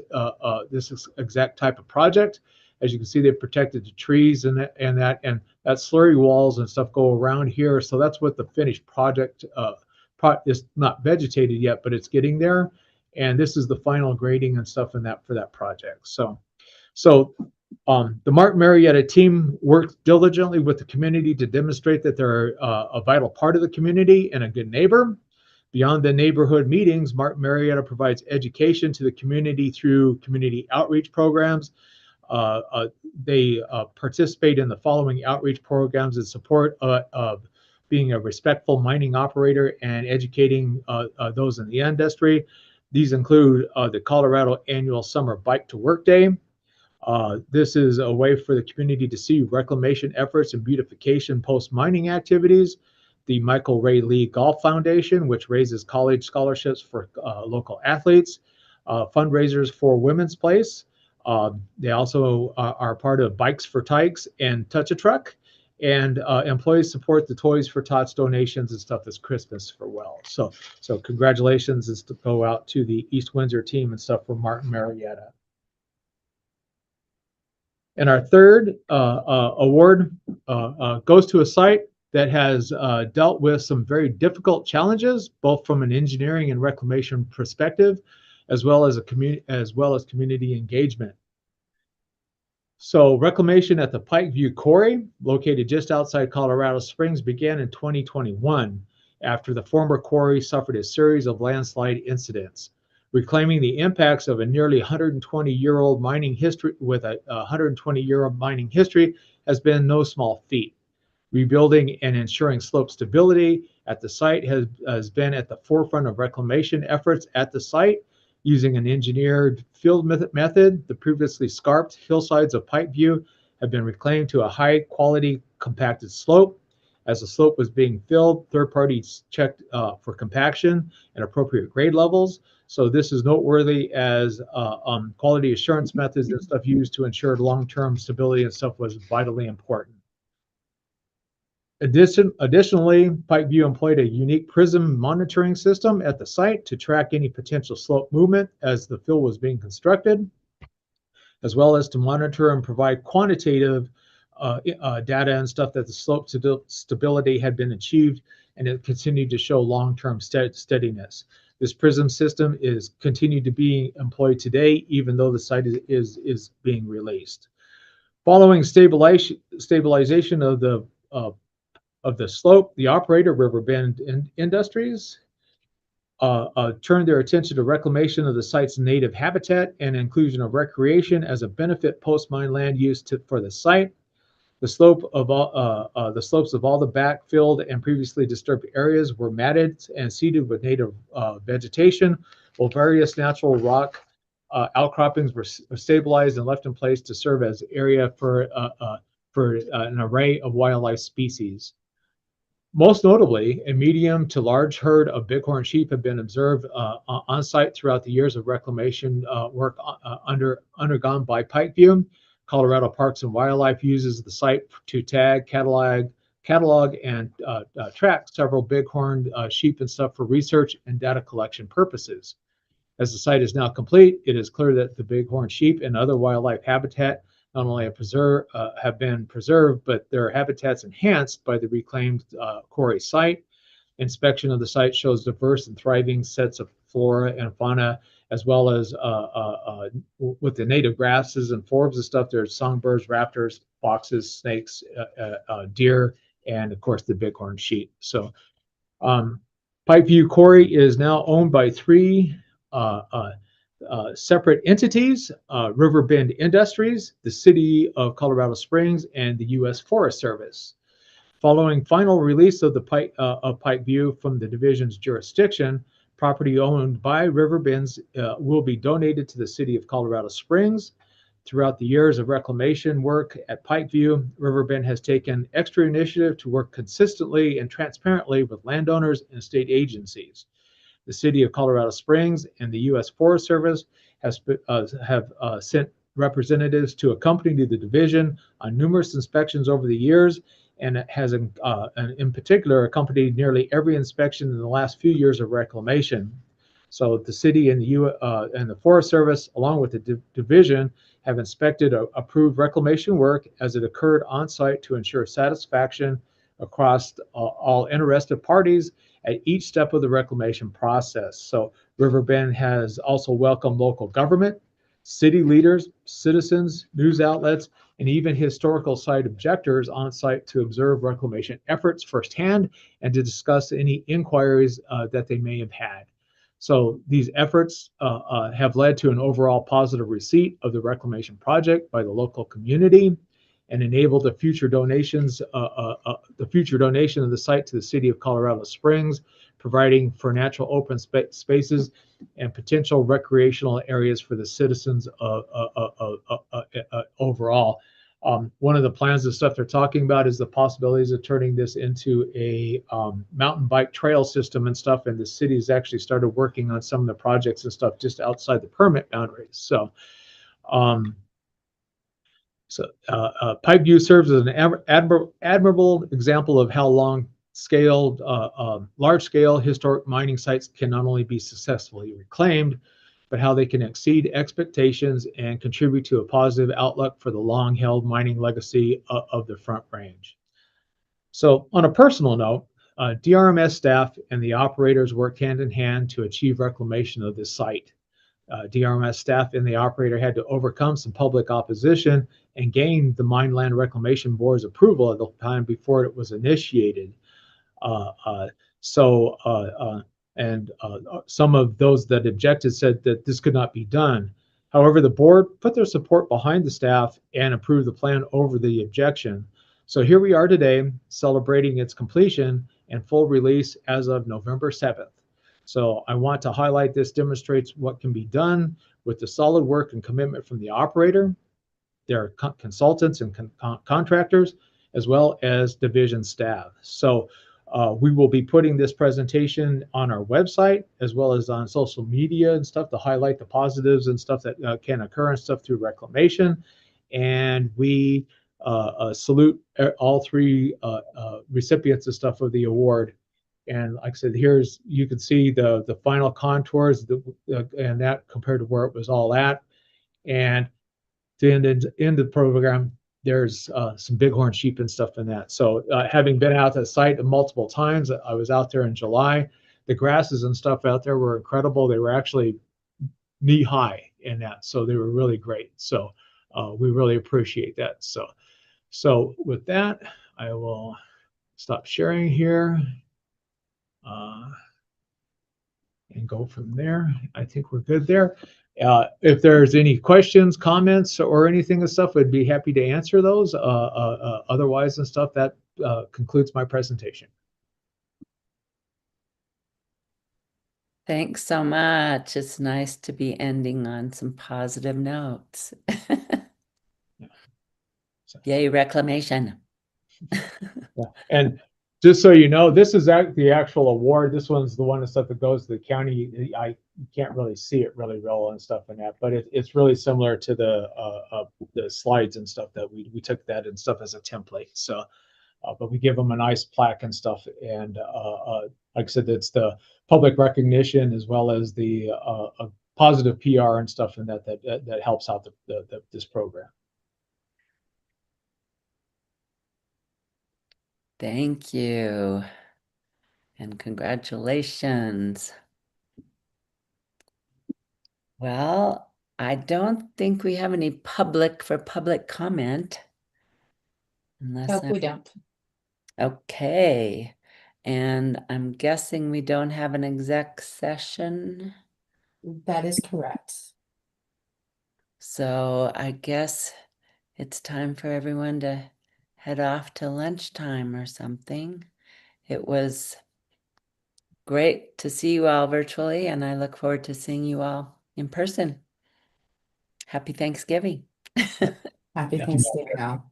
this is exact type of project. As you can see, they've protected the trees and that slurry walls and stuff go around here. So that's what the finished project is not vegetated yet, but it's getting there. And this is the final grading and stuff in that for that project. So the Martin Marietta team worked diligently with the community to demonstrate that they're a vital part of the community and a good neighbor. Beyond the neighborhood meetings, Martin Marietta provides education to the community through community outreach programs. They participate in the following outreach programs in support of being a respectful mining operator and educating those in the industry. These include the Colorado Annual Summer Bike to Work Day, This is a way for the community to see reclamation efforts and beautification post-mining activities. The Michael Ray Lee Golf Foundation, which raises college scholarships for local athletes, fundraisers for Women's Place. They also are part of Bikes for Tykes and Touch a Truck. And employees support the Toys for Tots donations and stuff this Christmas for well. So congratulations is to go out to the East Windsor team and stuff for Martin Marietta. And our third award goes to a site that has dealt with some very difficult challenges, both from an engineering and reclamation perspective, as well as community engagement. So reclamation at the Pikeview Quarry, located just outside Colorado Springs, began in 2021 after the former quarry suffered a series of landslide incidents. Reclaiming the impacts of a nearly 120-year-old mining history with a 120-year-old mining history has been no small feat. Rebuilding and ensuring slope stability at the site has been at the forefront of reclamation efforts at the site. Using an engineered field method, the previously scarped hillsides of Pikeview have been reclaimed to a high-quality compacted slope. As the slope was being filled, third parties checked for compaction and appropriate grade levels. So this is noteworthy as quality assurance methods and stuff used to ensure long-term stability and stuff was vitally important. Additionally, Pikeview employed a unique prism monitoring system at the site to track any potential slope movement as the fill was being constructed, as well as to monitor and provide quantitative data and stuff that the slope stability had been achieved, and it continued to show long-term steadiness. This prism system is continued to be employed today, even though the site is being released. Following stabilization of the slope, the operator, Riverbend Industries, turned their attention to reclamation of the site's native habitat and inclusion of recreation as a benefit post-mine land use for the site. The slopes of all the backfilled and previously disturbed areas were matted and seeded with native vegetation, while various natural rock outcroppings were stabilized and left in place to serve as area for an array of wildlife species. Most notably, a medium to large herd of bighorn sheep have been observed on site throughout the years of reclamation work undergone by Pikeview. Colorado Parks and Wildlife uses the site to tag, catalog, and track several bighorn sheep and stuff for research and data collection purposes. As the site is now complete, it is clear that the bighorn sheep and other wildlife habitat not only have been preserved, but their habitats enhanced by the reclaimed quarry site. Inspection of the site shows diverse and thriving sets of flora and fauna, as well as with the native grasses and forbs and stuff. There's songbirds, raptors, foxes, snakes, deer, and of course the bighorn sheep. So Pikeview Quarry is now owned by three separate entities: Riverbend Industries, the City of Colorado Springs, and the U.S. Forest Service. Following final release of the Pikeview from the division's jurisdiction, property owned by Riverbends will be donated to the City of Colorado Springs. Throughout the years of reclamation work at Pikeview, Riverbend has taken extra initiative to work consistently and transparently with landowners and state agencies. The City of Colorado Springs and the U.S. Forest Service have sent representatives to accompany the division on numerous inspections over the years, and has in particular accompanied nearly every inspection in the last few years of reclamation. So the city and the Forest Service, along with the division, have inspected approved reclamation work as it occurred on site to ensure satisfaction across all interested parties at each step of the reclamation process. So Riverbend has also welcomed local government, city leaders, citizens, news outlets, and even historical site objectors on site to observe reclamation efforts firsthand and to discuss any inquiries that they may have had. So these efforts have led to an overall positive receipt of the reclamation project by the local community, and enable the future donation of the site to the City of Colorado Springs, providing for natural open spaces and potential recreational areas for the citizens overall. One of the plans and stuff they're talking about is the possibilities of turning this into a mountain bike trail system and stuff. And the city has actually started working on some of the projects and stuff just outside the permit boundaries. So, Pikeview serves as an admirable example of how large-scale historic mining sites can not only be successfully reclaimed, but how they can exceed expectations and contribute to a positive outlook for the long-held mining legacy of the Front Range. So on a personal note, DRMS staff and the operators worked hand in hand to achieve reclamation of this site. DRMS staff and the operator had to overcome some public opposition and gain the Mine Land Reclamation Board's approval at the time before it was initiated. Some of those that objected said that this could not be done. However, the board put their support behind the staff and approved the plan over the objection. So here we are today, celebrating its completion and full release as of November 7th. So I want to highlight this demonstrates what can be done with the solid work and commitment from the operator, their consultants and contractors, as well as division staff. So we will be putting this presentation on our website as well as on social media and stuff to highlight the positives and stuff that can occur and stuff through reclamation. And we salute all three recipients and stuff of the award. And like I said, you can see the final contours and that compared to where it was all at. And to end the program, there's some bighorn sheep and stuff in that. So having been out to the site multiple times, I was out there in July. The grasses and stuff out there were incredible. They were actually knee high in that. So they were really great. So we really appreciate that. So with that, I will stop sharing here. And go from there. I think we're good there. If there's any questions, comments, or anything and stuff, I'd be happy to answer those. Otherwise and stuff, that concludes my presentation. Thanks so much. It's nice to be ending on some positive notes. Yay, reclamation. Yeah. And just so you know, this is the actual award. This one's the one and stuff that goes to the county. I can't really see it really well and stuff in that, but it's really similar to the slides and stuff that we took that and stuff as a template. So, but we give them a nice plaque and stuff. And like I said, it's the public recognition as well as the positive PR and stuff, and that helps out this program. Thank you. And congratulations. Well, I don't think we have any public comment. Nope, we don't. Okay. And I'm guessing we don't have an exec session. That is correct. So I guess it's time for everyone to head off to lunchtime or something. It was great to see you all virtually, and I look forward to seeing you all in person. Happy Thanksgiving. Happy Thanksgiving, Al.